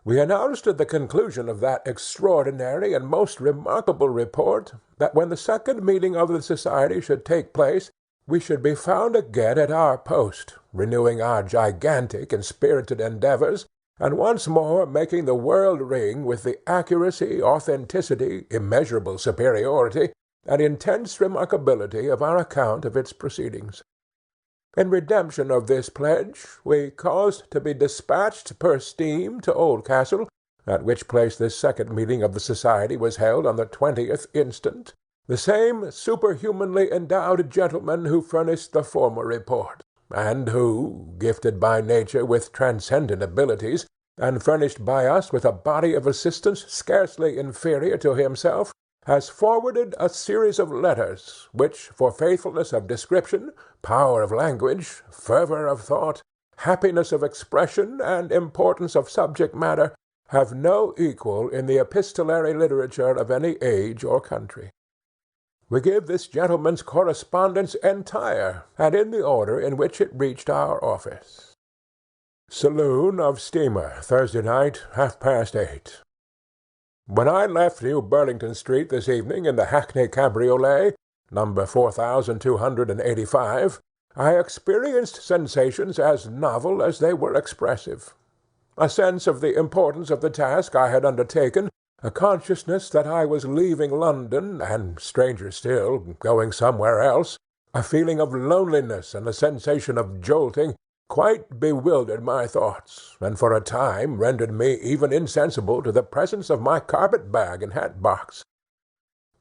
We announced at the conclusion of that extraordinary and most remarkable report that when the second meeting of the society should take place, we should be found again at our post, renewing our gigantic and spirited endeavors, and once more making the world ring with the accuracy, authenticity, immeasurable superiority, and intense remarkability of our account of its proceedings. In redemption of this pledge, we caused to be dispatched per steam to Oldcastle, at which place this second meeting of the society was held on the 20th instant, the same superhumanly endowed gentleman who furnished the former report, and who, gifted by nature with transcendent abilities, and furnished by us with a body of assistants scarcely inferior to himself, has forwarded a series of letters, which, for faithfulness of description, power of language, fervour of thought, happiness of expression, and importance of subject matter, have no equal in the epistolary literature of any age or country. We give this gentleman's correspondence entire, and in the order in which it reached our office. Saloon of steamer, Thursday night, 8:30. When I left New Burlington Street this evening in the hackney cabriolet, number 4285, I experienced sensations as novel as they were expressive. A sense of the importance of the task I had undertaken, a consciousness that I was leaving London, and, stranger still, going somewhere else, a feeling of loneliness and a sensation of jolting, quite bewildered my thoughts, and for a time rendered me even insensible to the presence of my carpet-bag and hat-box.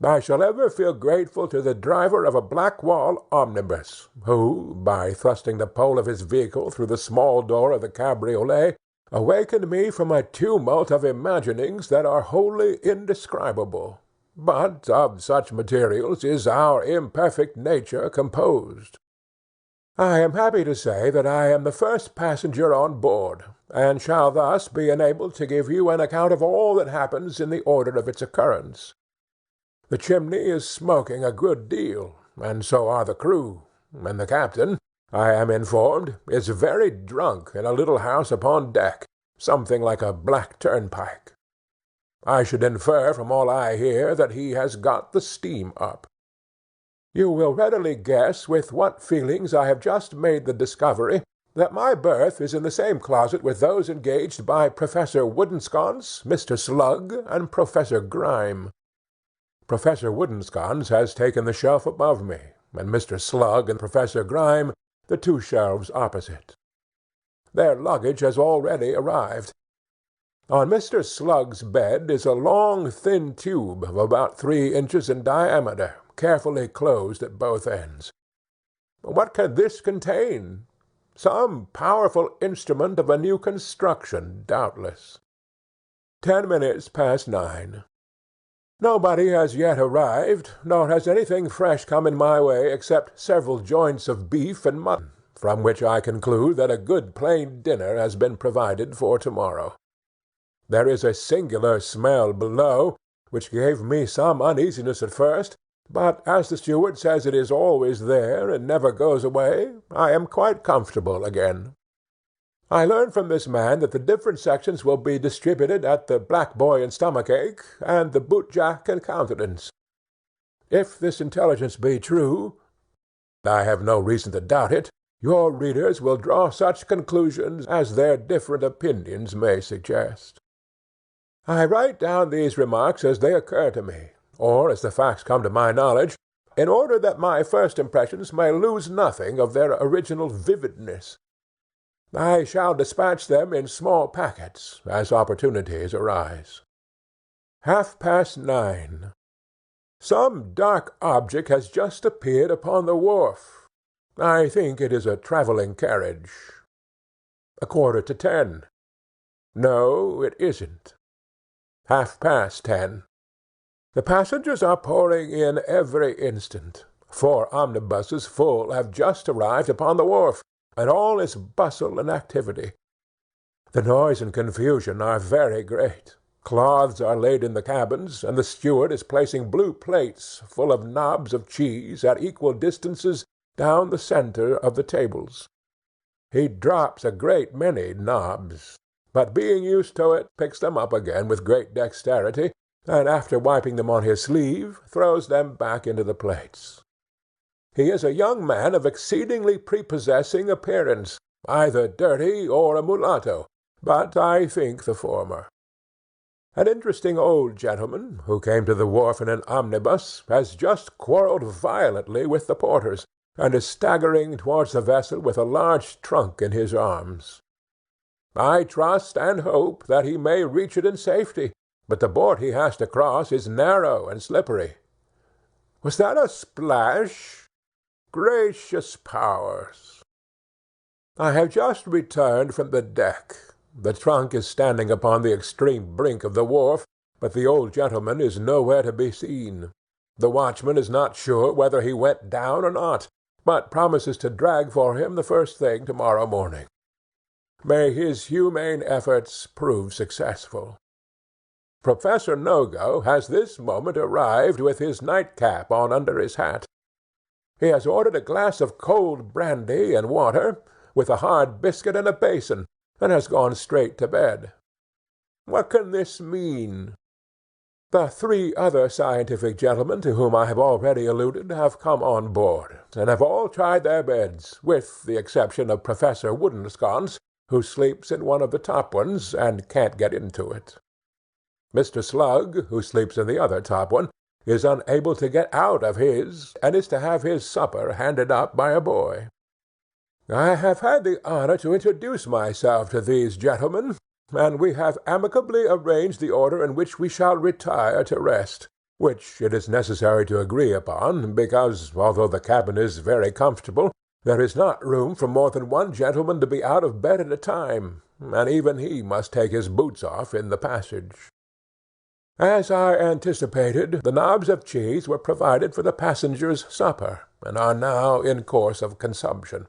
I shall ever feel grateful to the driver of a Blackwall omnibus, who, by thrusting the pole of his vehicle through the small door of the cabriolet, awakened me from a tumult of imaginings that are wholly indescribable. But of such materials is our imperfect nature composed. I am happy to say that I am the first passenger on board, and shall thus be enabled to give you an account of all that happens in the order of its occurrence. The chimney is smoking a good deal, and so are the crew, and the captain, I am informed, is very drunk in a little house upon deck, something like a black turnpike. I should infer from all I hear that he has got the steam up. You will readily guess with what feelings I have just made the discovery that my berth is in the same closet with those engaged by Professor Woodensconce, Mr. Slug, and Professor Grime. Professor Woodensconce has taken the shelf above me, and Mr. Slug and Professor Grime the two shelves opposite. Their luggage has already arrived. On Mr. Slug's bed is a long, thin tube of about 3 inches in diameter, carefully closed at both ends. What can this contain? Some powerful instrument of a new construction, doubtless. 10 minutes past 9. Nobody has yet arrived, nor has anything fresh come in my way except several joints of beef and mutton, from which I conclude that a good plain dinner has been provided for tomorrow. There is a singular smell below, which gave me some uneasiness at first, but as the steward says it is always there and never goes away, I am quite comfortable again. I learn from this man that the different sections will be distributed at the Black Boy and Stomachache, and the Bootjack and Countenance. If this intelligence be true, I have no reason to doubt it, your readers will draw such conclusions as their different opinions may suggest. I write down these remarks as they occur to me, or as the facts come to my knowledge, in order that my first impressions may lose nothing of their original vividness. I shall dispatch them in small packets, as opportunities arise. 9:30. Some dark object has just appeared upon the wharf. I think it is a travelling carriage. 9:45. No, it isn't. 10:30. The passengers are pouring in every instant. 4 omnibuses full have just arrived upon the wharf, and all is bustle and activity. The noise and confusion are very great. Cloths are laid in the cabins, and the steward is placing blue plates full of knobs of cheese at equal distances down the centre of the tables. He drops a great many knobs, but being used to it, picks them up again with great dexterity, and after wiping them on his sleeve, throws them back into the plates. He is a young man of exceedingly prepossessing appearance, either dirty or a mulatto, but I think the former. An interesting old gentleman, who came to the wharf in an omnibus, has just quarrelled violently with the porters, and is staggering towards the vessel with a large trunk in his arms. I trust and hope that he may reach it in safety, but the board he has to cross is narrow and slippery. Was that a splash? Gracious powers! I have just returned from the deck. The trunk is standing upon the extreme brink of the wharf, but the old gentleman is nowhere to be seen. The watchman is not sure whether he went down or not, but promises to drag for him the first thing tomorrow morning. May his humane efforts prove successful. Professor Nogo has this moment arrived with his nightcap on under his hat. He has ordered a glass of cold brandy and water, with a hard biscuit and a basin, and has gone straight to bed. What can this mean? The 3 other scientific gentlemen to whom I have already alluded have come on board, and have all tried their beds, with the exception of Professor Woodensconce, who sleeps in one of the top ones, and can't get into it. Mr. Slug, who sleeps in the other top one, is unable to get out of his, and is to have his supper handed up by a boy. I have had the honour to introduce myself to these gentlemen, and we have amicably arranged the order in which we shall retire to rest, which it is necessary to agree upon, because, although the cabin is very comfortable, there is not room for more than one gentleman to be out of bed at a time, and even he must take his boots off in the passage. As I anticipated, the knobs of cheese were provided for the passengers' supper, and are now in course of consumption.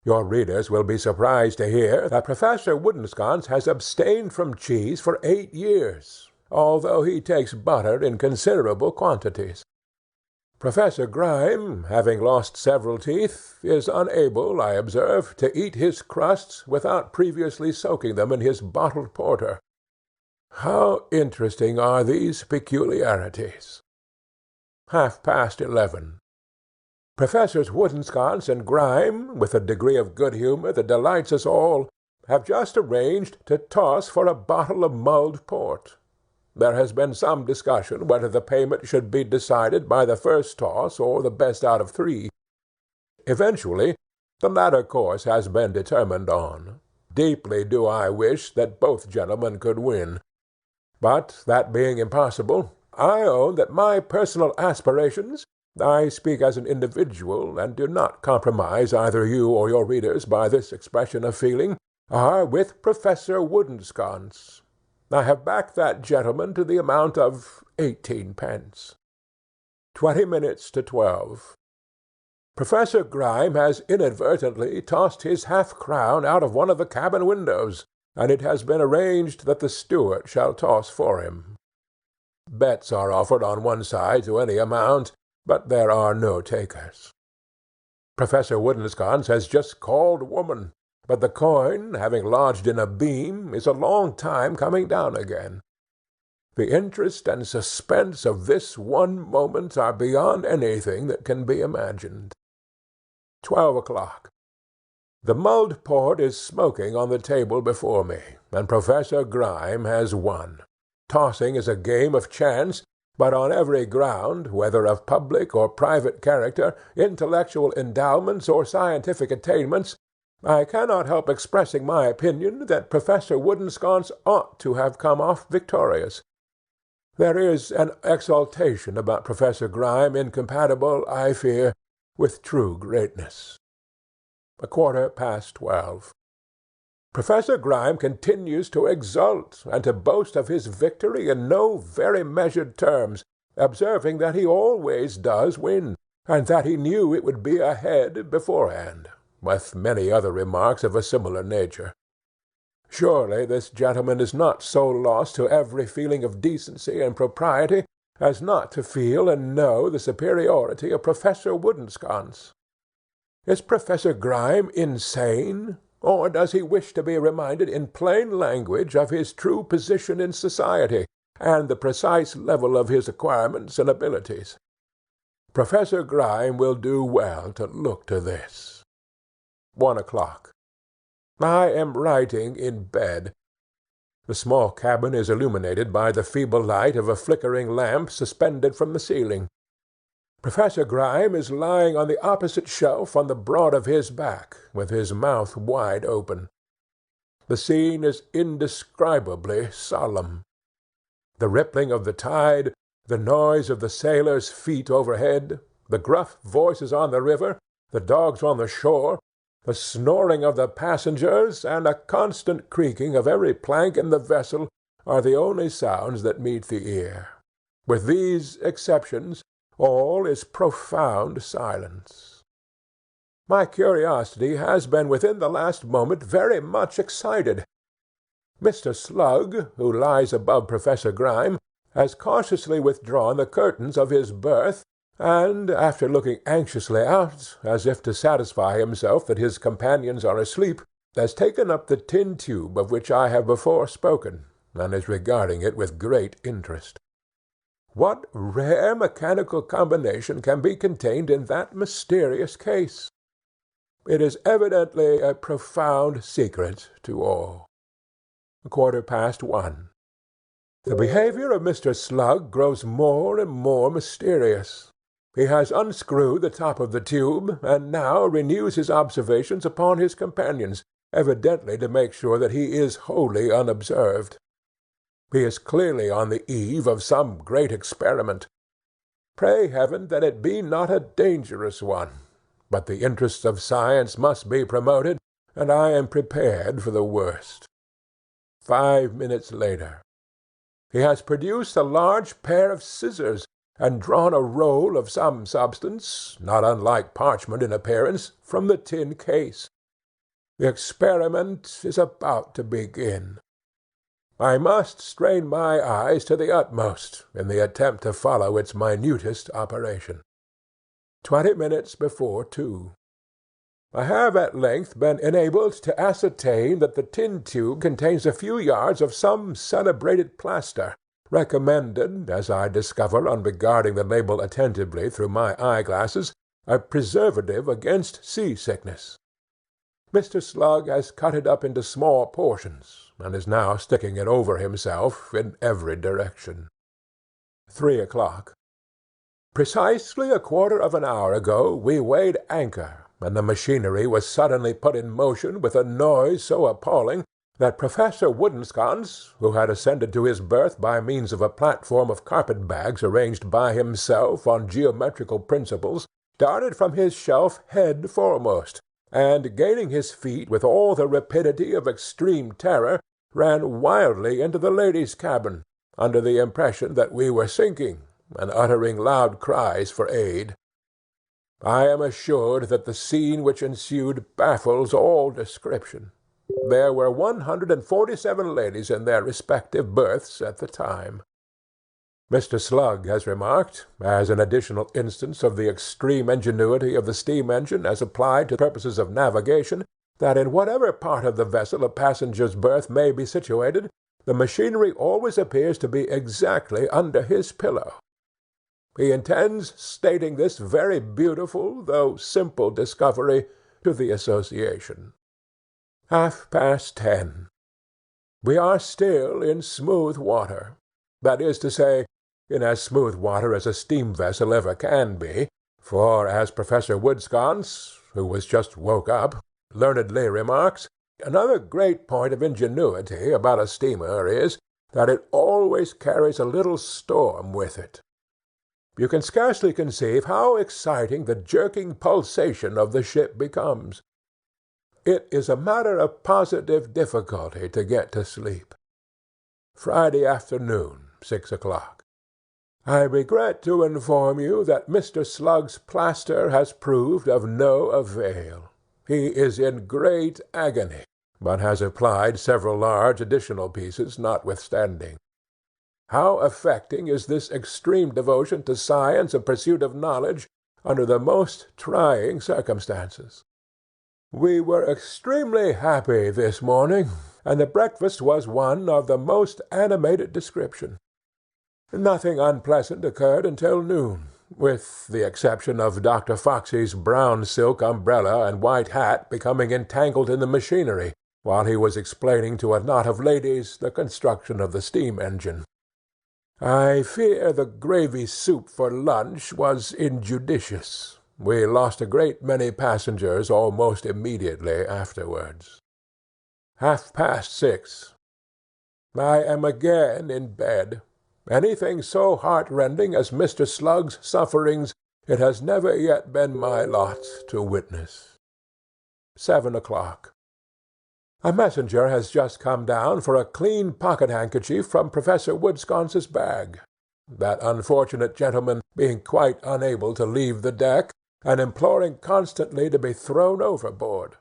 Your readers will be surprised to hear that Professor Woodensconce has abstained from cheese for 8 years, although he takes butter in considerable quantities. Professor Grime, having lost several teeth, is unable, I observe, to eat his crusts without previously soaking them in his bottled porter. How interesting are these peculiarities! 11:30. Professors Woodensconce and Grime, with a degree of good humour that delights us all, have just arranged to toss for a bottle of mulled port. There has been some discussion whether the payment should be decided by the first toss or the best out of 3. Eventually, the latter course has been determined on. Deeply do I wish that both gentlemen could win. But, that being impossible, I own that my personal aspirations, I speak as an individual, and do not compromise either you or your readers by this expression of feeling, are with Professor Woodensconce. I have backed that gentleman to the amount of 18 pence. 20 minutes to 12. Professor Grime has inadvertently tossed his half-crown out of one of the cabin windows, and it has been arranged that the steward shall toss for him. Bets are offered on one side to any amount, but there are no takers. Professor Woodensconce has just called woman, but the coin, having lodged in a beam, is a long time coming down again. The interest and suspense of this one moment are beyond anything that can be imagined. 12 o'clock. The mulled port is smoking on the table before me, and Professor Grime has won. Tossing is a game of chance, but on every ground, whether of public or private character, intellectual endowments or scientific attainments, I cannot help expressing my opinion that Professor Woodensconce ought to have come off victorious. There is an exaltation about Professor Grime incompatible, I fear, with true greatness. 12:15. Professor Grime continues to exult, and to boast of his victory in no very measured terms, observing that he always does win, and that he knew it would be ahead beforehand, with many other remarks of a similar nature. Surely this gentleman is not so lost to every feeling of decency and propriety as not to feel and know the superiority of Professor Woodensconce. Is Professor Grime insane? Or does he wish to be reminded in plain language of his true position in society, and the precise level of his acquirements and abilities? Professor Grime will do well to look to this. 1 o'clock. I am writing in bed. The small cabin is illuminated by the feeble light of a flickering lamp suspended from the ceiling. Professor Grime is lying on the opposite shelf on the broad of his back, with his mouth wide open. The scene is indescribably solemn. The rippling of the tide, the noise of the sailors' feet overhead, the gruff voices on the river, the dogs on the shore, the snoring of the passengers, and a constant creaking of every plank in the vessel are the only sounds that meet the ear. With these exceptions, all is profound silence. My curiosity has been within the last moment very much excited. Mr. Slug, who lies above Professor Grime, has cautiously withdrawn the curtains of his berth, and, after looking anxiously out, as if to satisfy himself that his companions are asleep, has taken up the tin tube of which I have before spoken, and is regarding it with great interest. What rare mechanical combination can be contained in that mysterious case? It is evidently a profound secret to all. 1:15. The behaviour of Mr. Slug grows more and more mysterious. He has unscrewed the top of the tube, and now renews his observations upon his companions, evidently to make sure that he is wholly unobserved. He is clearly on the eve of some great experiment. Pray heaven that it be not a dangerous one, but the interests of science must be promoted, and I am prepared for the worst. 5 minutes later. He has produced a large pair of scissors, and drawn a roll of some substance, not unlike parchment in appearance, from the tin case. The experiment is about to begin. I must strain my eyes to the utmost in the attempt to follow its minutest operation. 20 minutes before 2. I have at length been enabled to ascertain that the tin tube contains a few yards of some celebrated plaster, recommended, as I discover on regarding the label attentively through my eye-glasses, a preservative against sea-sickness. Mr. Slug has cut it up into small portions, and is now sticking it over himself in every direction. 3 o'clock. Precisely a quarter of an hour ago we weighed anchor, and the machinery was suddenly put in motion with a noise so appalling that Professor Woodensconce, who had ascended to his berth by means of a platform of carpet-bags arranged by himself on geometrical principles, darted from his shelf head foremost, and, gaining his feet with all the rapidity of extreme terror, ran wildly into the ladies' cabin, under the impression that we were sinking, and uttering loud cries for aid. I am assured that the scene which ensued baffles all description. There were 147 ladies in their respective berths at the time. Mr. Slug has remarked, as an additional instance of the extreme ingenuity of the steam-engine as applied to purposes of navigation, that in whatever part of the vessel a passenger's berth may be situated, the machinery always appears to be exactly under his pillow. He intends stating this very beautiful, though simple discovery to the association. 10:30. We are still in smooth water. That is to say, in as smooth water as a steam vessel ever can be, for, as Professor Woodensconce, who was just woke up, learnedly remarks, another great point of ingenuity about a steamer is, that it always carries a little storm with it. You can scarcely conceive how exciting the jerking pulsation of the ship becomes. It is a matter of positive difficulty to get to sleep. Friday afternoon, 6 o'clock. I regret to inform you that Mr. Slug's plaster has proved of no avail. He is in great agony, but has applied several large additional pieces notwithstanding. How affecting is this extreme devotion to science and pursuit of knowledge under the most trying circumstances! We were extremely happy this morning, and the breakfast was one of the most animated description. Nothing unpleasant occurred until noon, with the exception of Dr. Foxey's brown silk umbrella and white hat becoming entangled in the machinery, while he was explaining to a knot of ladies the construction of the steam-engine. I fear the gravy soup for lunch was injudicious. We lost a great many passengers almost immediately afterwards. 6:30. I am again in bed. Anything so heart-rending as Mr. Slug's sufferings it has never yet been my lot to witness. 7 o'clock. A messenger has just come down for a clean pocket-handkerchief from Professor Woodensconce's bag. That unfortunate gentleman being quite unable to leave the deck, and imploring constantly to be thrown overboard.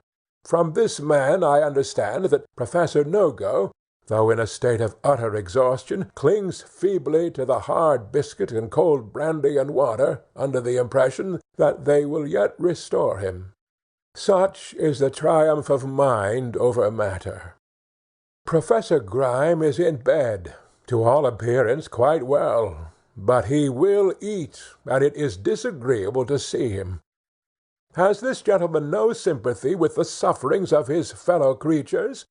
From this man I understand that Professor Nogo, though in a state of utter exhaustion, clings feebly to the hard biscuit and cold brandy and water, under the impression that they will yet restore him. Such is the triumph of mind over matter. Professor Grime is in bed, to all appearance quite well, but he will eat, and it is disagreeable to see him. Has this gentleman no sympathy with the sufferings of his fellow-creatures?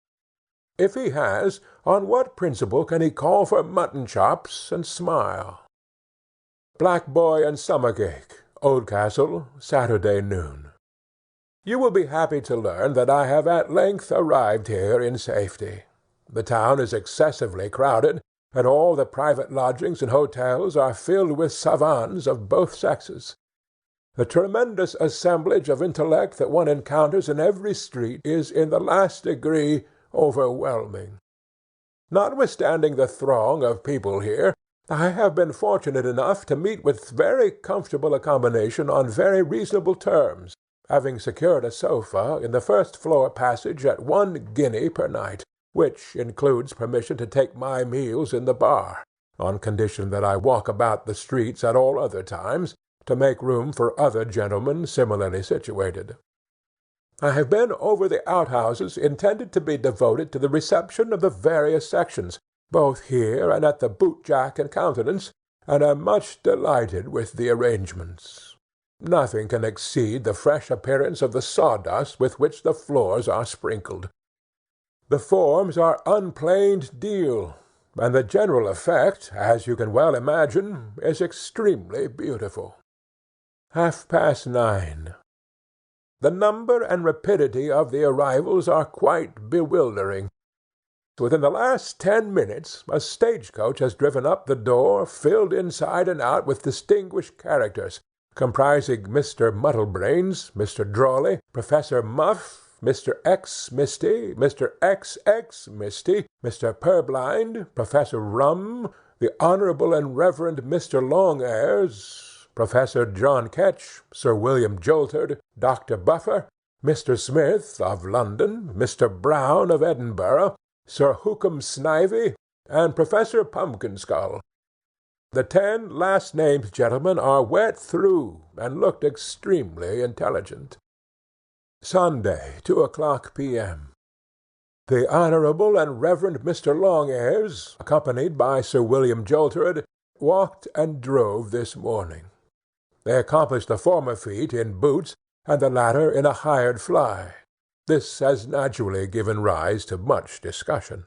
If he has, on what principle can he call for mutton chops and smile? Black Boy and Summercake, Oldcastle, Saturday noon. You will be happy to learn that I have at length arrived here in safety. The town is excessively crowded, and all the private lodgings and hotels are filled with savans of both sexes. The tremendous assemblage of intellect that one encounters in every street is in the last degree overwhelming. Notwithstanding the throng of people here, I have been fortunate enough to meet with very comfortable accommodation on very reasonable terms, having secured a sofa in the first-floor passage at 1 guinea per night, which includes permission to take my meals in the bar, on condition that I walk about the streets at all other times, to make room for other gentlemen similarly situated. I have been over the outhouses intended to be devoted to the reception of the various sections, both here and at the Boot, Jack, and Countenance, and am much delighted with the arrangements. Nothing can exceed the fresh appearance of the sawdust with which the floors are sprinkled. The forms are unplaned deal, and the general effect, as you can well imagine, is extremely beautiful. 9:30. The number and rapidity of the arrivals are quite bewildering. Within the last 10 minutes a stage-coach has driven up the door, filled inside and out with distinguished characters, comprising Mr. Muddlebrains, Mr. Drawley, Professor Muff, Mr. X. Misty, Mr. X. Misty, Mr. Purblind, Professor Rum, the Honourable and Reverend Mr. Longears, Professor John Ketch, Sir William Joltered, Dr. Buffer, Mr. Smith of London, Mr. Brown of Edinburgh, Sir Hookham Snivy, and Professor Pumpkinskull. The 10 last-named gentlemen are wet through, and looked extremely intelligent. Sunday, 2:00 p.m. The Honourable and Reverend Mr. Longears, accompanied by Sir William Joltered, walked and drove this morning. They accomplished the former feat in boots, and the latter in a hired fly. This has naturally given rise to much discussion.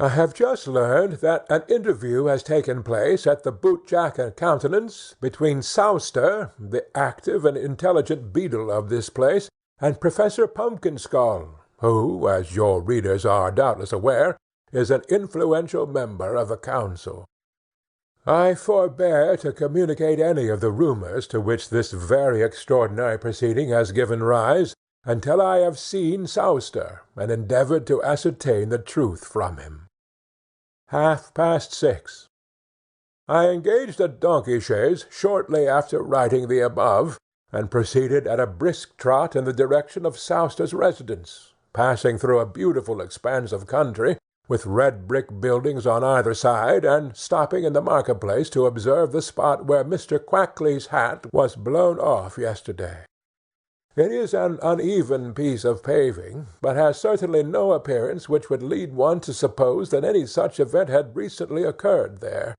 I have just learned that an interview has taken place at the Boot, Jack, and Countenance between Sowster, the active and intelligent beadle of this place, and Professor Pumpkinskull, who, as your readers are doubtless aware, is an influential member of the council. I forbear to communicate any of the rumours to which this very extraordinary proceeding has given rise, until I have seen Sowster, and endeavoured to ascertain the truth from him. 6:30. I engaged a donkey-chaise shortly after writing the above, and proceeded at a brisk trot in the direction of Sowster's residence, passing through a beautiful expanse of country, with red-brick buildings on either side, and stopping in the market-place to observe the spot where Mr. Quackley's hat was blown off yesterday. It is an uneven piece of paving, but has certainly no appearance which would lead one to suppose that any such event had recently occurred there.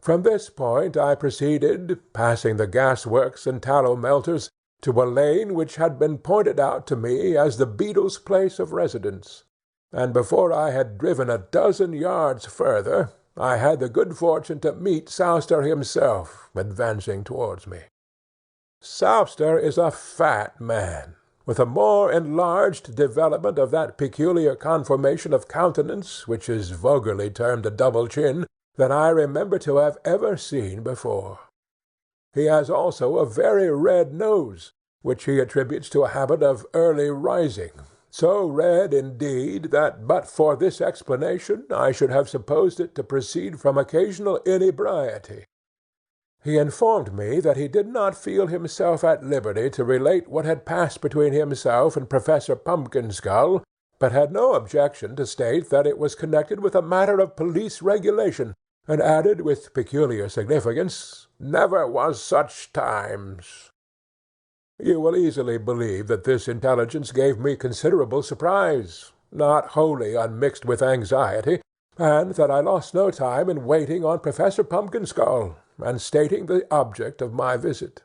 From this point I proceeded, passing the gas-works and tallow-melters, to a lane which had been pointed out to me as the beadle's place of residence, and before I had driven a dozen yards further, I had the good fortune to meet Sowster himself advancing towards me. Sowster is a fat man, with a more enlarged development of that peculiar conformation of countenance which is vulgarly termed a double chin, than I remember to have ever seen before. He has also a very red nose, which he attributes to a habit of early rising, so red indeed that but for this explanation I should have supposed it to proceed from occasional inebriety. He informed me that he did not feel himself at liberty to relate what had passed between himself and Professor Pumpkinskull, but had no objection to state that it was connected with a matter of police regulation, and added with peculiar significance, "Never was such times." You will easily believe that this intelligence gave me considerable surprise, not wholly unmixed with anxiety, and that I lost no time in waiting on Professor Pumpkinskull, and stating the object of my visit.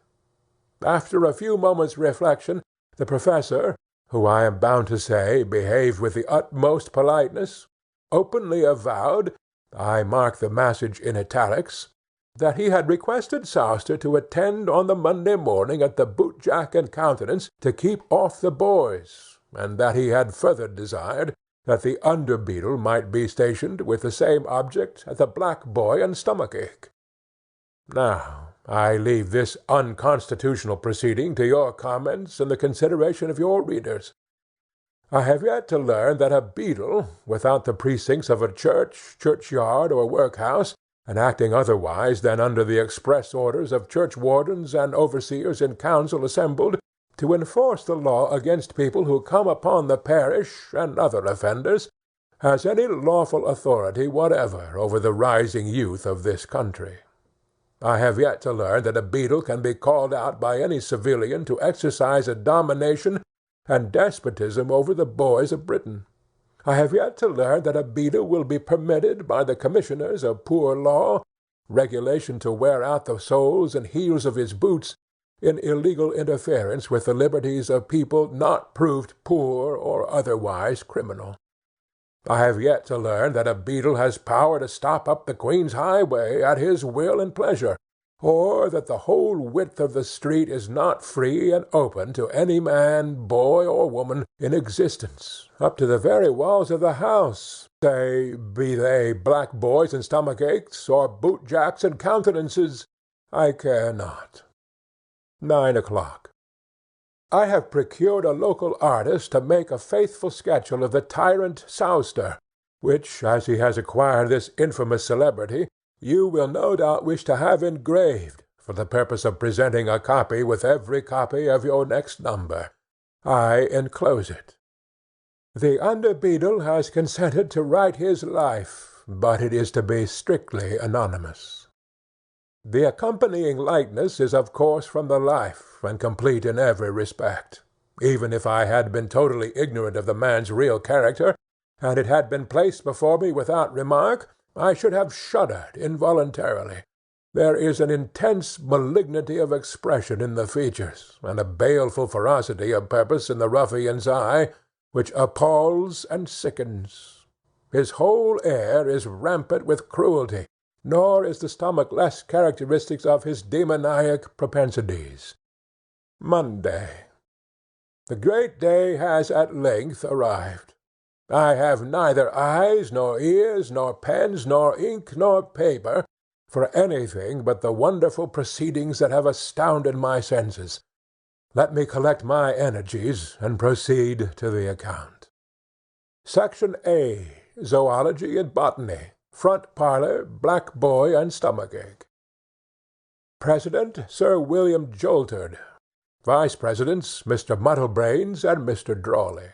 After a few moments' reflection, the professor, who I am bound to say behaved with the utmost politeness, openly avowed, I mark the message in italics, that he had requested Sowster to attend on the Monday morning at the Boot Jack and Countenance to keep off the boys, and that he had further desired that the under beadle might be stationed with the same object at the Black Boy and Stomachache. Now, I leave this unconstitutional proceeding to your comments and the consideration of your readers. I have yet to learn that a beadle, without the precincts of a church, churchyard, or workhouse, and acting otherwise than under the express orders of churchwardens and overseers in council assembled, to enforce the law against people who come upon the parish and other offenders, has any lawful authority whatever over the rising youth of this country. I have yet to learn that a beadle can be called out by any civilian to exercise a domination and despotism over the boys of Britain. I have yet to learn that a beadle will be permitted by the commissioners of poor law regulation to wear out the soles and heels of his boots in illegal interference with the liberties of people not proved poor or otherwise criminal. I have yet to learn that a beadle has power to stop up the Queen's highway at his will and pleasure, or that the whole width of the street is not free and open to any man, boy, or woman in existence, up to the very walls of the house, say, be they black boys and stomachaches, or boot jacks and countenances, I care not. 9 o'clock. I have procured a local artist to make a faithful sketch of the tyrant Sowster, which, as he has acquired this infamous celebrity, you will no doubt wish to have engraved, for the purpose of presenting a copy with every copy of your next number. I enclose it. The under beadle has consented to write his life, but it is to be strictly anonymous. The accompanying likeness is of course from the life, and complete in every respect. Even if I had been totally ignorant of the man's real character, and it had been placed before me without remark, I should have shuddered involuntarily. There is an intense malignity of expression in the features, and a baleful ferocity of purpose in the ruffian's eye, which appalls and sickens. His whole air is rampant with cruelty, nor is the stomach less characteristic of his demoniac propensities. Monday. The great day has at length arrived. I have neither eyes, nor ears, nor pens, nor ink, nor paper, for anything but the wonderful proceedings that have astounded my senses. Let me collect my energies, and proceed to the account. Section A. Zoology and Botany. Front parlour, Black Boy and Stomachache. President, Sir William Joltered. Vice-Presidents, Mr. Muddlebrains and Mr. Drawley.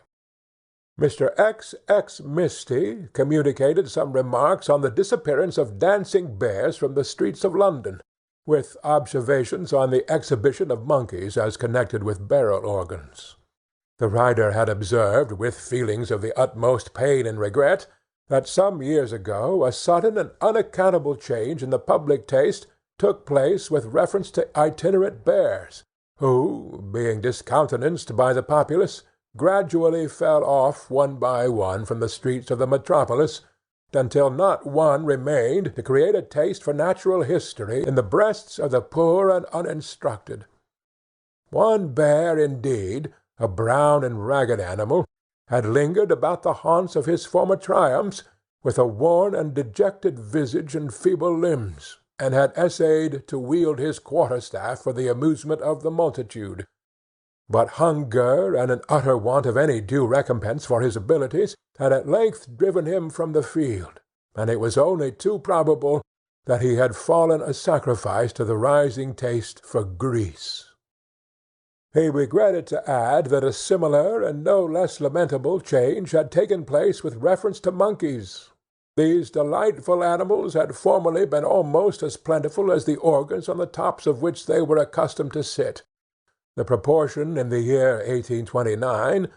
Mr. X. Misty communicated some remarks on the disappearance of dancing bears from the streets of London, with observations on the exhibition of monkeys as connected with barrel organs. The writer had observed, with feelings of the utmost pain and regret, that some years ago a sudden and unaccountable change in the public taste took place with reference to itinerant bears, who, being discountenanced by the populace, gradually fell off one by one from the streets of the metropolis, until not one remained to create a taste for natural history in the breasts of the poor and uninstructed. One bear, indeed, a brown and ragged animal, had lingered about the haunts of his former triumphs, with a worn and dejected visage and feeble limbs, and had essayed to wield his quarter-staff for the amusement of the multitude. But hunger and an utter want of any due recompense for his abilities had at length driven him from the field, and it was only too probable that he had fallen a sacrifice to the rising taste for grease. He regretted to add that a similar and no less lamentable change had taken place with reference to monkeys. These delightful animals had formerly been almost as plentiful as the organs on the tops of which they were accustomed to sit. The proportion in the year 1829,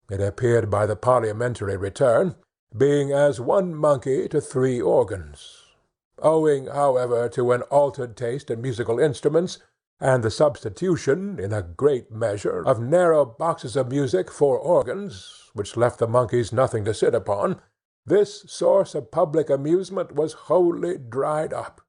it appeared by the parliamentary return, being as one monkey to 3 organs. Owing, however, to an altered taste in musical instruments, and the substitution, in a great measure, of narrow boxes of music for organs, which left the monkeys nothing to sit upon, this source of public amusement was wholly dried up.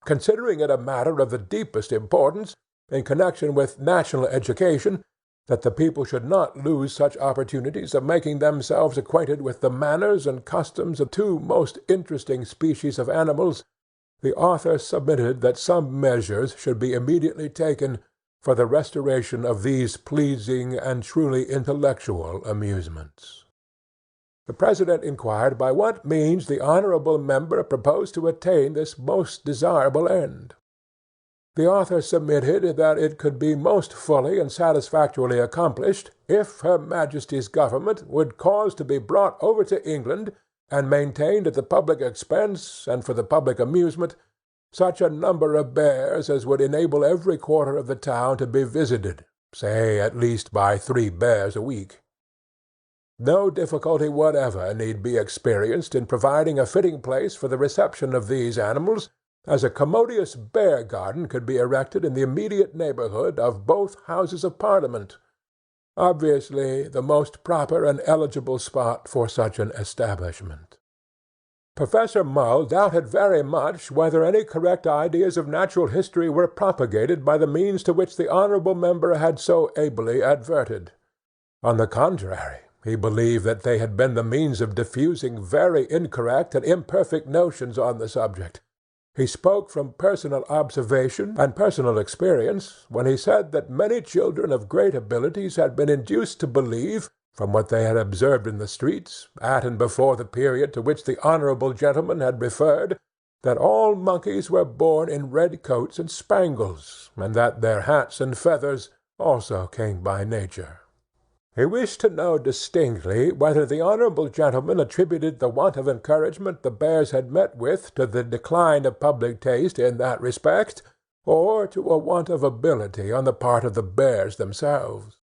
Considering it a matter of the deepest importance, in connection with national education, that the people should not lose such opportunities of making themselves acquainted with the manners and customs of 2 most interesting species of animals, the author submitted that some measures should be immediately taken for the restoration of these pleasing and truly intellectual amusements. The President inquired by what means the honourable member proposed to attain this most desirable end. The author submitted that it could be most fully and satisfactorily accomplished if Her Majesty's government would cause to be brought over to England and maintained at the public expense and for the public amusement such a number of bears as would enable every quarter of the town to be visited, say at least by 3 bears a week. No difficulty whatever need be experienced in providing a fitting place for the reception of these animals, as a commodious bear garden could be erected in the immediate neighbourhood of both Houses of Parliament, obviously the most proper and eligible spot for such an establishment. Professor Mull doubted very much whether any correct ideas of natural history were propagated by the means to which the honourable member had so ably adverted. On the contrary, he believed that they had been the means of diffusing very incorrect and imperfect notions on the subject. He spoke from personal observation and personal experience when he said that many children of great abilities had been induced to believe, from what they had observed in the streets, at and before the period to which the honourable gentleman had referred, that all monkeys were born in red coats and spangles, and that their hats and feathers also came by nature. He wished to know distinctly whether the honourable gentleman attributed the want of encouragement the bears had met with to the decline of public taste in that respect, or to a want of ability on the part of the bears themselves.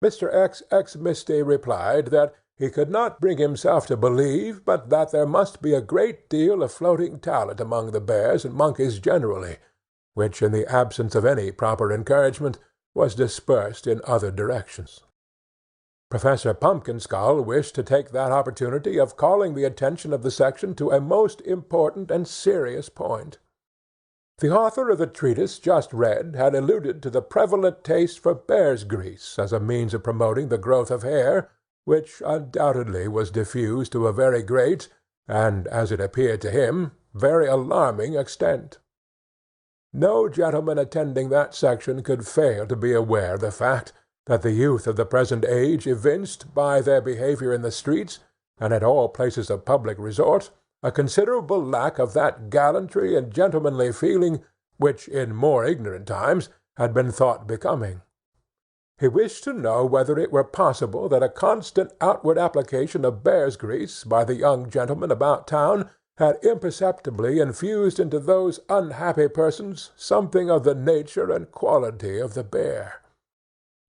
Mr. X. Misty replied that he could not bring himself to believe but that there must be a great deal of floating talent among the bears and monkeys generally, which, in the absence of any proper encouragement, was dispersed in other directions. Professor Pumpkinskull wished to take that opportunity of calling the attention of the section to a most important and serious point. The author of the treatise just read had alluded to the prevalent taste for bear's grease as a means of promoting the growth of hair, which undoubtedly was diffused to a very great, and, as it appeared to him, very alarming extent. No gentleman attending that section could fail to be aware of the fact that the youth of the present age evinced, by their behaviour in the streets, and at all places of public resort, a considerable lack of that gallantry and gentlemanly feeling which, in more ignorant times, had been thought becoming. He wished to know whether it were possible that a constant outward application of bear's grease by the young gentlemen about town had imperceptibly infused into those unhappy persons something of the nature and quality of the bear.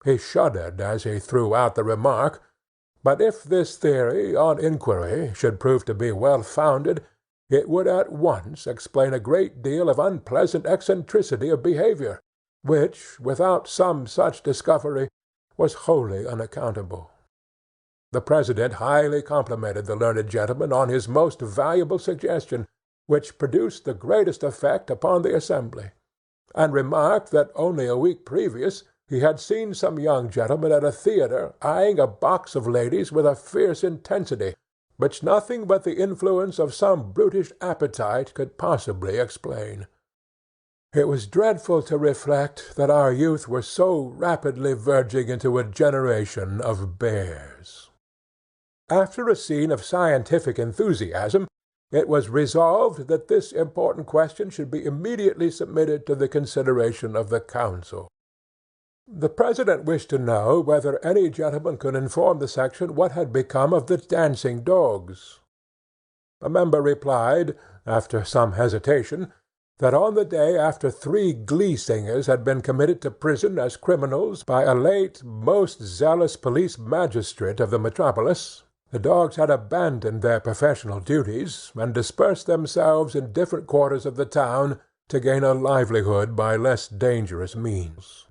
He shuddered as he threw out the remark, but if this theory, on inquiry, should prove to be well founded, it would at once explain a great deal of unpleasant eccentricity of behaviour, which, without some such discovery, was wholly unaccountable. The President highly complimented the learned gentleman on his most valuable suggestion, which produced the greatest effect upon the assembly, and remarked that only a week previous he had seen some young gentlemen at a theatre eyeing a box of ladies with a fierce intensity, which nothing but the influence of some brutish appetite could possibly explain. It was dreadful to reflect that our youth were so rapidly verging into a generation of bears. After a scene of scientific enthusiasm, it was resolved that this important question should be immediately submitted to the consideration of the Council. The President wished to know whether any gentleman could inform the section what had become of the dancing dogs. A member replied, after some hesitation, that on the day after 3 glee singers had been committed to prison as criminals by a late most zealous police magistrate of the metropolis, The dogs had abandoned their professional duties, and dispersed themselves in different quarters of the town to gain a livelihood by less dangerous means.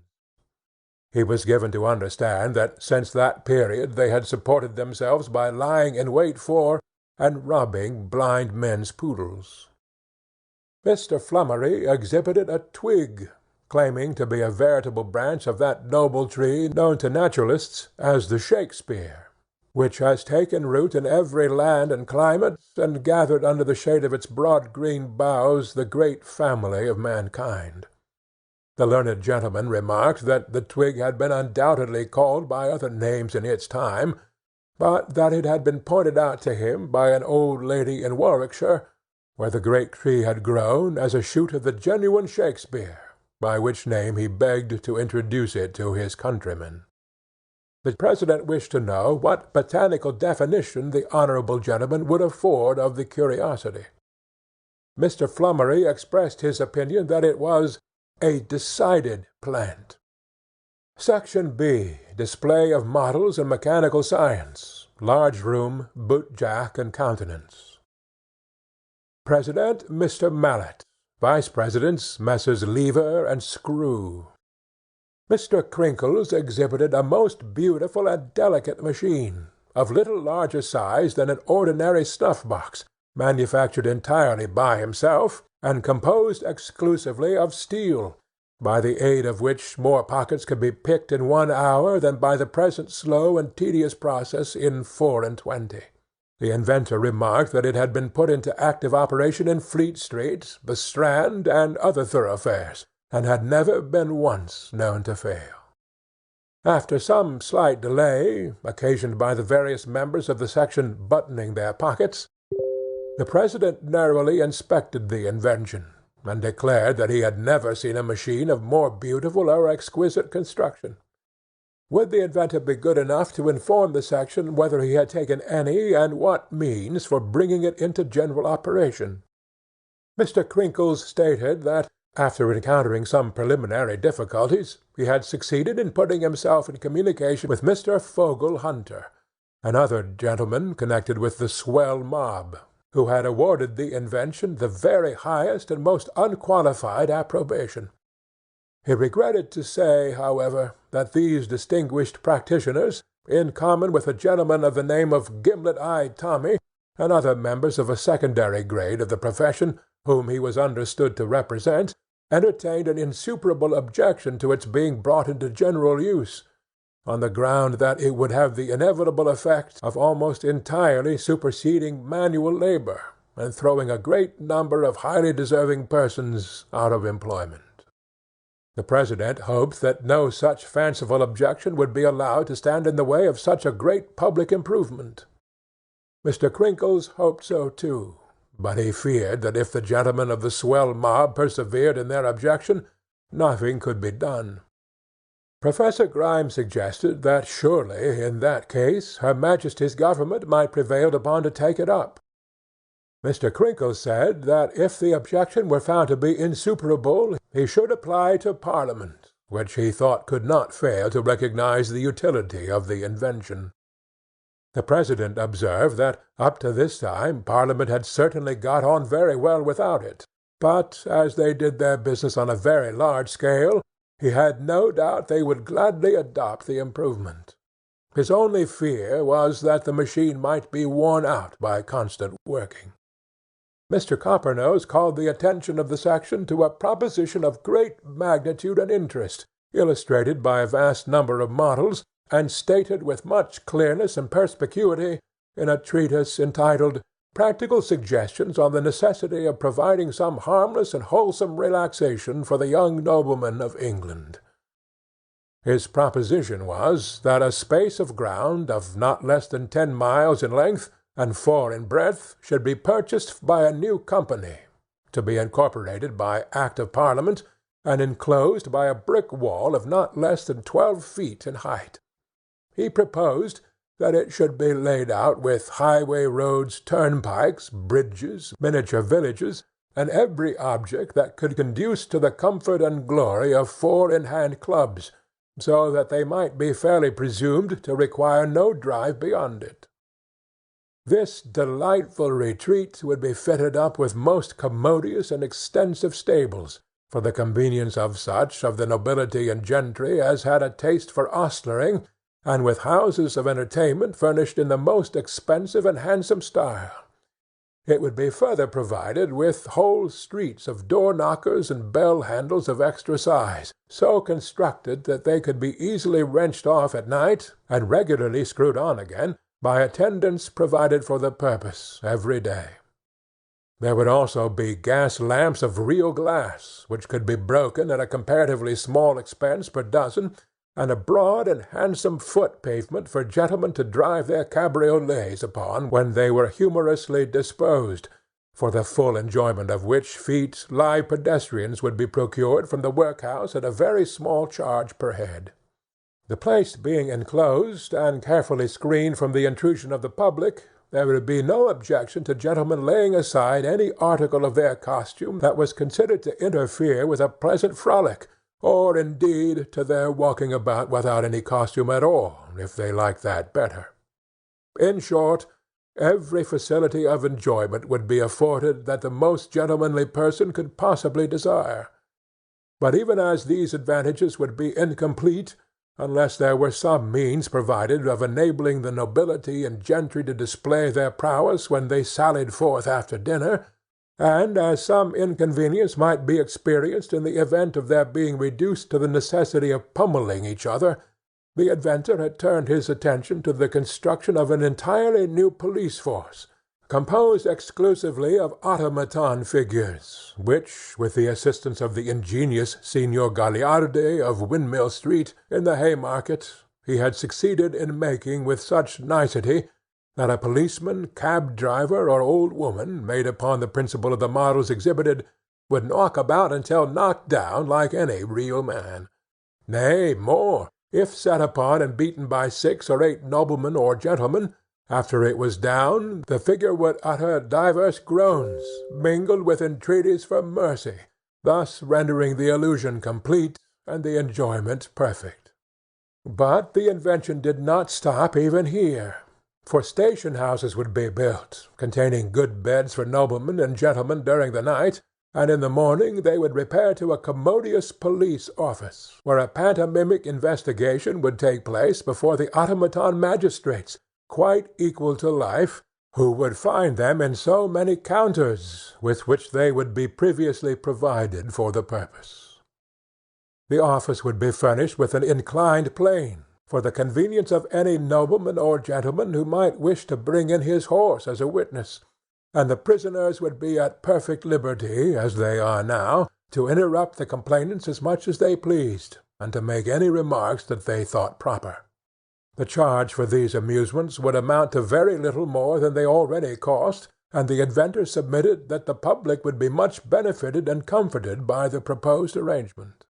He was given to understand that since that period they had supported themselves by lying in wait for and robbing blind men's poodles. Mr. Flummery exhibited a twig, claiming to be a veritable branch of that noble tree known to naturalists as the Shakespeare, which has taken root in every land and climate, and gathered under the shade of its broad green boughs the great family of mankind. The learned gentleman remarked that the twig had been undoubtedly called by other names in its time, but that it had been pointed out to him by an old lady in Warwickshire, where the great tree had grown, as a shoot of the genuine Shakespeare, by which name he begged to introduce it to his countrymen. The President wished to know what botanical definition the honourable gentleman would afford of the curiosity. Mr. Flummery expressed his opinion that it was a decided plant. Section B. Display of models in mechanical science. Large room, boot jack and countenance. President, Mr. Mallet. Vice Presidents, Messrs. Lever and Screw. Mr. Crinkles exhibited a most beautiful and delicate machine, of little larger size than an ordinary snuff-box, manufactured entirely by himself, and composed exclusively of steel, by the aid of which more pockets could be picked in 1 hour than by the present slow and tedious process in 24. The inventor remarked that it had been put into active operation in Fleet Street, the Strand, and other thoroughfares, and had never been once known to fail. After some slight delay, occasioned by the various members of the section buttoning their pockets, the President narrowly inspected the invention, and declared that he had never seen a machine of more beautiful or exquisite construction. Would the inventor be good enough to inform the section whether he had taken any and what means for bringing it into general operation? Mr. Crinkles stated that, after encountering some preliminary difficulties, he had succeeded in putting himself in communication with Mr. Fogle Hunter, another gentleman connected with the swell mob, who had awarded the invention the very highest and most unqualified approbation. He regretted to say, however, that these distinguished practitioners, in common with a gentleman of the name of Gimlet-eyed Tommy, and other members of a secondary grade of the profession, whom he was understood to represent, entertained an insuperable objection to its being brought into general use, on the ground that it would have the inevitable effect of almost entirely superseding manual labour, and throwing a great number of highly deserving persons out of employment. The President hoped that no such fanciful objection would be allowed to stand in the way of such a great public improvement. Mr. Crinkles hoped so too, but he feared that if the gentlemen of the swell mob persevered in their objection, nothing could be done. Professor Grime suggested that surely, in that case, Her Majesty's government might prevail upon to take it up. Mr. Crinkles said that if the objection were found to be insuperable, he should apply to Parliament, which he thought could not fail to recognize the utility of the invention. The President observed that up to this time Parliament had certainly got on very well without it, but as they did their business on a very large scale, he had no doubt they would gladly adopt the improvement. His only fear was that the machine might be worn out by constant working. Mr. Coppernose called the attention of the section to a proposition of great magnitude and interest, illustrated by a vast number of models, and stated with much clearness and perspicuity in a treatise entitled Practical Suggestions on the Necessity of Providing some Harmless and Wholesome Relaxation for the Young Noblemen of England. His proposition was that a space of ground of not less than 10 miles in length and 4 in breadth should be purchased by a new company, to be incorporated by Act of Parliament, and enclosed by a brick wall of not less than 12 feet in height. He proposed that it should be laid out with highway roads, turnpikes, bridges, miniature villages, and every object that could conduce to the comfort and glory of 4-in-hand clubs, so that they might be fairly presumed to require no drive beyond it. This delightful retreat would be fitted up with most commodious and extensive stables, for the convenience of such of the nobility and gentry as had a taste for ostlering, and with houses of entertainment furnished in the most expensive and handsome style. It would be further provided with whole streets of door-knockers and bell-handles of extra size, so constructed that they could be easily wrenched off at night, and regularly screwed on again, by attendants provided for the purpose every day. There would also be gas lamps of real glass, which could be broken at a comparatively small expense per dozen, and a broad and handsome foot-pavement for gentlemen to drive their cabriolets upon when they were humorously disposed, for the full enjoyment of which feat live pedestrians would be procured from the workhouse at a very small charge per head. The place being enclosed and carefully screened from the intrusion of the public, there would be no objection to gentlemen laying aside any article of their costume that was considered to interfere with a pleasant frolic, or indeed to their walking about without any costume at all, if they liked that better. In short, every facility of enjoyment would be afforded that the most gentlemanly person could possibly desire. But even as these advantages would be incomplete, unless there were some means provided of enabling the nobility and gentry to display their prowess when they sallied forth after dinner, and as some inconvenience might be experienced in the event of their being reduced to the necessity of pummelling each other, the inventor had turned his attention to the construction of an entirely new police force, composed exclusively of automaton figures, which, with the assistance of the ingenious Signor Gagliardi of Windmill Street, in the Haymarket, he had succeeded in making with such nicety that a policeman, cab-driver, or old woman, made upon the principle of the models exhibited, would knock about until knocked down like any real man. Nay, more, if set upon and beaten by 6 or 8 noblemen or gentlemen, after it was down, the figure would utter divers groans, mingled with entreaties for mercy, thus rendering the illusion complete and the enjoyment perfect. But the invention did not stop even here, for station-houses would be built, containing good beds for noblemen and gentlemen during the night, and in the morning they would repair to a commodious police office, where a pantomimic investigation would take place before the automaton magistrates, quite equal to life, who would find them in so many counters, with which they would be previously provided for the purpose. The office would be furnished with an inclined plane, for the convenience of any nobleman or gentleman who might wish to bring in his horse as a witness, and the prisoners would be at perfect liberty, as they are now, to interrupt the complainants as much as they pleased, and to make any remarks that they thought proper. The charge for these amusements would amount to very little more than they already cost, and the inventor submitted that the public would be much benefited and comforted by the proposed arrangement.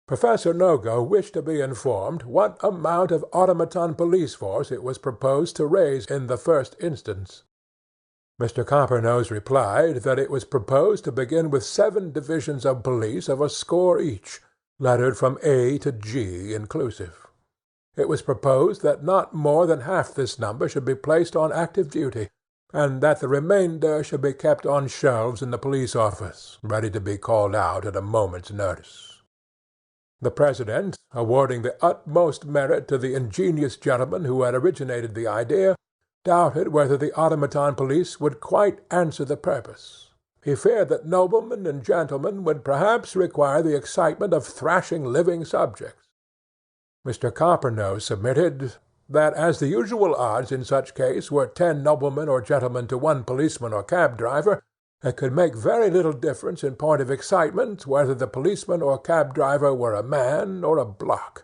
Professor Nogo wished to be informed what amount of automaton police force it was proposed to raise in the first instance. Mr. Coppernose replied that it was proposed to begin with 7 divisions of police of a score each, lettered from A to G inclusive. It was proposed that not more than half this number should be placed on active duty, and that the remainder should be kept on shelves in the police office, ready to be called out at a moment's notice. The President, awarding the utmost merit to the ingenious gentleman who had originated the idea, doubted whether the automaton police would quite answer the purpose. He feared that noblemen and gentlemen would perhaps require the excitement of thrashing living subjects. Mr. Coppernose submitted that as the usual odds in such case were 10 noblemen or gentlemen to 1 policeman or cab-driver, it could make very little difference in point of excitement whether the policeman or cab-driver were a man or a block.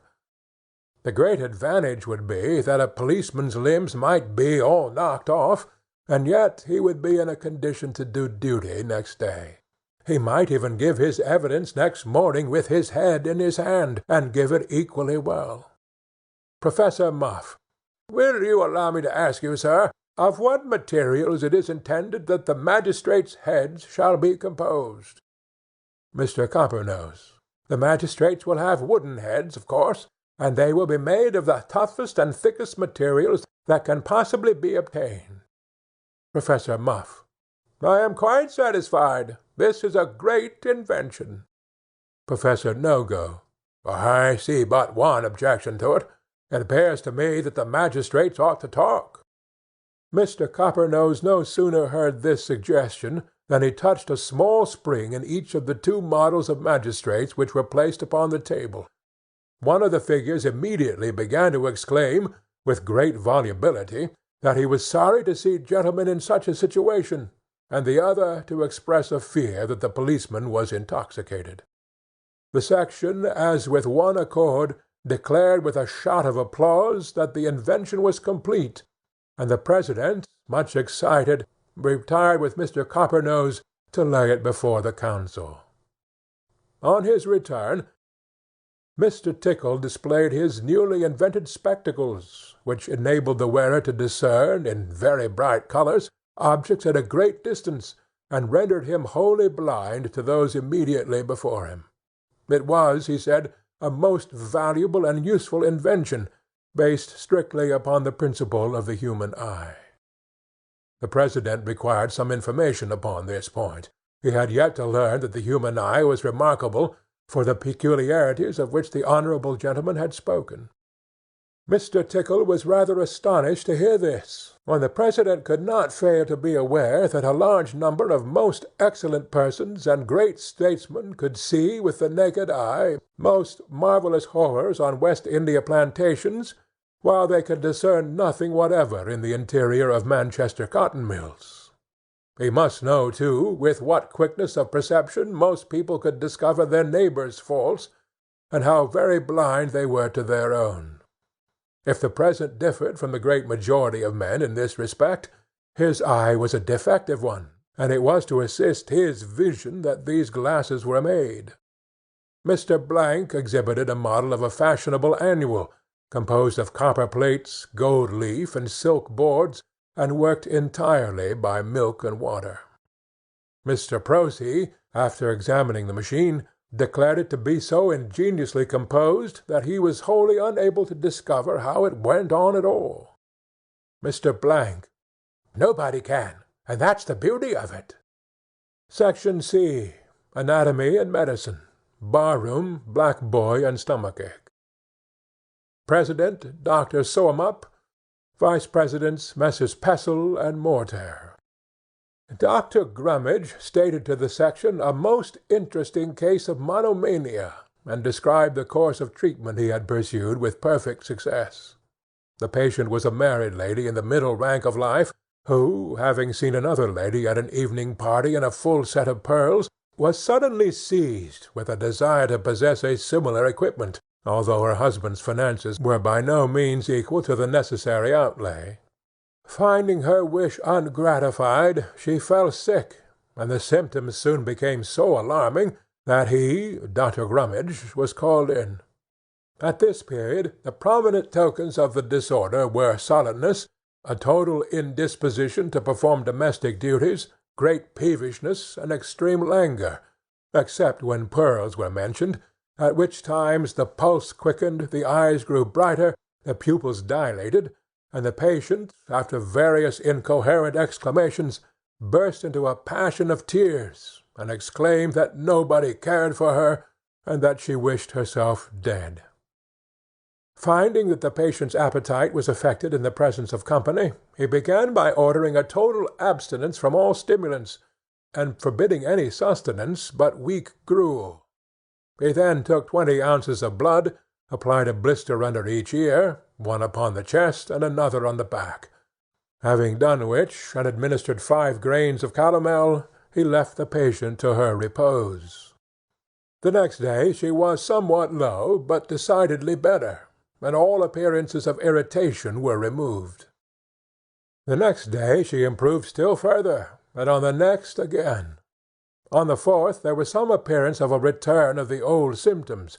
The great advantage would be that a policeman's limbs might be all knocked off, and yet he would be in a condition to do duty next day. He might even give his evidence next morning with his head in his hand, and give it equally well. Professor Muff, will you allow me to ask you, sir, of what materials it is intended that the magistrates' heads shall be composed? Mr. Coppernose, the magistrates will have wooden heads, of course, and they will be made of the toughest and thickest materials that can possibly be obtained. Professor Muff. I am quite satisfied. This is a great invention. Professor No-Go. I see but one objection to it. It appears to me that the magistrates ought to talk. Mr. Coppernose no sooner heard this suggestion than he touched a small spring in each of the 2 models of magistrates which were placed upon the table. One of the figures immediately began to exclaim, with great volubility, that he was sorry to see gentlemen in such a situation, and the other to express a fear that the policeman was intoxicated. The section, as with one accord, declared with a shout of applause that the invention was complete, and the President, much excited, retired with Mr. Coppernose to lay it before the council. On his return, Mr. Tickle displayed his newly invented spectacles, which enabled the wearer to discern, in very bright colours, objects at a great distance, and rendered him wholly blind to those immediately before him. It was, he said, a most valuable and useful invention, based strictly upon the principle of the human eye. The President required some information upon this point. He had yet to learn that the human eye was remarkable for the peculiarities of which the honourable gentleman had spoken. Mr. Tickle was rather astonished to hear this, when the President could not fail to be aware that a large number of most excellent persons and great statesmen could see with the naked eye most marvellous horrors on West India plantations, while they could discern nothing whatever in the interior of Manchester cotton mills. He must know, too, with what quickness of perception most people could discover their neighbours' faults, and how very blind they were to their own. If the President differed from the great majority of men in this respect, his eye was a defective one, and it was to assist his vision that these glasses were made. Mr. Blank exhibited a model of a fashionable annual, composed of copper plates, gold leaf, and silk boards, and worked entirely by milk and water. Mr. Prosee, after examining the machine, declared it to be so ingeniously composed that he was wholly unable to discover how it went on at all. Mr. Blank. Nobody can, and that's the beauty of it. Section C. Anatomy and Medicine. Bar-room, black boy, and stomachache. President, Dr. Soamup. Vice Presidents, Messrs. Pessel and Mortair. Dr. Grummidge stated to the section a most interesting case of monomania, and described the course of treatment he had pursued with perfect success. The patient was a married lady in the middle rank of life, who, having seen another lady at an evening party in a full set of pearls, was suddenly seized with a desire to possess a similar equipment, although her husband's finances were by no means equal to the necessary outlay. Finding her wish ungratified, she fell sick, and the symptoms soon became so alarming that he, Dr. Grummidge, was called in. At this period the prominent tokens of the disorder were sullenness, a total indisposition to perform domestic duties, great peevishness, and extreme languor, except when pearls were mentioned, at which times the pulse quickened, the eyes grew brighter, the pupils dilated, and the patient, after various incoherent exclamations, burst into a passion of tears, and exclaimed that nobody cared for her, and that she wished herself dead. Finding that the patient's appetite was affected in the presence of company, he began by ordering a total abstinence from all stimulants, and forbidding any sustenance but weak gruel. He then took 20 ounces of blood, applied a blister under each ear, one upon the chest and another on the back. Having done which, and administered 5 grains of calomel, he left the patient to her repose. The next day she was somewhat low, but decidedly better, and all appearances of irritation were removed. The next day she improved still further, and on the next again. On the 4th there was some appearance of a return of the old symptoms,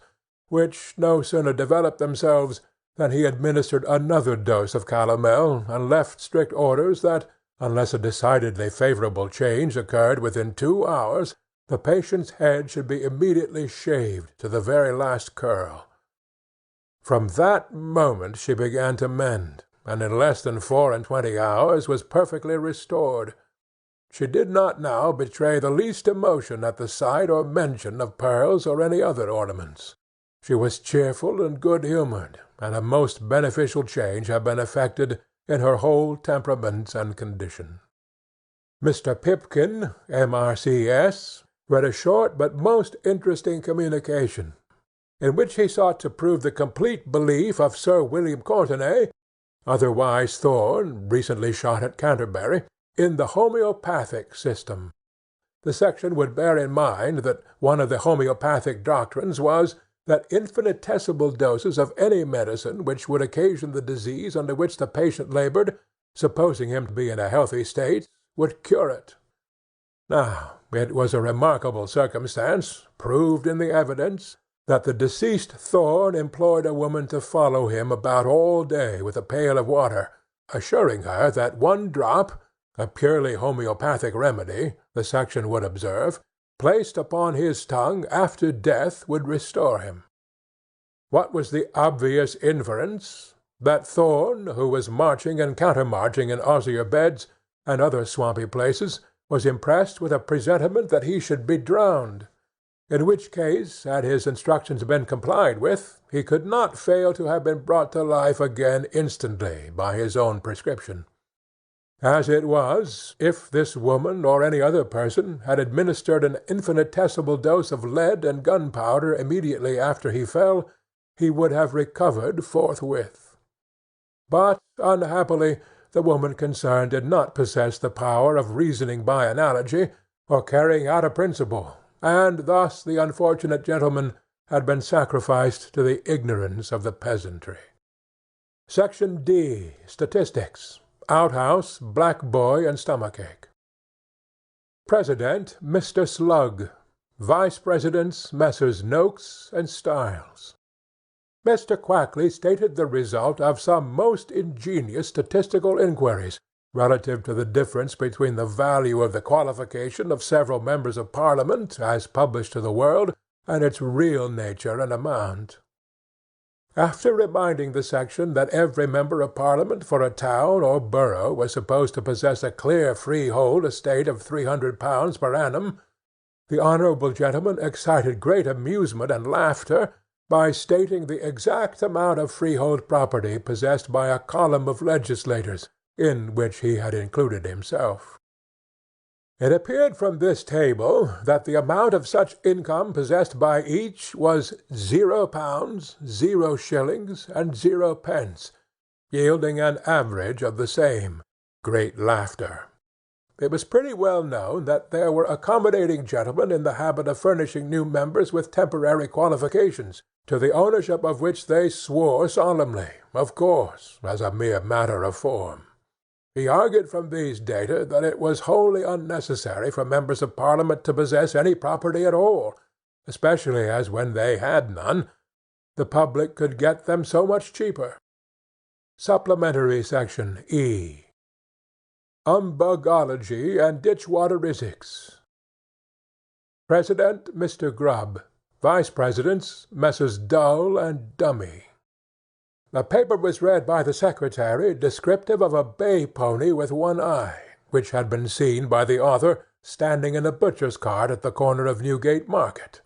which no sooner developed themselves than he administered another dose of calomel, and left strict orders that, unless a decidedly favourable change occurred within 2 hours, the patient's head should be immediately shaved to the very last curl. From that moment she began to mend, and in less than 24 hours was perfectly restored. She did not now betray the least emotion at the sight or mention of pearls or any other ornaments. She was cheerful and good-humoured, and a most beneficial change had been effected in her whole temperament and condition. Mr. Pipkin, M.R.C.S., read a short but most interesting communication, in which he sought to prove the complete belief of Sir William Courtenay, otherwise Thorn, recently shot at Canterbury, in the homeopathic system. The section would bear in mind that one of the homeopathic doctrines was that infinitesimal doses of any medicine which would occasion the disease under which the patient laboured, supposing him to be in a healthy state, would cure it. Now, it was a remarkable circumstance, proved in the evidence, that the deceased Thorn employed a woman to follow him about all day with a pail of water, assuring her that one drop, a purely homeopathic remedy, the section would observe, placed upon his tongue after death would restore him. What was the obvious inference? That Thorn, who was marching and countermarching in osier beds and other swampy places, was impressed with a presentiment that he should be drowned, in which case, had his instructions been complied with, he could not fail to have been brought to life again instantly by his own prescription. As it was, if this woman or any other person had administered an infinitesimal dose of lead and gunpowder immediately after he fell, he would have recovered forthwith. But, unhappily, the woman concerned did not possess the power of reasoning by analogy, or carrying out a principle, and thus the unfortunate gentleman had been sacrificed to the ignorance of the peasantry. Section D. Statistics. Outhouse, black boy, and stomachache. President, Mr. Slug. Vice-presidents, Messrs. Noakes and Styles. Mr. Quackley stated the result of some most ingenious statistical inquiries relative to the difference between the value of the qualification of several members of Parliament, as published to the world, and its real nature and amount. After reminding the section that every member of Parliament for a town or borough was supposed to possess a clear freehold estate of £300 per annum, the honourable gentleman excited great amusement and laughter by stating the exact amount of freehold property possessed by a column of legislators, in which he had included himself. It appeared from this table that the amount of such income possessed by each was £0, 0 shillings, and 0 pence, yielding an average of the same. Great laughter. It was pretty well known that there were accommodating gentlemen in the habit of furnishing new members with temporary qualifications, to the ownership of which they swore solemnly, of course, as a mere matter of form. He argued from these data that it was wholly unnecessary for members of Parliament to possess any property at all, especially as when they had none, the public could get them so much cheaper. Supplementary section E. Umbugology and ditchwateristics. President, Mr. Grubb. Vice-presidents, Messrs. Dull and Dummy. A paper was read by the secretary descriptive of a bay pony with one eye, which had been seen by the author standing in a butcher's cart at the corner of Newgate Market.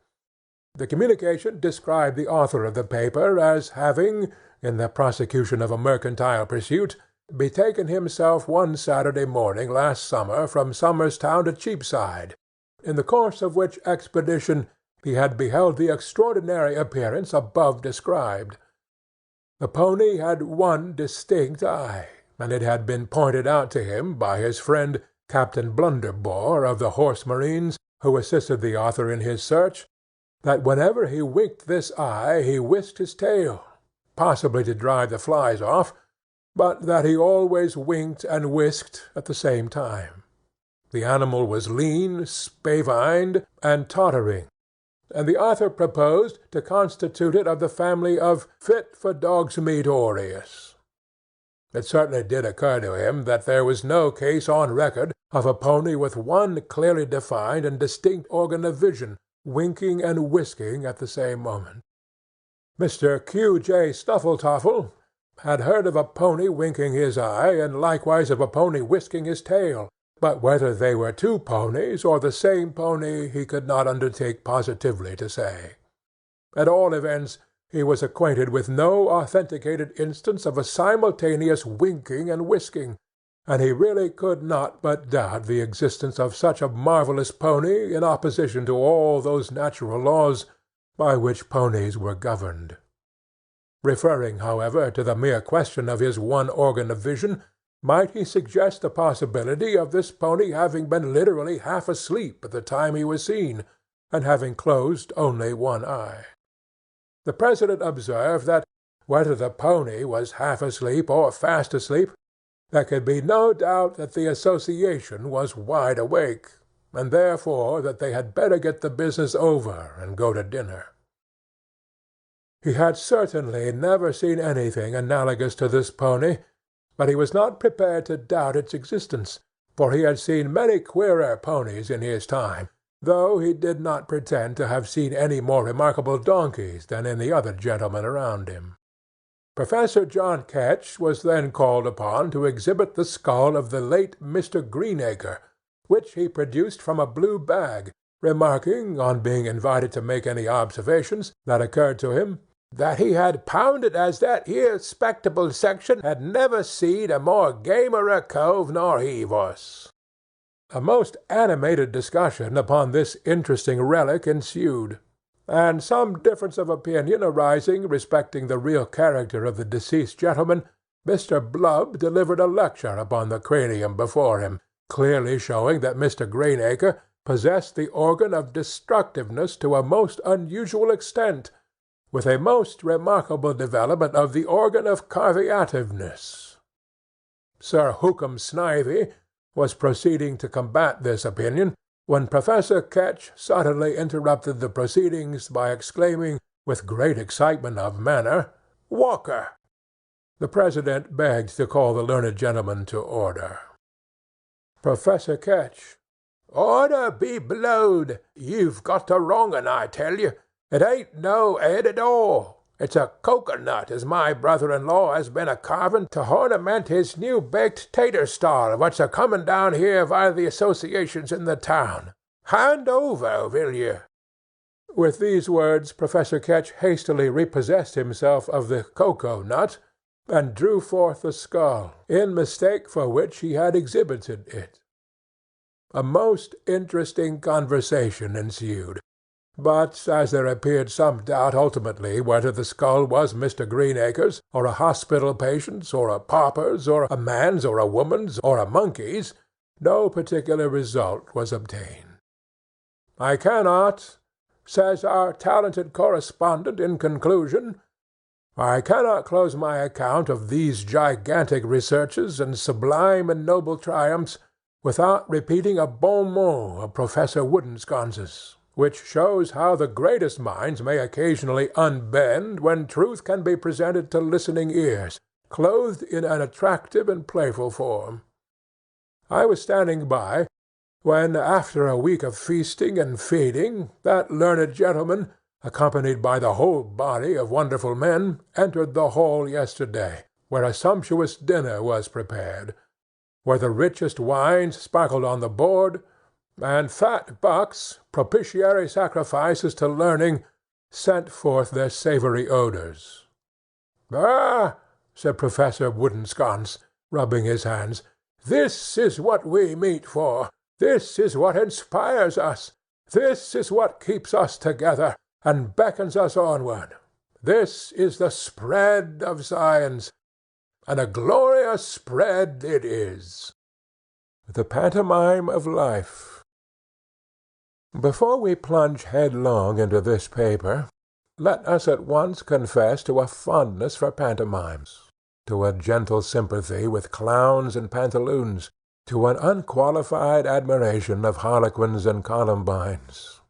The communication described the author of the paper as having, in the prosecution of a mercantile pursuit, betaken himself one Saturday morning last summer from Somers Town to Cheapside, in the course of which expedition he had beheld the extraordinary appearance above described. The pony had one distinct eye, and it had been pointed out to him by his friend Captain Blunderbore of the Horse Marines, who assisted the author in his search, that whenever he winked this eye he whisked his tail, possibly to drive the flies off, but that he always winked and whisked at the same time. The animal was lean, spavined, and tottering, and the author proposed to constitute it of the family of fit-for-dog's-meat aureus. It certainly did occur to him that there was no case on record of a pony with one clearly defined and distinct organ of vision, winking and whisking at the same moment. Mr. Q. J. Snuffletoffle, had heard of a pony winking his eye, and likewise of a pony whisking his tail, but whether they were two ponies or the same pony he could not undertake positively to say. At all events, he was acquainted with no authenticated instance of a simultaneous winking and whisking, and he really could not but doubt the existence of such a marvellous pony in opposition to all those natural laws by which ponies were governed. Referring, however, to the mere question of his one organ of vision, might he suggest the possibility of this pony having been literally half asleep at the time he was seen, and having closed only one eye? The President observed that, whether the pony was half asleep or fast asleep, there could be no doubt that the association was wide awake, and therefore that they had better get the business over and go to dinner. He had certainly never seen anything analogous to this pony, but he was not prepared to doubt its existence, for he had seen many queerer ponies in his time, though he did not pretend to have seen any more remarkable donkeys than any other gentlemen around him. Professor John Ketch was then called upon to exhibit the skull of the late Mr. Greenacre, which he produced from a blue bag, remarking, on being invited to make any observations that occurred to him, that he had pounded as that here spectable section had never seed a more gamerer cove nor he was. A most animated discussion upon this interesting relic ensued, and some difference of opinion arising respecting the real character of the deceased gentleman, Mr. Blubb delivered a lecture upon the cranium before him, clearly showing that Mr. Greenacre possessed the organ of destructiveness to a most unusual extent, with a most remarkable development of the organ of carviativeness. Sir Hookham Snivy was proceeding to combat this opinion, when Professor Ketch suddenly interrupted the proceedings by exclaiming, with great excitement of manner, "Walker!" The President begged to call the learned gentleman to order. Professor Ketch. "Order be blowed! You've got the wrong un, I tell you. It ain't no head at all. It's a cocoa-nut as my brother-in-law has been a-carving to ornament his new-baked tater stall what's a-coming down here via the associations in the town. Hand over, will you?" With these words Professor Ketch hastily repossessed himself of the cocoa-nut, and drew forth the skull, in mistake for which he had exhibited it. A most interesting conversation ensued. But as there appeared some doubt ultimately whether the skull was Mr. Greenacre's, or a hospital patient's, or a pauper's, or a man's, or a woman's, or a monkey's, no particular result was obtained. "I cannot," says our talented correspondent in conclusion, "I cannot close my account of these gigantic researches and sublime and noble triumphs without repeating a bon mot of Professor Woodensconce's, which shows how the greatest minds may occasionally unbend when truth can be presented to listening ears, clothed in an attractive and playful form. I was standing by, when, after a week of feasting and feeding, that learned gentleman, accompanied by the whole body of wonderful men, entered the hall yesterday, where a sumptuous dinner was prepared, where the richest wines sparkled on the board, and fat bucks, propitiatory sacrifices to learning, sent forth their savory odours. "Ah," said Professor Woodensconce, rubbing his hands, "this is what we meet for. This is what inspires us. This is what keeps us together, and beckons us onward. This is the spread of science, and a glorious spread it is." The pantomime of life. Before we plunge headlong into this paper, let us at once confess to a fondness for pantomimes, to a gentle sympathy with clowns and pantaloons, to an unqualified admiration of harlequins and columbines,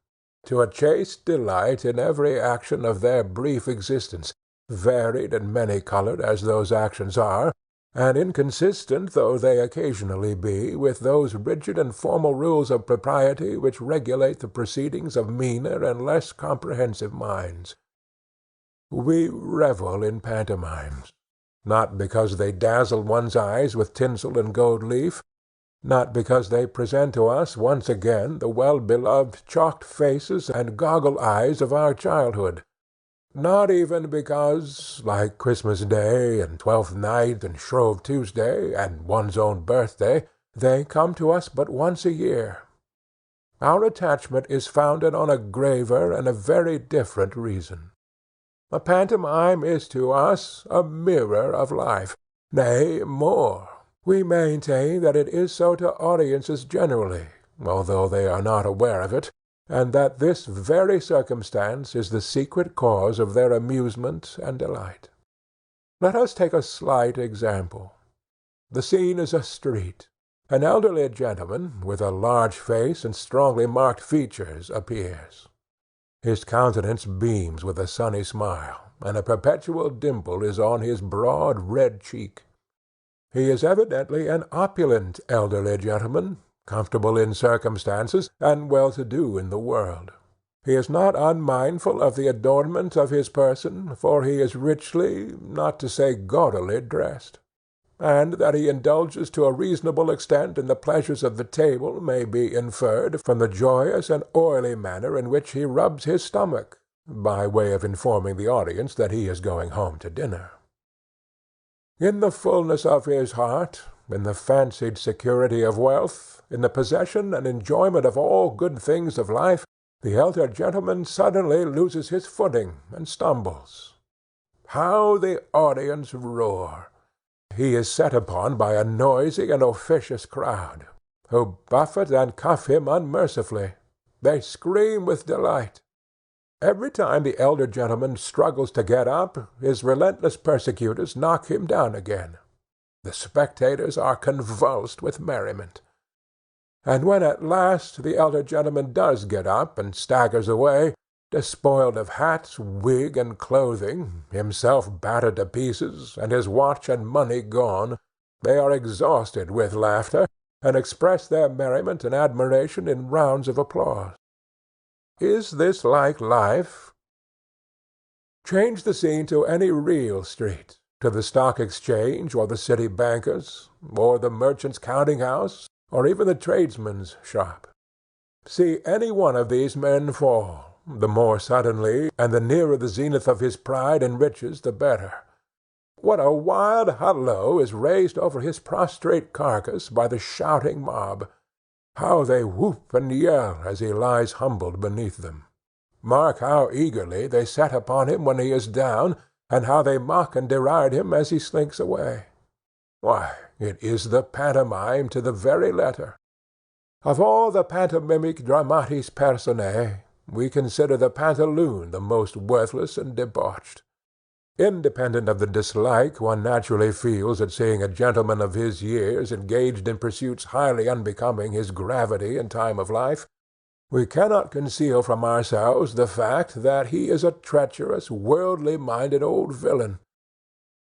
to a chaste delight in every action of their brief existence, varied and many-coloured as those actions are, and inconsistent though they occasionally be with those rigid and formal rules of propriety which regulate the proceedings of meaner and less comprehensive minds. We revel in pantomimes. not because they dazzle one's eyes with tinsel and gold leaf, not because they present to us once again the well-beloved chalked faces and goggle eyes of our childhood, not even because, like Christmas Day and Twelfth Night and Shrove Tuesday and one's own birthday, they come to us but once a year. Our attachment is founded on a graver and a very different reason. A pantomime is to us a mirror of life. Nay, more, we maintain that it is so to audiences generally, although they are not aware of it, and that this very circumstance is the secret cause of their amusement and delight. Let us take a slight example. The scene is a street. An elderly gentleman, with a large face and strongly marked features, appears. His countenance beams with a sunny smile, and a perpetual dimple is on his broad red cheek. He is evidently an opulent elderly gentleman, comfortable in circumstances, and well-to-do in the world. He is not unmindful of the adornment of his person, for he is richly, not to say gaudily, dressed. And that he indulges to a reasonable extent in the pleasures of the table may be inferred from the joyous and oily manner in which he rubs his stomach, by way of informing the audience that he is going home to dinner. In the fullness of his heart, in the fancied security of wealth, in the possession and enjoyment of all good things of life, the elder gentleman suddenly loses his footing and stumbles. How the audience roar! He is set upon by a noisy and officious crowd, who buffet and cuff him unmercifully. They scream with delight. Every time the elder gentleman struggles to get up, his relentless persecutors knock him down again. The spectators are convulsed with merriment. And when at last the elder gentleman does get up and staggers away, despoiled of hat, wig, and clothing, himself battered to pieces, and his watch and money gone, they are exhausted with laughter, and express their merriment and admiration in rounds of applause. Is this like life? Change the scene to any real street, to the Stock Exchange, or the City banker's, or the merchant's counting-house, or even the tradesman's shop. See any one of these men fall, the more suddenly, and the nearer the zenith of his pride and riches, the better. What a wild halloo is raised over his prostrate carcass by the shouting mob! How they whoop and yell as he lies humbled beneath them! Mark how eagerly they set upon him when he is down, and how they mock and deride him as he slinks away. Why, it is the pantomime to the very letter. Of all the pantomimic dramatis personae, we consider the pantaloon the most worthless and debauched. Independent of the dislike one naturally feels at seeing a gentleman of his years engaged in pursuits highly unbecoming his gravity and time of life, we cannot conceal from ourselves the fact that he is a treacherous, worldly-minded old villain,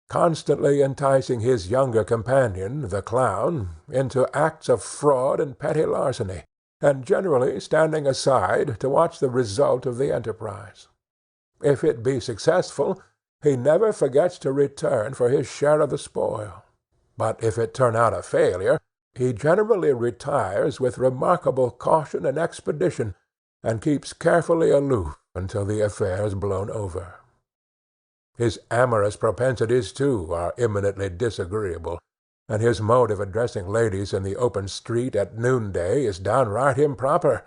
constantly enticing his younger companion, the clown, into acts of fraud and petty larceny, and generally standing aside to watch the result of the enterprise. If it be successful, he never forgets to return for his share of the spoil; but if it turn out a failure, he generally retires with remarkable caution and expedition, and keeps carefully aloof until the affair is blown over. His amorous propensities, too, are eminently disagreeable, and his mode of addressing ladies in the open street at noonday is downright improper,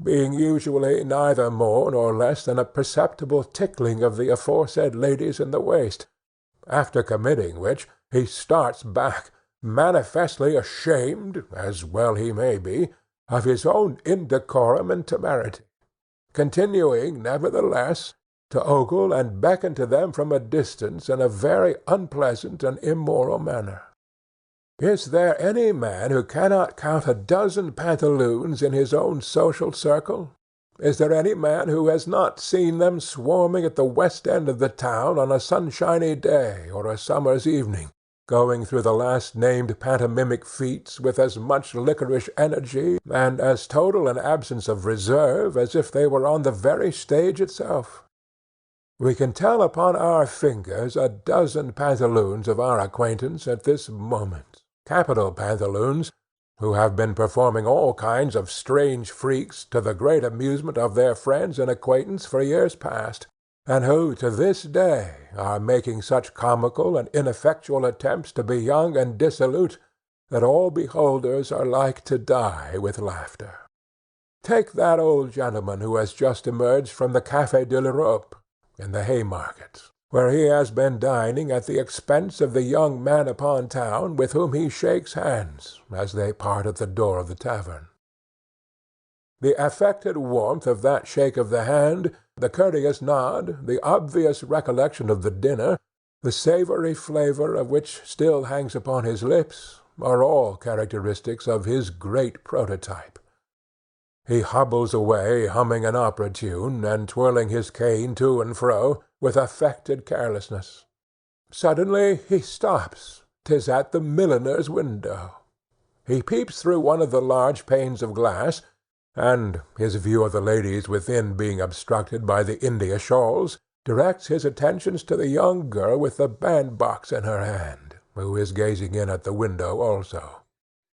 being usually neither more nor less than a perceptible tickling of the aforesaid ladies in the waist, after committing which he starts back, manifestly ashamed, as well he may be, of his own indecorum and temerity, continuing, nevertheless, to ogle and beckon to them from a distance in a very unpleasant and immoral manner. Is there any man who cannot count a dozen pantaloons in his own social circle? Is there any man who has not seen them swarming at the west end of the town on a sunshiny day or a summer's evening, going through the last-named pantomimic feats with as much liquorish energy and as total an absence of reserve as if they were on the very stage itself? We can tell upon our fingers a dozen pantaloons of our acquaintance at this moment, capital pantaloons, who have been performing all kinds of strange freaks to the great amusement of their friends and acquaintance for years past, and who to this day are making such comical and ineffectual attempts to be young and dissolute that all beholders are like to die with laughter. Take that old gentleman who has just emerged from the Café de l'Europe in the Haymarket, where he has been dining at the expense of the young man upon town with whom he shakes hands as they part at the door of the tavern. The affected warmth of that shake of the hand, the courteous nod, the obvious recollection of the dinner, the savoury flavour of which still hangs upon his lips, are all characteristics of his great prototype. He hobbles away humming an opera tune, and twirling his cane to and fro, with affected carelessness. Suddenly he stops. 'Tis at the milliner's window. He peeps through one of the large panes of glass, and, his view of the ladies within being obstructed by the India shawls, directs his attentions to the young girl with the bandbox in her hand, who is gazing in at the window also.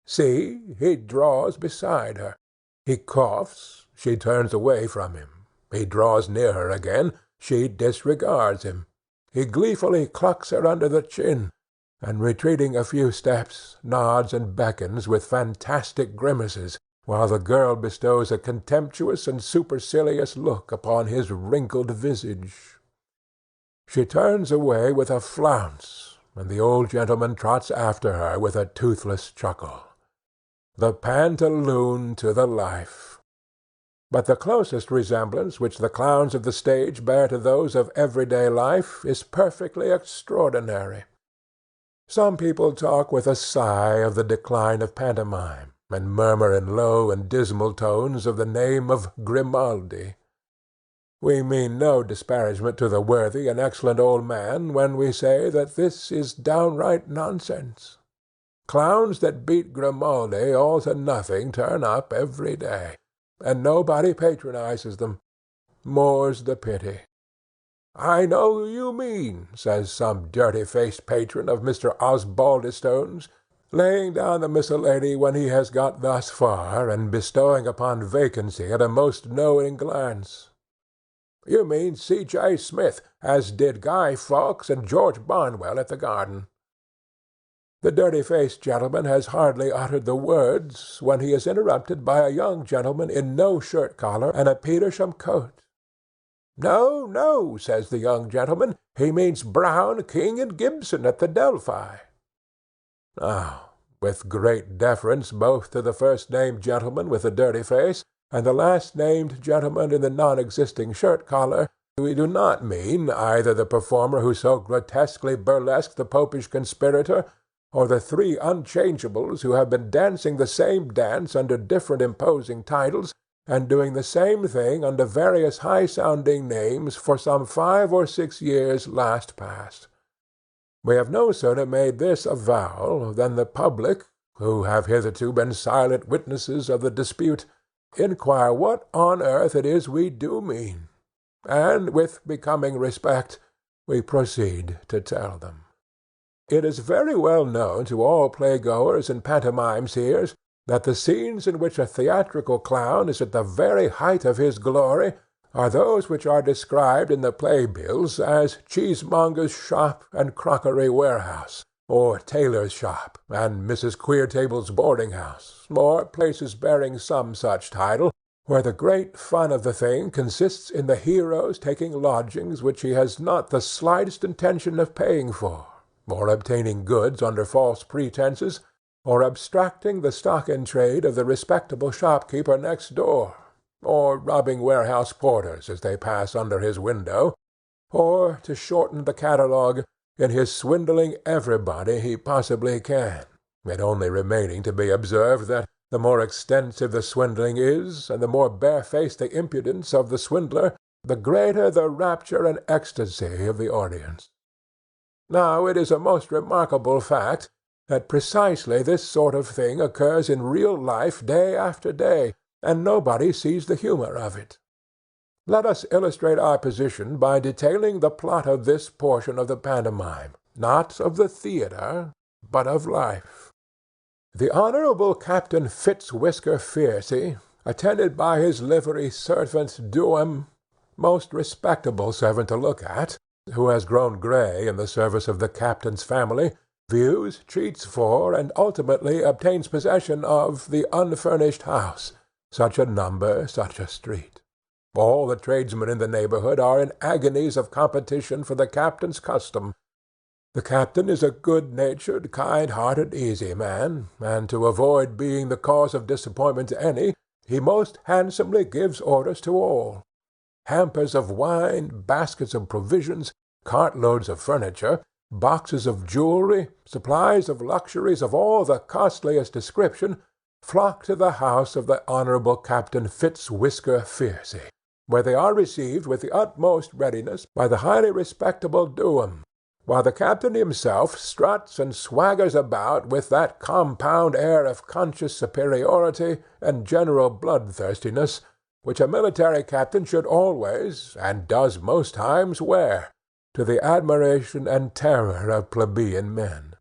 See, he draws beside her. He coughs. She turns away from him. He draws near her again. She disregards him. He gleefully clucks her under the chin, and retreating a few steps, nods and beckons with fantastic grimaces, while the girl bestows a contemptuous and supercilious look upon his wrinkled visage. She turns away with a flounce, and the old gentleman trots after her with a toothless chuckle. The pantaloon to the life. But the closest resemblance which the clowns of the stage bear to those of everyday life is perfectly extraordinary. Some people talk with a sigh of the decline of pantomime, and murmur in low and dismal tones of the name of Grimaldi. We mean no disparagement to the worthy and excellent old man when we say that this is downright nonsense. Clowns that beat Grimaldi all to nothing turn up every day, and nobody patronizes them. More's the pity. "I know who you mean," says some dirty-faced patron of Mr. Osbaldistone's, laying down the miscellany when he has got thus far, and bestowing upon vacancy at a most knowing glance. "You mean C.J. Smith, as did Guy Fawkes and George Barnwell at the Garden." The dirty-faced gentleman has hardly uttered the words when he is interrupted by a young gentleman in no shirt-collar and a Petersham coat. "No, no," says the young gentleman, "he means Brown, King, and Gibson at the Delphi." Now, with great deference both to the first-named gentleman with the dirty face and the last-named gentleman in the non-existing shirt-collar, we do not mean either the performer who so grotesquely burlesqued the Popish conspirator, or the three unchangeables who have been dancing the same dance under different imposing titles, and doing the same thing under various high-sounding names for some 5 or 6 years last past. We have no sooner made this avowal than the public, who have hitherto been silent witnesses of the dispute, inquire what on earth it is we do mean, and with becoming respect we proceed to tell them. It is very well known to all playgoers and pantomime-seers that the scenes in which a theatrical clown is at the very height of his glory are those which are described in the playbills as cheesemonger's shop and crockery warehouse, or tailor's shop and Mrs. Queertable's boarding-house, or places bearing some such title, where the great fun of the thing consists in the hero's taking lodgings which he has not the slightest intention of paying for, or obtaining goods under false pretences, or abstracting the stock-in-trade of the respectable shopkeeper next door, or robbing warehouse porters as they pass under his window, or, to shorten the catalogue, in his swindling everybody he possibly can, it only remaining to be observed that the more extensive the swindling is, and the more barefaced the impudence of the swindler, the greater the rapture and ecstasy of the audience. Now it is a most remarkable fact that precisely this sort of thing occurs in real life day after day, and nobody sees the humour of it. Let us illustrate our position by detailing the plot of this portion of the pantomime, not of the theatre, but of life. The Honourable Captain Fitzwhisker Fiercy, attended by his livery servant Do'em, most respectable servant to look at, who has grown grey in the service of the captain's family, views, cheats for, and ultimately obtains possession of the unfurnished house, such a number, such a street. All the tradesmen in the neighbourhood are in agonies of competition for the captain's custom. The captain is a good-natured, kind-hearted, easy man, and to avoid being the cause of disappointment to any, he most handsomely gives orders to all. Hampers of wine, baskets of provisions, cartloads of furniture, boxes of jewellery, supplies of luxuries of all the costliest description, flock to the house of the Honourable Captain Fitzwhisker Fiercy, where they are received with the utmost readiness by the highly respectable Do'em, while the captain himself struts and swaggers about with that compound air of conscious superiority and general bloodthirstiness which a military captain should always, and does most times, wear, to the admiration and terror of plebeian men.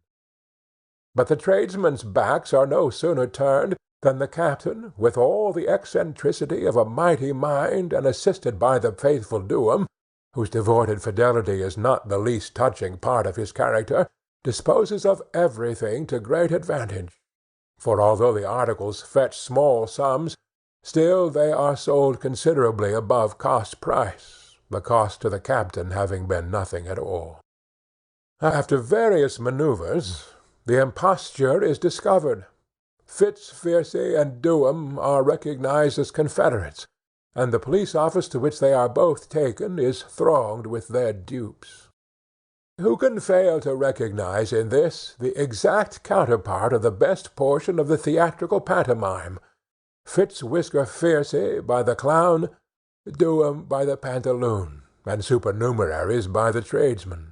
But the tradesmen's backs are no sooner turned than the captain, with all the eccentricity of a mighty mind, and assisted by the faithful Do'em, whose devoted fidelity is not the least touching part of his character, disposes of everything to great advantage. For although the articles fetch small sums, still they are sold considerably above cost price, the cost to the captain having been nothing at all. After various manoeuvres, the imposture is discovered. Fitzfiercy and Do'em are recognized as confederates, and the police office to which they are both taken is thronged with their dupes. Who can fail to recognize in this the exact counterpart of the best portion of the theatrical pantomime, Fitzwhisker Fiercy by the clown, Do'em by the pantaloon, and supernumeraries by the tradesmen?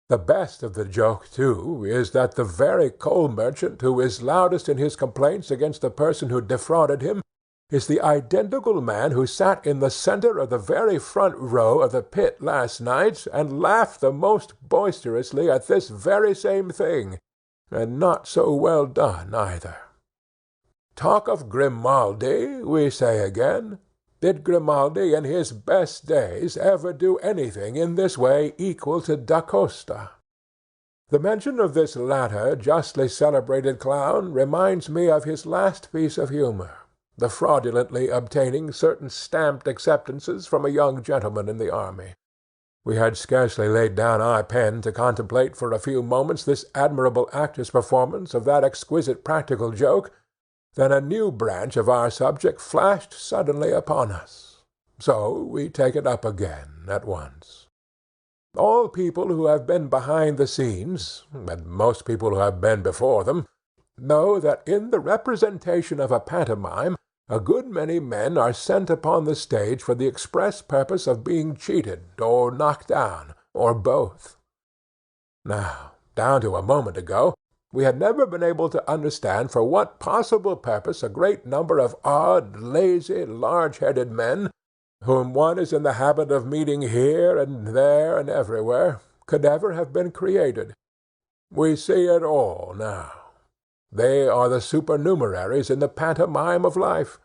The best of the joke, too, is that the very coal merchant who is loudest in his complaints against the person who defrauded him is the identical man who sat in the centre of the very front row of the pit last night and laughed the most boisterously at this very same thing, and not so well done either. Talk of Grimaldi, we say again. Did Grimaldi in his best days ever do anything in this way equal to Da Costa? The mention of this latter justly celebrated clown reminds me of his last piece of humour, the fraudulently obtaining certain stamped acceptances from a young gentleman in the army. We had scarcely laid down our pen to contemplate for a few moments this admirable actor's performance of that exquisite practical joke, than a new branch of our subject flashed suddenly upon us. So we take it up again at once. All people who have been behind the scenes, and most people who have been before them, know that in the representation of a pantomime a good many men are sent upon the stage for the express purpose of being cheated, or knocked down, or both. Now, down to a moment ago, we had never been able to understand for what possible purpose a great number of odd, lazy, large-headed men, whom one is in the habit of meeting here and there and everywhere, could ever have been created. We see it all now. They are the supernumeraries in the pantomime of life,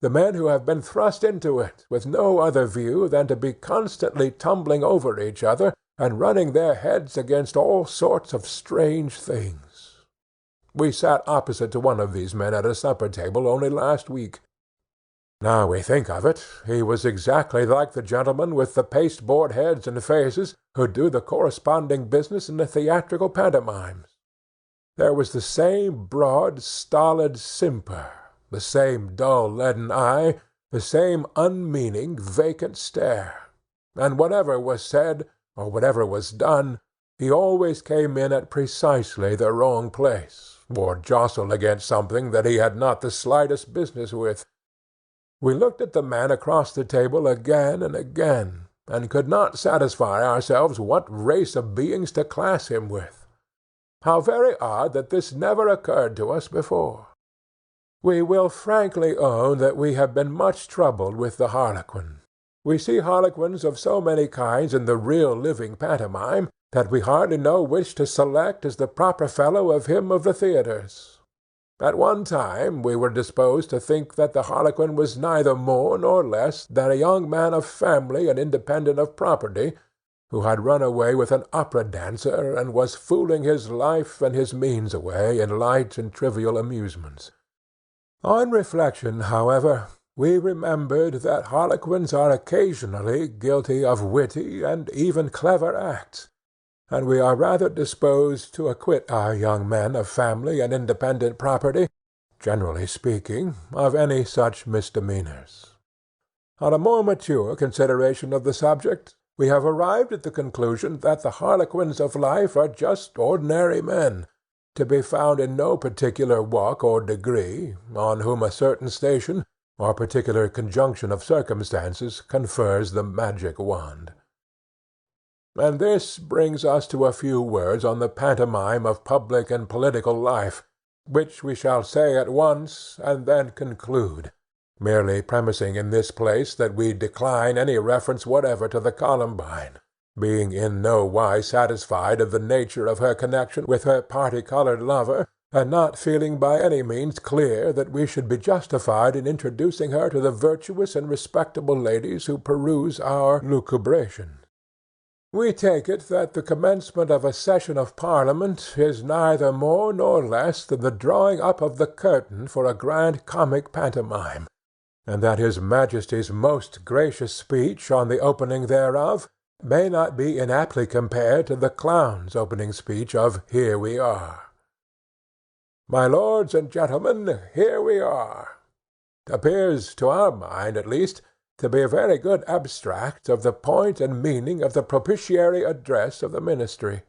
the men who have been thrust into it with no other view than to be constantly tumbling over each other and running their heads against all sorts of strange things. We sat opposite to one of these men at a supper-table only last week. Now we think of it, he was exactly like the gentlemen with the pasteboard heads and faces who do the corresponding business in the theatrical pantomimes. There was the same broad, stolid simper, the same dull leaden eye, the same unmeaning, vacant stare, and whatever was said, or whatever was done, he always came in at precisely the wrong place, or jostled against something that he had not the slightest business with. We looked at the man across the table again and again, and could not satisfy ourselves what race of beings to class him with. How very odd that this never occurred to us before! We will frankly own that we have been much troubled with the harlequin. We see harlequins of so many kinds in the real living pantomime that we hardly know which to select as the proper fellow of him of the theatres. At one time we were disposed to think that the harlequin was neither more nor less than a young man of family and independent of property, who had run away with an opera dancer and was fooling his life and his means away in light and trivial amusements. On reflection, however, we remembered that harlequins are occasionally guilty of witty and even clever acts, and we are rather disposed to acquit our young men of family and independent property, generally speaking, of any such misdemeanours. On a more mature consideration of the subject, we have arrived at the conclusion that the harlequins of life are just ordinary men, to be found in no particular walk or degree, on whom a certain station or particular conjunction of circumstances confers the magic wand. And this brings us to a few words on the pantomime of public and political life, which we shall say at once and then conclude, merely premising in this place that we decline any reference whatever to the Columbine, being in no wise satisfied of the nature of her connection with her party-coloured lover, and not feeling by any means clear that we should be justified in introducing her to the virtuous and respectable ladies who peruse our lucubration. We take it that the commencement of a session of Parliament is neither more nor less than the drawing up of the curtain for a grand comic pantomime, and that his Majesty's most gracious speech on the opening thereof may not be inaptly compared to the clown's opening speech of Here We Are. My lords and gentlemen, here we are, appears, to our mind at least, to be a very good abstract of the point and meaning of the propitiatory address of the ministry.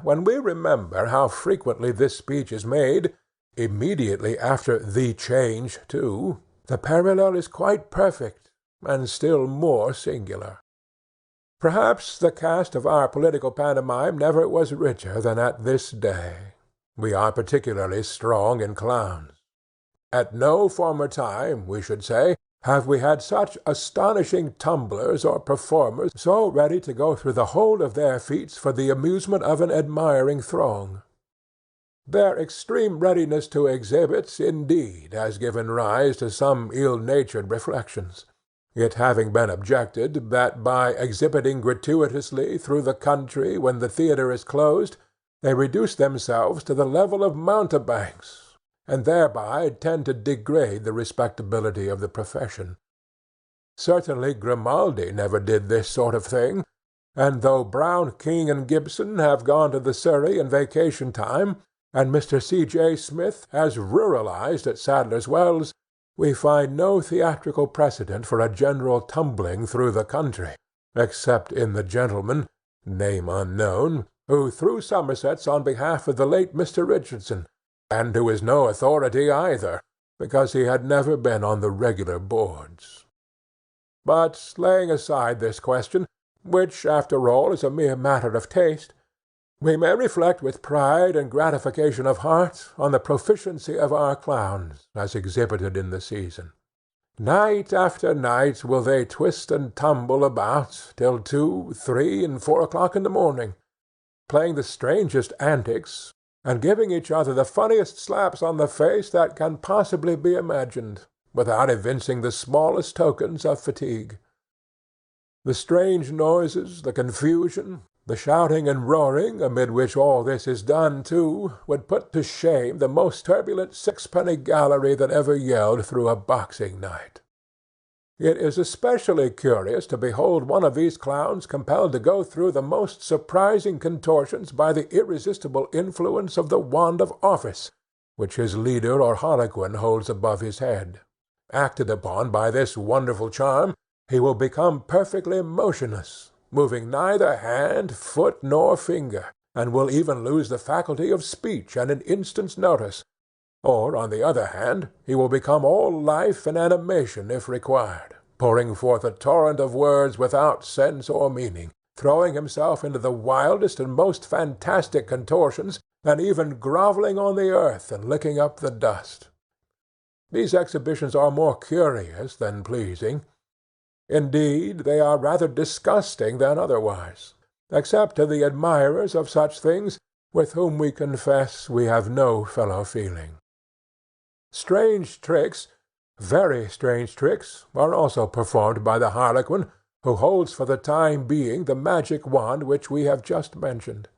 When we remember how frequently this speech is made, immediately after the change too, the parallel is quite perfect, and still more singular. Perhaps the cast of our political pantomime never was richer than at this day. We are particularly strong in clowns. At no former time, we should say, have we had such astonishing tumblers or performers so ready to go through the whole of their feats for the amusement of an admiring throng. Their extreme readiness to exhibit, indeed, has given rise to some ill-natured reflections, it having been objected that by exhibiting gratuitously through the country when the theatre is closed, they reduce themselves to the level of mountebanks, and thereby tend to degrade the respectability of the profession. Certainly Grimaldi never did this sort of thing, and though Brown, King, and Gibson have gone to the Surrey in vacation time, and Mr. C.J. Smith has ruralized at Sadler's Wells, we find no theatrical precedent for a general tumbling through the country, except in the gentleman, name unknown, who threw somersets on behalf of the late Mr. Richardson, and who is no authority either, because he had never been on the regular boards. But laying aside this question, which after all is a mere matter of taste, we may reflect with pride and gratification of heart on the proficiency of our clowns, as exhibited in the season. Night after night will they twist and tumble about till 2, 3, and 4 o'clock in the morning, playing the strangest antics, and giving each other the funniest slaps on the face that can possibly be imagined, without evincing the smallest tokens of fatigue. The strange noises, the confusion, the shouting and roaring, amid which all this is done, too, would put to shame the most turbulent sixpenny gallery that ever yelled through a boxing night. It is especially curious to behold one of these clowns compelled to go through the most surprising contortions by the irresistible influence of the wand of office, which his leader or harlequin holds above his head. Acted upon by this wonderful charm, he will become perfectly motionless, moving neither hand, foot, nor finger, and will even lose the faculty of speech at an instant's notice. Or, on the other hand, he will become all life and animation if required, pouring forth a torrent of words without sense or meaning, throwing himself into the wildest and most fantastic contortions, and even grovelling on the earth and licking up the dust. These exhibitions are more curious than pleasing. Indeed, they are rather disgusting than otherwise, except to the admirers of such things with whom we confess we have no fellow-feeling. Strange tricks, very strange tricks, are also performed by the harlequin, who holds for the time being the magic wand which we have just mentioned.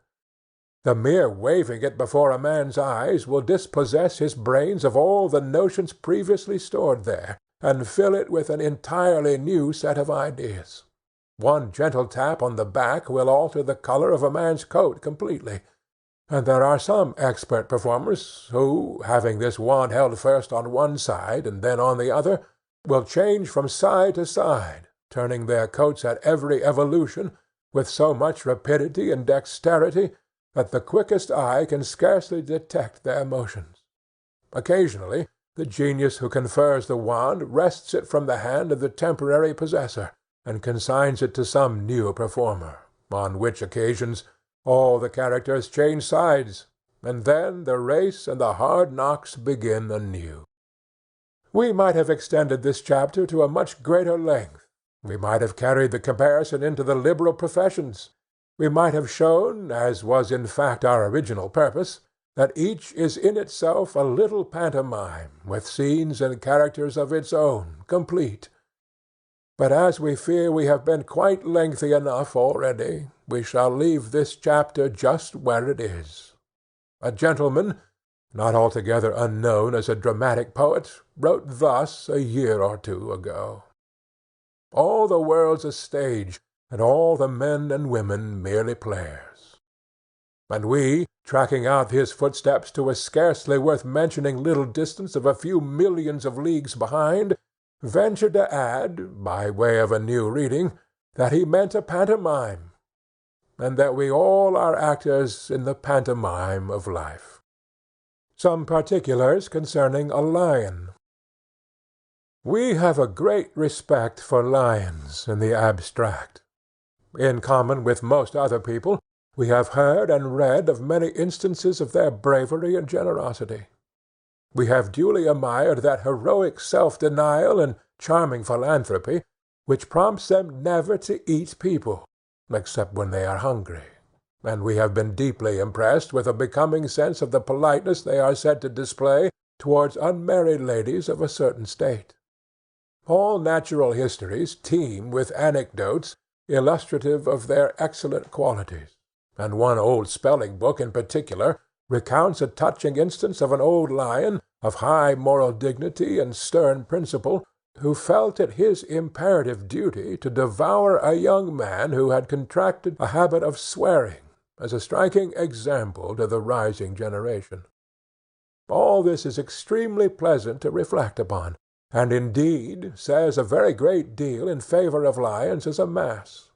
The mere waving it before a man's eyes will dispossess his brains of all the notions previously stored there, and fill it with an entirely new set of ideas. One gentle tap on the back will alter the color of a man's coat completely, and there are some expert performers who, having this wand held first on one side and then on the other, will change from side to side, turning their coats at every evolution with so much rapidity and dexterity that the quickest eye can scarcely detect their motions. Occasionally the genius who confers the wand wrests it from the hand of the temporary possessor, and consigns it to some new performer, on which occasions all the characters change sides, and then the race and the hard knocks begin anew. We might have extended this chapter to a much greater length. We might have carried the comparison into the liberal professions. We might have shown, as was in fact our original purpose, that each is in itself a little pantomime, with scenes and characters of its own, complete. But as we fear we have been quite lengthy enough already, we shall leave this chapter just where it is. A gentleman, not altogether unknown as a dramatic poet, wrote thus a year or two ago: "All the world's a stage, and all the men and women merely players." And we, tracking out his footsteps to a scarcely worth mentioning little distance of a few millions of leagues behind, venture to add, by way of a new reading, that he meant a pantomime, and that we all are actors in the pantomime of life. Some particulars concerning a lion. We have a great respect for lions in the abstract. In common with most other people, we have heard and read of many instances of their bravery and generosity. We have duly admired that heroic self-denial and charming philanthropy which prompts them never to eat people, except when they are hungry, and we have been deeply impressed with a becoming sense of the politeness they are said to display towards unmarried ladies of a certain state. All natural histories teem with anecdotes illustrative of their excellent qualities, and one old spelling-book in particular recounts a touching instance of an old lion of high moral dignity and stern principle, who felt it his imperative duty to devour a young man who had contracted a habit of swearing, as a striking example to the rising generation. All this is extremely pleasant to reflect upon, and indeed says a very great deal in favor of lions as a mass.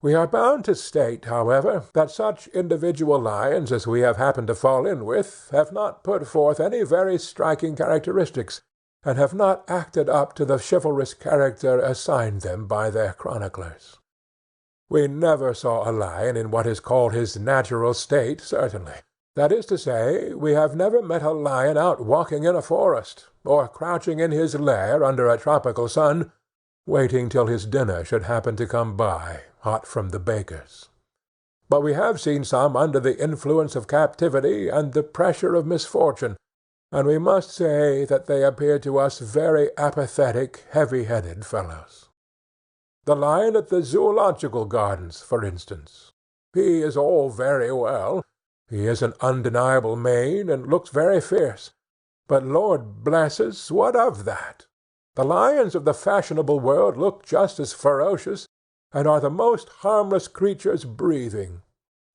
We are bound to state, however, that such individual lions as we have happened to fall in with have not put forth any very striking characteristics, and have not acted up to the chivalrous character assigned them by their chroniclers. We never saw a lion in what is called his natural state, certainly. That is to say, we have never met a lion out walking in a forest, or crouching in his lair under a tropical sun, waiting till his dinner should happen to come by, hot from the baker's. But we have seen some under the influence of captivity and the pressure of misfortune, and we must say that they appear to us very apathetic, heavy-headed fellows. The lion at the Zoological Gardens, for instance. He is all very well. He has an undeniable mane, and looks very fierce. But, Lord bless us, what of that? The lions of the fashionable world look just as ferocious, and are the most harmless creatures breathing.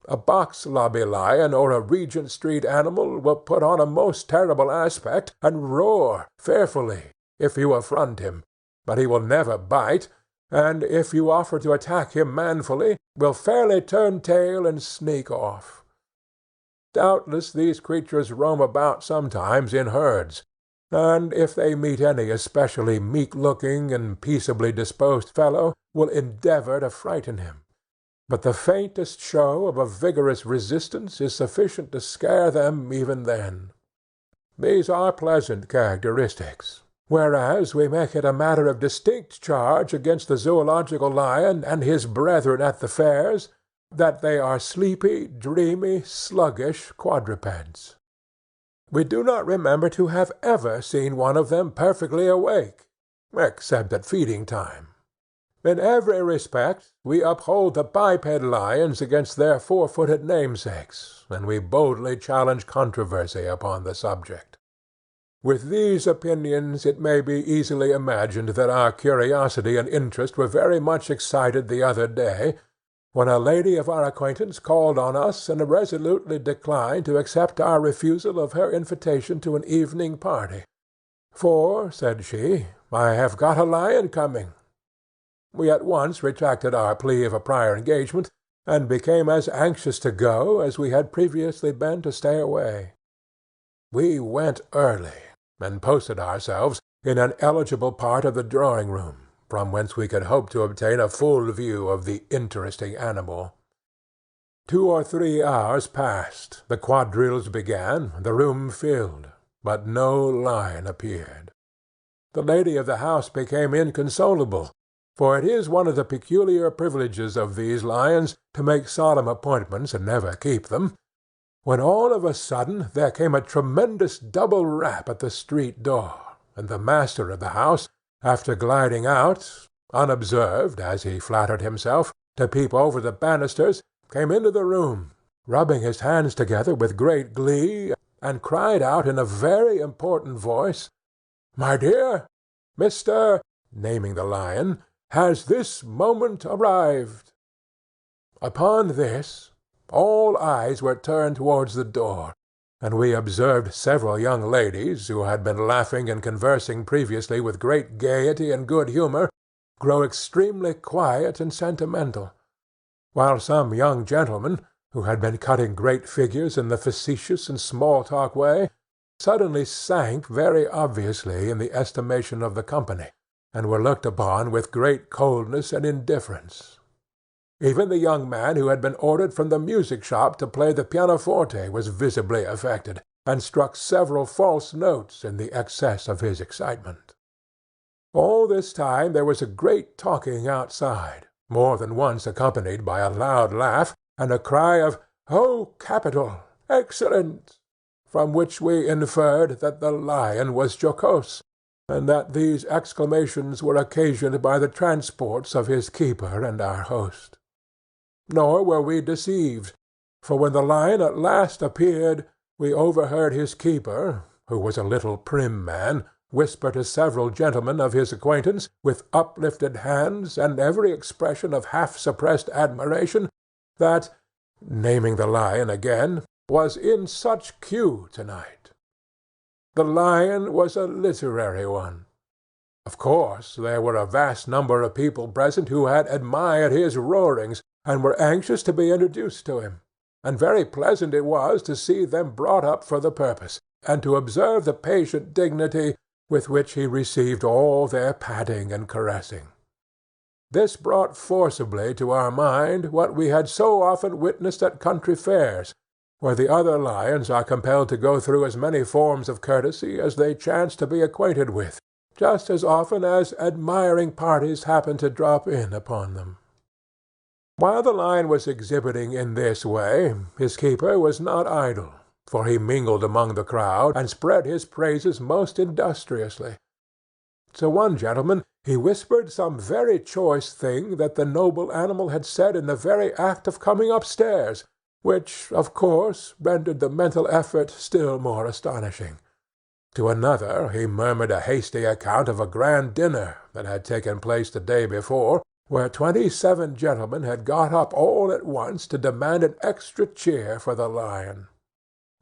A box-lobby lion or a Regent Street animal will put on a most terrible aspect, and roar fearfully, if you affront him, but he will never bite, and if you offer to attack him manfully, will fairly turn tail and sneak off. Doubtless these creatures roam about sometimes in herds, and if they meet any especially meek-looking and peaceably disposed fellow, will endeavor to frighten him. But the faintest show of a vigorous resistance is sufficient to scare them even then. These are pleasant characteristics, whereas we make it a matter of distinct charge against the zoological lion and his brethren at the fairs, that they are sleepy, dreamy, sluggish quadrupeds. We do not remember to have ever seen one of them perfectly awake, except at feeding time. In every respect we uphold the biped lions against their four-footed namesakes, and we boldly challenge controversy upon the subject. With these opinions it may be easily imagined that our curiosity and interest were very much excited the other day, when a lady of our acquaintance called on us and resolutely declined to accept our refusal of her invitation to an evening party. "For," said she, "I have got a lion coming." We at once retracted our plea of a prior engagement, and became as anxious to go as we had previously been to stay away. We went early, and posted ourselves in an eligible part of the drawing-room, from whence we could hope to obtain a full view of the interesting animal. 2 or 3 hours passed, the quadrilles began, the room filled, but no lion appeared. The lady of the house became inconsolable, for it is one of the peculiar privileges of these lions to make solemn appointments and never keep them, when all of a sudden there came a tremendous double rap at the street door, and the master of the house, after gliding out, unobserved, as he flattered himself, to peep over the banisters, came into the room, rubbing his hands together with great glee, and cried out in a very important voice, "My dear, Mr. naming the lion, has this moment arrived." Upon this, all eyes were turned towards the door, and we observed several young ladies, who had been laughing and conversing previously with great gaiety and good humour, grow extremely quiet and sentimental, while some young gentlemen, who had been cutting great figures in the facetious and small-talk way, suddenly sank very obviously in the estimation of the company, and were looked upon with great coldness and indifference. Even the young man who had been ordered from the music-shop to play the pianoforte was visibly affected, and struck several false notes in the excess of his excitement. All this time there was a great talking outside, more than once accompanied by a loud laugh, and a cry of "Oh, capital! Excellent!" from which we inferred that the lion was jocose, and that these exclamations were occasioned by the transports of his keeper and our host. Nor were we deceived, for when the lion at last appeared, we overheard his keeper, who was a little prim man, whisper to several gentlemen of his acquaintance, with uplifted hands and every expression of half-suppressed admiration, that, naming the lion again, was in such cue to-night. The lion was a literary one. Of course there were a vast number of people present who had admired his roarings, and were anxious to be introduced to him, and very pleasant it was to see them brought up for the purpose, and to observe the patient dignity with which he received all their patting and caressing. This brought forcibly to our mind what we had so often witnessed at country fairs, where the other lions are compelled to go through as many forms of courtesy as they chance to be acquainted with, just as often as admiring parties happen to drop in upon them. While the lion was exhibiting in this way, his keeper was not idle, for he mingled among the crowd, and spread his praises most industriously. To one gentleman he whispered some very choice thing that the noble animal had said in the very act of coming upstairs, which, of course, rendered the mental effort still more astonishing. To another he murmured a hasty account of a grand dinner that had taken place the day before, where 27 gentlemen had got up all at once to demand an extra cheer for the lion.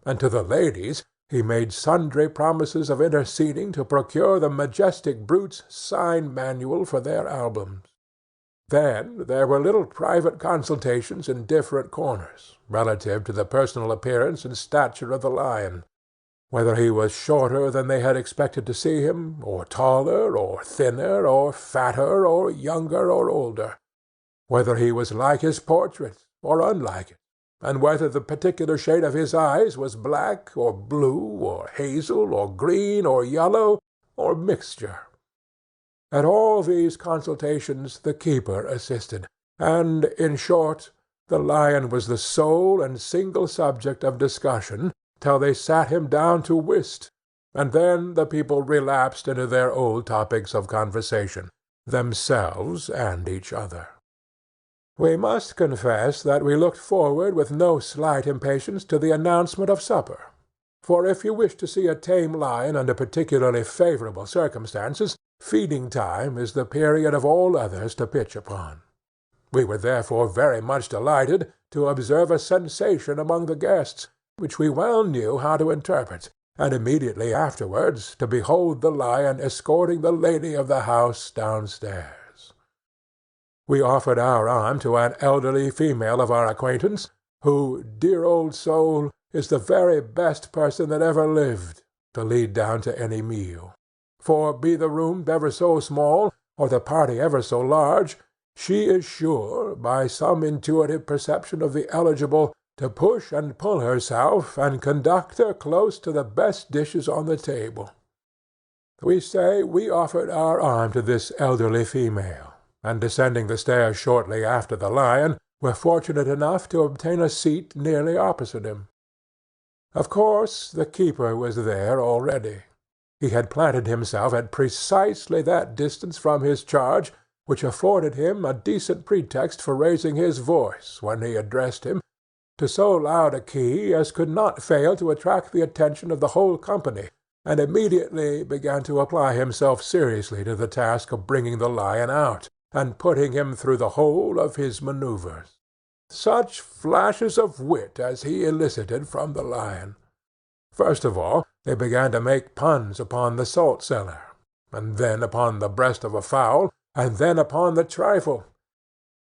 And to the ladies he made sundry promises of interceding to procure the majestic brute's sign manual for their albums. Then there were little private consultations in different corners, relative to the personal appearance and stature of the lion, whether he was shorter than they had expected to see him, or taller, or thinner, or fatter, or younger, or older, whether he was like his portrait, or unlike it, and whether the particular shade of his eyes was black, or blue, or hazel, or green, or yellow, or mixture. At all these consultations the keeper assisted, and, in short, the lion was the sole and single subject of discussion till they sat him down to whist, and then the people relapsed into their old topics of conversation, themselves and each other. We must confess that we looked forward with no slight impatience to the announcement of supper, for if you wish to see a tame lion under particularly favourable circumstances, feeding time is the period of all others to pitch upon. We were therefore very much delighted to observe a sensation among the guests, which we well knew how to interpret, and immediately afterwards to behold the lion escorting the lady of the house downstairs. We offered our arm to an elderly female of our acquaintance, who, dear old soul, is the very best person that ever lived, to lead down to any meal. For, be the room ever so small, or the party ever so large, she is sure, by some intuitive perception of the eligible, to push and pull herself, and conduct her close to the best dishes on the table. We say we offered our arm to this elderly female, and descending the stairs shortly after the lion, were fortunate enough to obtain a seat nearly opposite him. Of course the keeper was there already. He had planted himself at precisely that distance from his charge which afforded him a decent pretext for raising his voice when he addressed him, to so loud a key as could not fail to attract the attention of the whole company, and immediately began to apply himself seriously to the task of bringing the lion out, and putting him through the whole of his manoeuvres. Such flashes of wit as he elicited from the lion! First of all, they began to make puns upon the salt-cellar, and then upon the breast of a fowl, and then upon the trifle.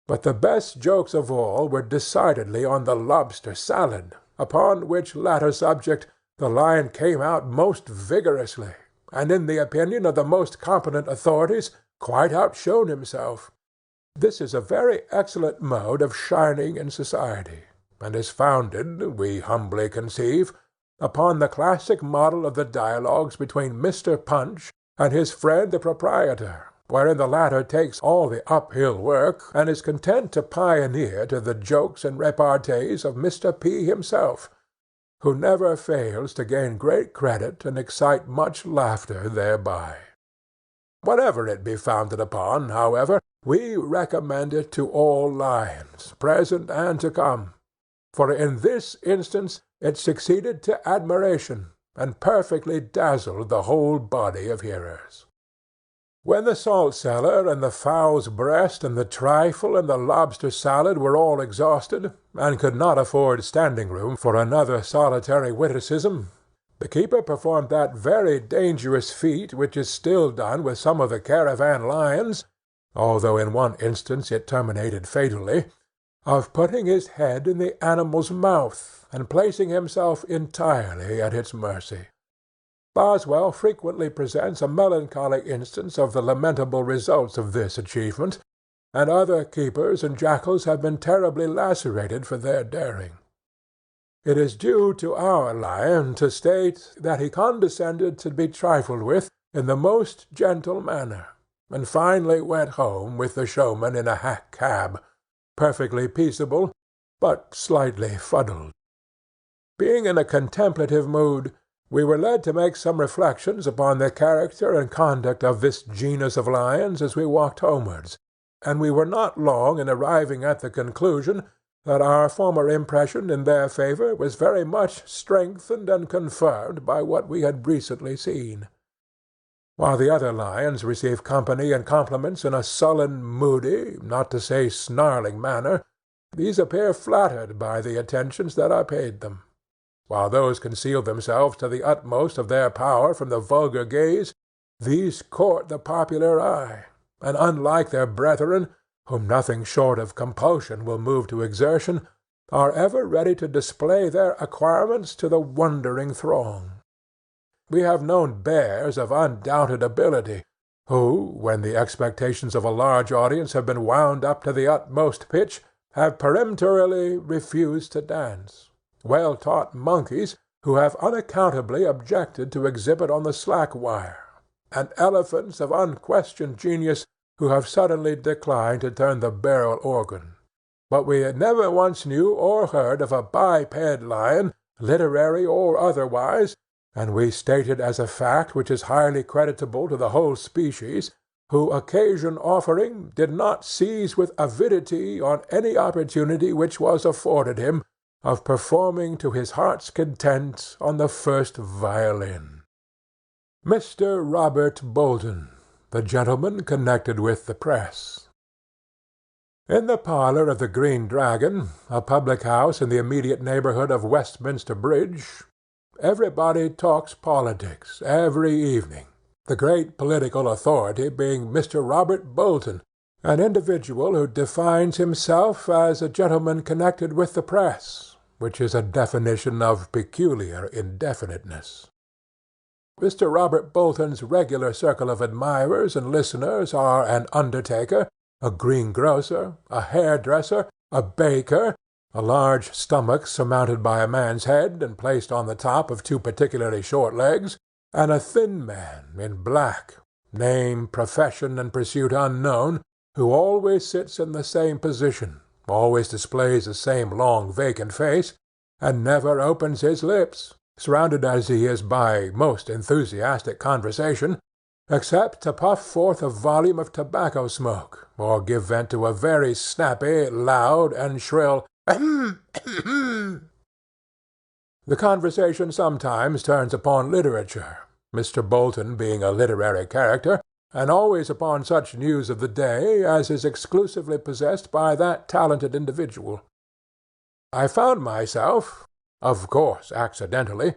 But the best jokes of all were decidedly on the lobster salad, upon which latter subject the lion came out most vigorously, and in the opinion of the most competent authorities quite outshone himself. This is a very excellent mode of shining in society, and is founded, we humbly conceive, upon the classic model of the dialogues between Mr. Punch and his friend the proprietor, wherein the latter takes all the uphill work, and is content to pioneer to the jokes and repartees of Mr. P. himself, who never fails to gain great credit and excite much laughter thereby. Whatever it be founded upon, however, we recommend it to all lions, present and to come, for in this instance it succeeded to admiration, and perfectly dazzled the whole body of hearers. When the salt-cellar and the fowl's breast and the trifle and the lobster salad were all exhausted, and could not afford standing room for another solitary witticism, the keeper performed that very dangerous feat which is still done with some of the caravan lions, although in one instance it terminated fatally, of putting his head in the animal's mouth, and placing himself entirely at its mercy. Boswell frequently presents a melancholy instance of the lamentable results of this achievement, and other keepers and jackals have been terribly lacerated for their daring. It is due to our lion to state that he condescended to be trifled with in the most gentle manner, and finally went home with the showman in a hack cab, perfectly peaceable, but slightly fuddled. Being in a contemplative mood, we were led to make some reflections upon the character and conduct of this genus of lions as we walked homewards, and we were not long in arriving at the conclusion that our former impression in their favour was very much strengthened and confirmed by what we had recently seen. While the other lions receive company and compliments in a sullen, moody, not to say snarling manner, these appear flattered by the attentions that are paid them. While those conceal themselves to the utmost of their power from the vulgar gaze, these court the popular eye, and, unlike their brethren, whom nothing short of compulsion will move to exertion, are ever ready to display their acquirements to the wondering throng. We have known bears of undoubted ability, who, when the expectations of a large audience have been wound up to the utmost pitch, have peremptorily refused to dance. Well-taught monkeys, who have unaccountably objected to exhibit on the slack wire, and elephants of unquestioned genius who have suddenly declined to turn the barrel organ. But we never once knew or heard of a biped lion, literary or otherwise, and we state it as a fact which is highly creditable to the whole species, who, occasion offering, did not seize with avidity on any opportunity which was afforded him of performing to his heart's content on the first violin. Mr. Robert Bolton, the gentleman connected with the press. In the parlour of the Green Dragon, a public-house in the immediate neighbourhood of Westminster Bridge, everybody talks politics every evening, the great political authority being Mr. Robert Bolton, an individual who defines himself as a gentleman connected with the press, which is a definition of peculiar indefiniteness. Mr. Robert Bolton's regular circle of admirers and listeners are an undertaker, a greengrocer, a hairdresser, a baker, a large stomach surmounted by a man's head and placed on the top of two particularly short legs, and a thin man in black, name, profession, and pursuit unknown, who always sits in the same position, always displays the same long vacant face, and never opens his lips, surrounded as he is by most enthusiastic conversation, except to puff forth a volume of tobacco smoke, or give vent to a very snappy, loud, and shrill ahem, ahem. The conversation sometimes turns upon literature, Mr. Bolton being a literary character, and always upon such news of the day as is exclusively possessed by that talented individual. I found myself, of course accidentally,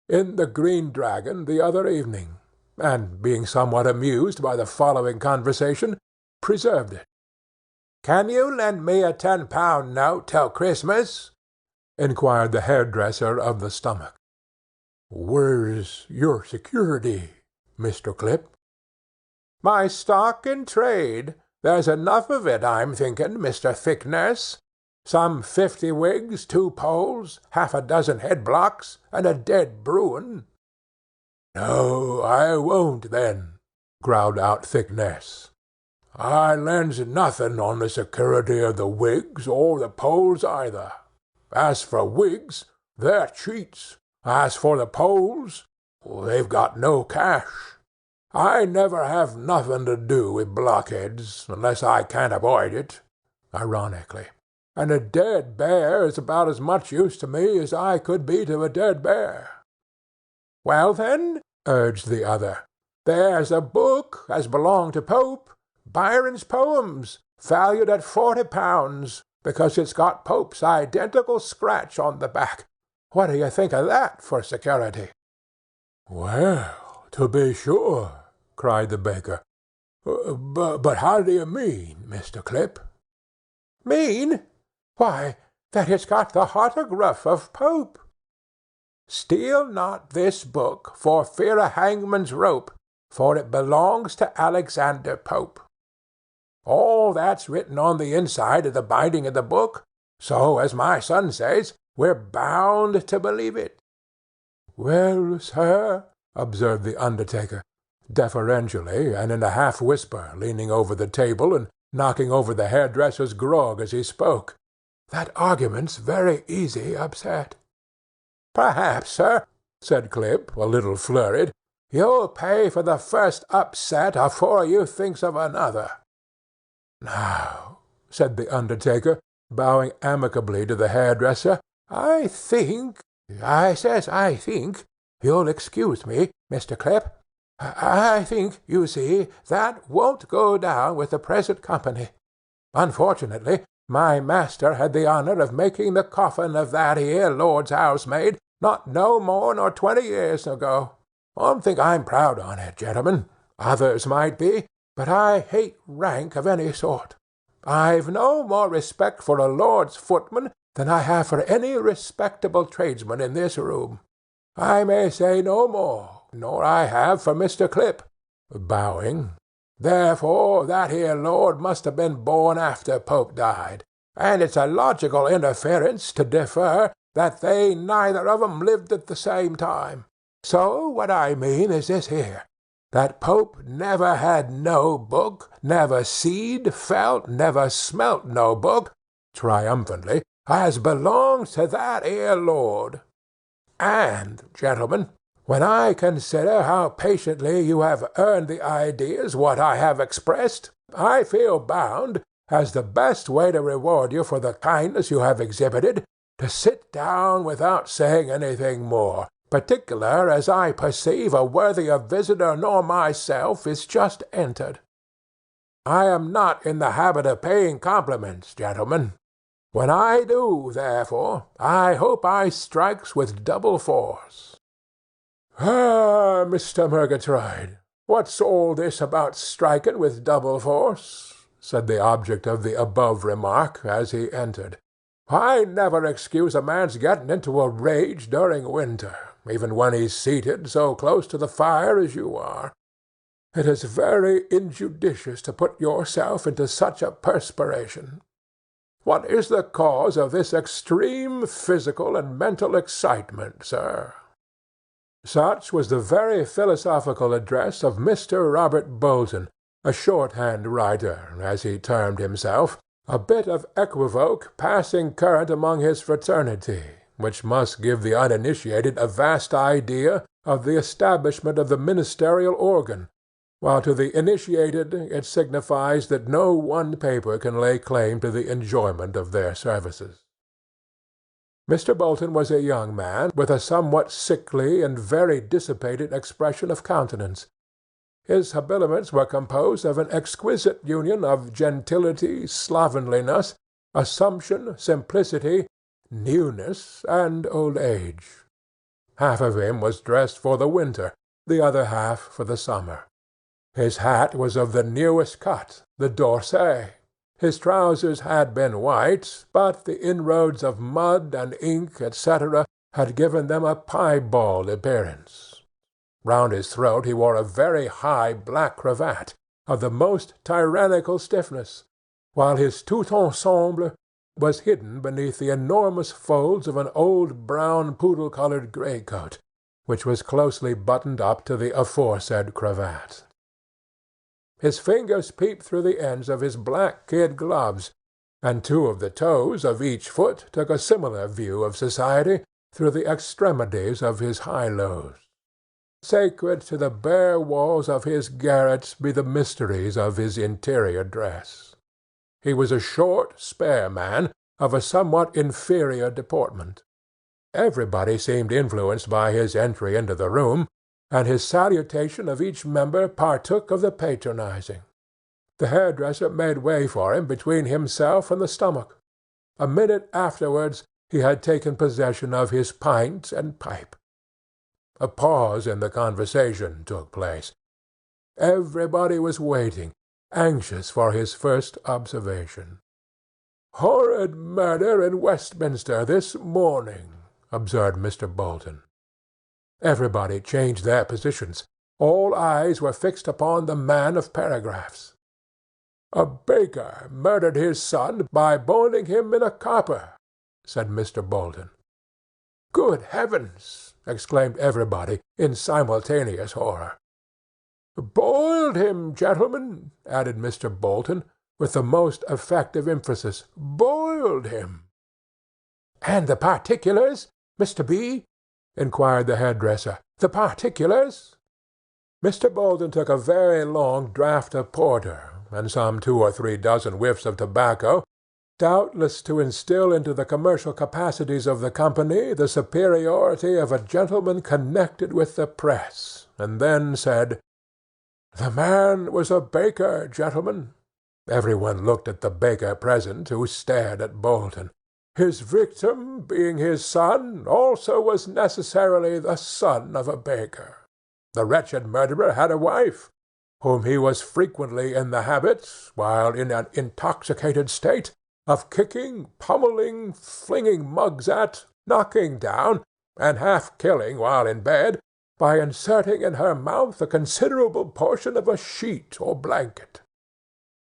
in the Green Dragon the other evening, and, being somewhat amused by the following conversation, preserved it. "Can you lend me a £10 note till Christmas?" inquired the hairdresser of the stomach. "Where's your security, Mr. Clip?" "My stock in trade. There's enough of it, I'm thinking, Mr. Thickness. Some 50 wigs, 2 poles, half a dozen head blocks, and a dead Bruin." "No, I won't, then," growled out Thickness. "I lends nothing on the security of the wigs or the poles either. As for wigs, they're cheats. As for the poles, they've got no cash. I never have nothing to do with blockheads, unless I can't avoid it," ironically. "And a dead bear is about as much use to me as I could be to a dead bear." "Well, then," urged the other, "there's a book as belonged to Pope, Byron's Poems, valued at £40, because it's got Pope's identical scratch on the back. What do you think of that for security?" "Well, to be sure," cried the baker. But how do you mean, Mr. Clip?" "Mean? Why, that it's got the autograph of Pope. Steal not this book for fear of hangman's rope, for it belongs to Alexander Pope. All that's written on the inside of the binding of the book, so, as my son says, we're bound to believe it." "Well, sir," observed the undertaker, deferentially and in a half-whisper, leaning over the table and knocking over the hairdresser's grog as he spoke, "that argument's very easy upset." "Perhaps, sir," said Clip, a little flurried, "you'll pay for the first upset afore you thinks of another." "Now," said the undertaker, bowing amicably to the hairdresser, I think, you'll excuse me, Mr. Clip, I think, you see, that won't go down with the present company. Unfortunately, my master had the honour of making the coffin of that here lord's housemaid not no more nor 20 years ago. I think I'm proud on it, gentlemen. Others might be, but I hate rank of any sort. I've no more respect for a lord's footman than I have for any respectable tradesman in this room. I may say no more, nor I have for Mr. Clip," bowing. "Therefore that here lord must have been born after Pope died, and it's a logical interference to defer that they neither of 'em lived at the same time. So what I mean is this here. that Pope never had no book, never seed, felt, never smelt no book, triumphantly, as belongs to that 'ere lord. And, gentlemen, when I consider how patiently you have earned the ideas what I have expressed, I feel bound, as the best way to reward you for the kindness you have exhibited, to sit down without saying anything more, particular as I perceive a worthier visitor nor myself is just entered. I am not in the habit of paying compliments, gentlemen. When I do, therefore, I hope I strikes with double force." "Ah, Mr. Murgatroyd, what's all this about striking with double force?" said the object of the above remark, as he entered. "I never excuse a man's getting into a rage during winter, even when he's seated so close to the fire as you are. It is very injudicious to put yourself into such a perspiration. What is the cause of this extreme physical and mental excitement, sir?" Such was the very philosophical address of Mr. Robert Bolton, a shorthand writer, as he termed himself, a bit of equivoque passing current among his fraternity, which must give the uninitiated a vast idea of the establishment of the ministerial organ, while to the initiated it signifies that no one paper can lay claim to the enjoyment of their services. Mr. Bolton was a young man, with a somewhat sickly and very dissipated expression of countenance. His habiliments were composed of an exquisite union of gentility, slovenliness, assumption, simplicity, newness, and old age. Half of him was dressed for the winter, the other half for the summer. His hat was of the newest cut, the D'Orsay. His trousers had been white, but the inroads of mud and ink, etc., had given them a piebald appearance. Round his throat he wore a very high black cravat, of the most tyrannical stiffness, while his tout ensemble was hidden beneath the enormous folds of an old brown poodle-coloured great-coat, which was closely buttoned up to the aforesaid cravat. His fingers peeped through the ends of his black kid gloves, and two of the toes of each foot took a similar view of society through the extremities of his high-lows. Sacred to the bare walls of his garret be the mysteries of his interior dress. He was a short, spare man, of a somewhat inferior deportment. Everybody seemed influenced by his entry into the room, and his salutation of each member partook of the patronizing. The hairdresser made way for him between himself and the stomach. A minute afterwards he had taken possession of his pint and pipe. A pause in the conversation took place. Everybody was waiting, anxious for his first observation. "Horrid murder in Westminster this morning," observed Mr. Bolton. Everybody changed their positions. All eyes were fixed upon the man of paragraphs. "A baker murdered his son by boiling him in a copper," said Mr. Bolton. "Good heavens!" exclaimed everybody in simultaneous horror. "Boiled him, gentlemen," added Mr. Bolton, with the most effective emphasis. "Boiled him." "And the particulars, Mr. B.?" inquired the hairdresser. "The particulars?" Mr. Bolton took a very long draught of porter, and some 2 or 3 dozen whiffs of tobacco, doubtless to instil into the commercial capacities of the company the superiority of a gentleman connected with the press, and then said, "The man was a baker, gentlemen." Every one looked at the baker present, who stared at Bolton. His victim, being his son, also was necessarily the son of a baker. The wretched murderer had a wife, whom he was frequently in the habit, while in an intoxicated state, of kicking, pummelling, flinging mugs at, knocking down, and half killing while in bed, by inserting in her mouth a considerable portion of a sheet or blanket.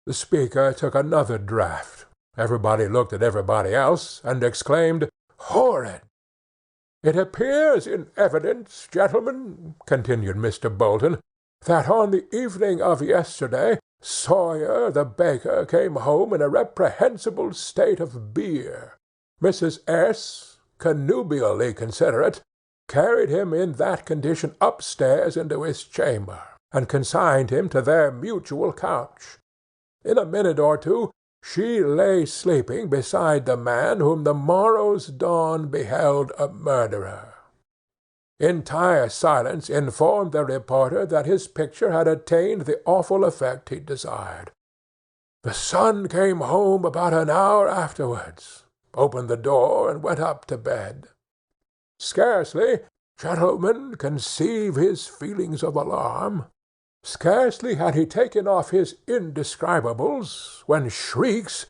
The speaker took another draught. Everybody looked at everybody else, and exclaimed, "Horrid!" "It appears in evidence, gentlemen," continued Mr. Bolton, that on the evening of yesterday Sawyer the baker came home in a reprehensible state of beer. Mrs. S., connubially considerate, carried him in that condition upstairs into his chamber, and consigned him to their mutual couch. In a minute or two she lay sleeping beside the man whom the morrow's dawn beheld a murderer. Entire silence informed the reporter that his picture had attained the awful effect he desired. The son came home about an hour afterwards, opened the door, and went up to bed. Scarcely, gentlemen, conceive his feelings of alarm. Scarcely had he taken off his indescribables, when shrieks,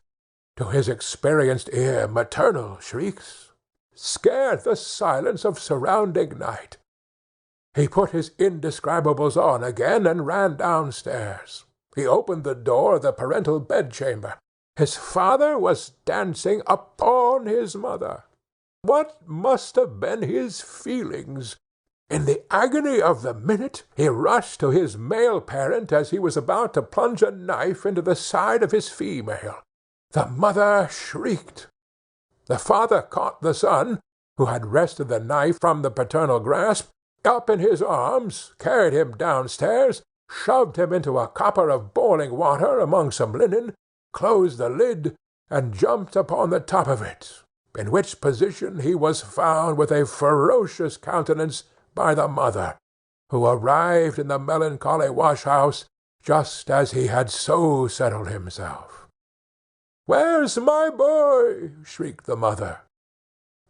to his experienced ear maternal shrieks, scared the silence of surrounding night. He put his indescribables on again and ran downstairs. He opened the door of the parental bedchamber. His father was dancing upon his mother. What must have been his feelings? In the agony of the minute he rushed to his male parent as he was about to plunge a knife into the side of his female. The mother shrieked. The father caught the son, who had wrested the knife from the paternal grasp, up in his arms, carried him downstairs, shoved him into a copper of boiling water among some linen, closed the lid, and jumped upon the top of it, in which position he was found with a ferocious countenance by the mother, who arrived in the melancholy wash-house just as he had so settled himself. "Where's my boy?" shrieked the mother.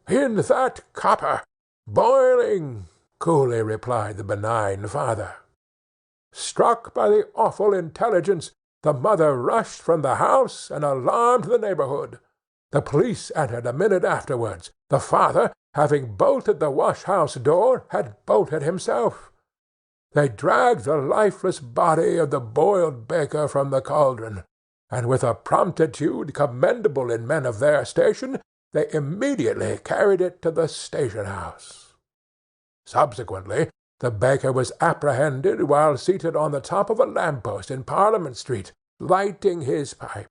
"In that copper, boiling," coolly replied the benign father. Struck by the awful intelligence, the mother rushed from the house and alarmed the neighborhood. The police entered a minute afterwards. The father, having bolted the wash-house door, had bolted himself. They dragged the lifeless body of the boiled baker from the cauldron, and with a promptitude commendable in men of their station, they immediately carried it to the station-house. Subsequently, the baker was apprehended while seated on the top of a lamp-post in Parliament Street, lighting his pipe.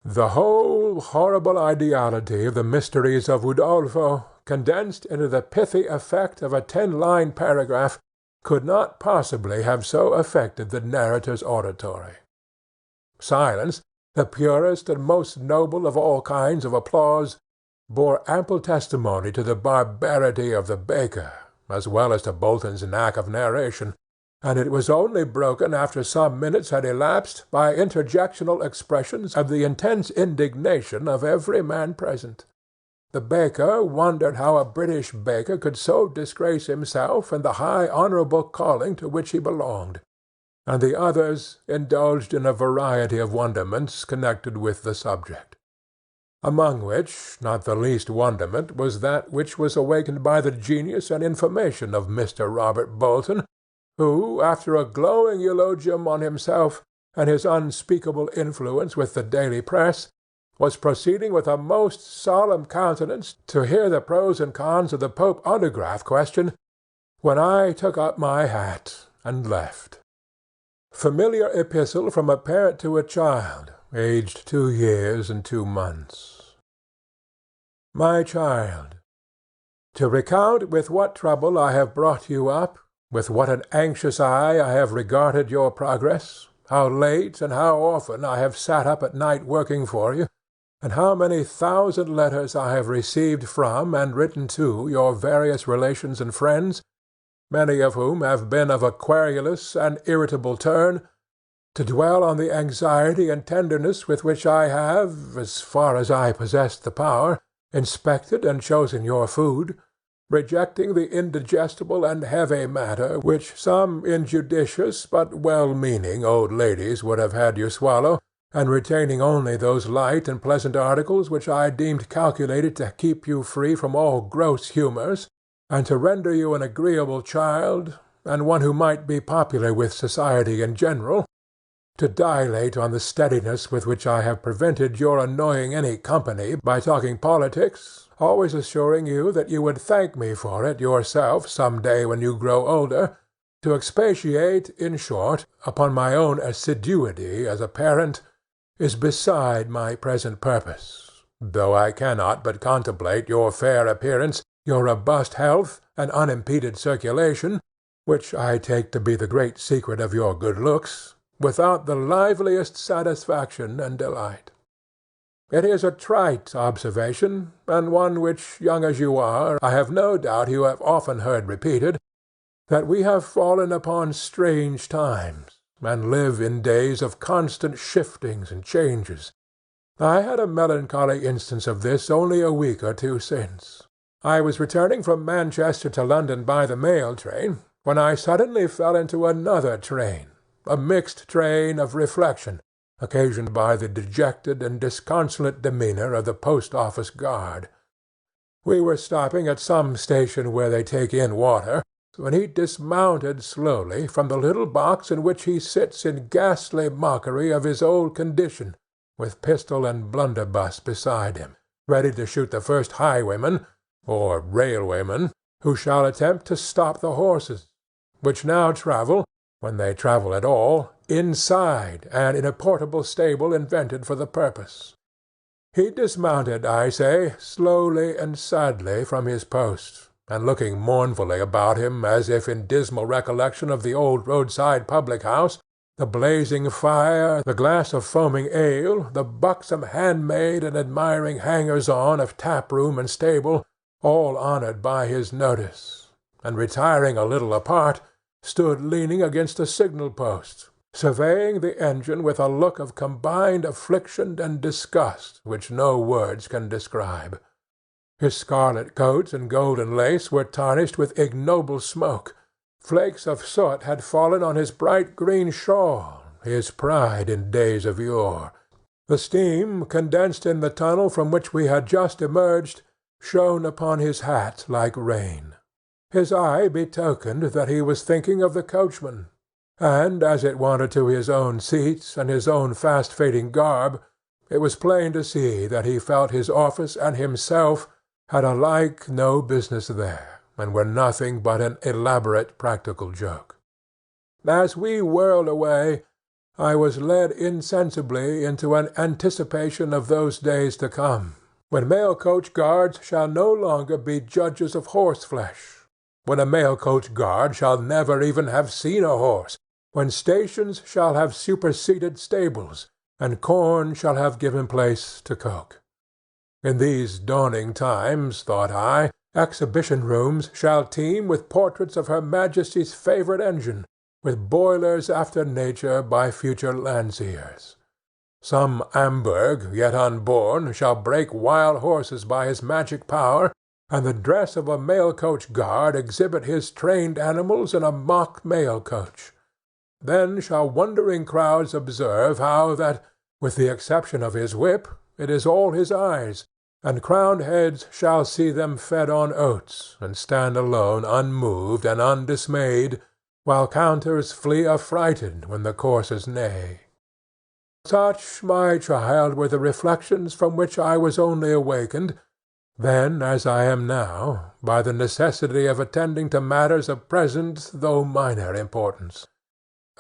The whole horrible ideality of the mysteries of Udolpho, condensed into the pithy effect of a 10-line paragraph, could not possibly have so affected the narrator's auditory. Silence, the purest and most noble of all kinds of applause, bore ample testimony to the barbarity of the baker, as well as to Bolton's knack of narration, and it was only broken after some minutes had elapsed by interjectional expressions of the intense indignation of every man present. The baker wondered how a British baker could so disgrace himself and the high honourable calling to which he belonged, and the others indulged in a variety of wonderments connected with the subject, among which not the least wonderment was that which was awakened by the genius and information of Mr. Robert Bolton, who, after a glowing eulogium on himself and his unspeakable influence with the daily press, was proceeding with a most solemn countenance to hear the pros and cons of the Pope autograph question, when I took up my hat and left. Familiar epistle from a parent to a child, aged 2 years and 2 months. My child, to recount with what trouble I have brought you up, with what an anxious eye I have regarded your progress, how late and how often I have sat up at night working for you, and how many thousand letters I have received from and written to your various relations and friends, many of whom have been of a querulous and irritable turn, to dwell on the anxiety and tenderness with which I have, as far as I possessed the power, inspected and chosen your food, rejecting the indigestible and heavy matter which some injudicious but well-meaning old ladies would have had you swallow, and retaining only those light and pleasant articles which I deemed calculated to keep you free from all gross humours, and to render you an agreeable child, and one who might be popular with society in general, to dilate on the steadiness with which I have prevented your annoying any company by talking politics, always assuring you that you would thank me for it yourself some day when you grow older, To expatiate, in short, upon my own assiduity as a parent is beside my present purpose, though I cannot but contemplate your fair appearance, your robust health, and unimpeded circulation, which I take to be the great secret of your good looks, without the liveliest satisfaction and delight. It is a trite observation, and one which, young as you are, I have no doubt you have often heard repeated, that we have fallen upon strange times, and live in days of constant shiftings and changes. I had a melancholy instance of this only a week or two since. I was returning from Manchester to London by the mail train, when I suddenly fell into another train, a mixed train of reflection, occasioned by the dejected and disconsolate demeanour of the post-office guard. We were stopping at some station where they take in water, when he dismounted slowly from the little box in which he sits in ghastly mockery of his old condition, with pistol and blunderbuss beside him, ready to shoot the first highwayman, or railwayman, who shall attempt to stop the horses, which now travel, when they travel at all, inside and in a portable stable invented for the purpose. He dismounted, I say, slowly and sadly from his post, and looking mournfully about him as if in dismal recollection of the old roadside public-house, the blazing fire, the glass of foaming ale, the buxom handmaid and admiring hangers-on of tap-room and stable, all honoured by his notice, and retiring a little apart, stood leaning against a signal-post, surveying the engine with a look of combined affliction and disgust which no words can describe. His scarlet coat and golden lace were tarnished with ignoble smoke. Flakes of soot had fallen on his bright green shawl, his pride in days of yore. The steam, condensed in the tunnel from which we had just emerged, shone upon his hat like rain. His eye betokened that he was thinking of the coachman, and as it wandered to his own seat and his own fast-fading garb, it was plain to see that he felt his office and himself had alike no business there, and were nothing but an elaborate practical joke. As we whirled away, I was led insensibly into an anticipation of those days to come, when mail-coach guards shall no longer be judges of horseflesh, when a mail-coach guard shall never even have seen a horse, when stations shall have superseded stables, and corn shall have given place to coke. In these dawning times, thought I, exhibition-rooms shall teem with portraits of Her Majesty's favourite engine, with boilers after nature by future Landseers. Some Amberg, yet unborn, shall break wild horses by his magic power, and the dress of a mail-coach guard exhibit his trained animals in a mock mail-coach. Then shall wondering crowds observe how that, with the exception of his whip, it is all his eyes, and crowned heads shall see them fed on oats, and stand alone unmoved and undismayed, while counters flee affrighted when the coursers neigh. Such, my child, were the reflections from which I was only awakened, then, as I am now, by the necessity of attending to matters of present though minor importance.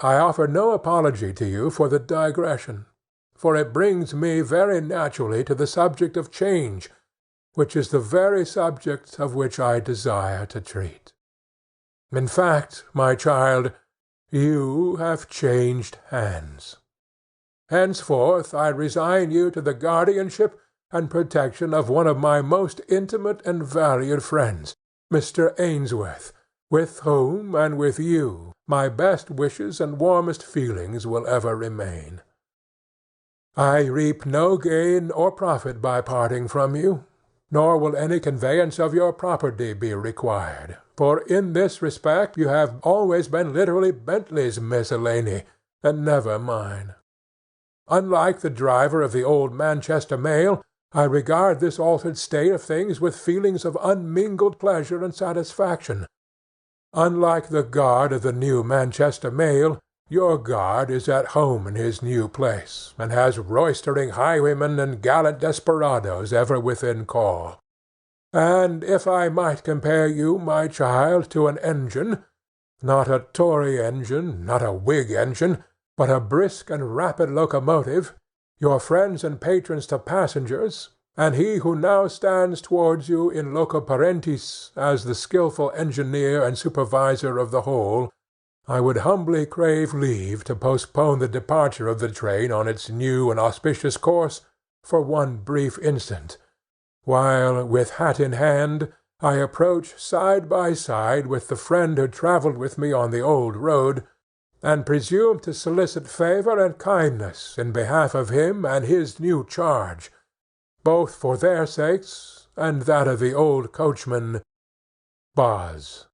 I offer no apology to you for the digression, for it brings me very naturally to the subject of change, which is the very subject of which I desire to treat. In fact, my child, you have changed hands. Henceforth I resign you to the guardianship and protection of one of my most intimate and valued friends, Mr. Ainsworth, with whom and with you my best wishes and warmest feelings will ever remain. I reap no gain or profit by parting from you, nor will any conveyance of your property be required, for in this respect you have always been literally Bentley's miscellany, and never mine. Unlike the driver of the old Manchester mail, I regard this altered state of things with feelings of unmingled pleasure and satisfaction. Unlike the guard of the new Manchester mail, your guard is at home in his new place, and has roystering highwaymen and gallant desperadoes ever within call. And if I might compare you, my child, to an engine, Not a Tory engine, not a Whig engine, but a brisk and rapid locomotive, your friends and patrons to passengers, and he who now stands towards you in loco parentis as the skilful engineer and supervisor of the whole, I would humbly crave leave to postpone the departure of the train on its new and auspicious course for one brief instant, while, with hat in hand, I approach side by side with the friend who travelled with me on the old road, and presume to solicit favour and kindness in behalf of him and his new charge, both for their sakes and that of the old coachman, Boz.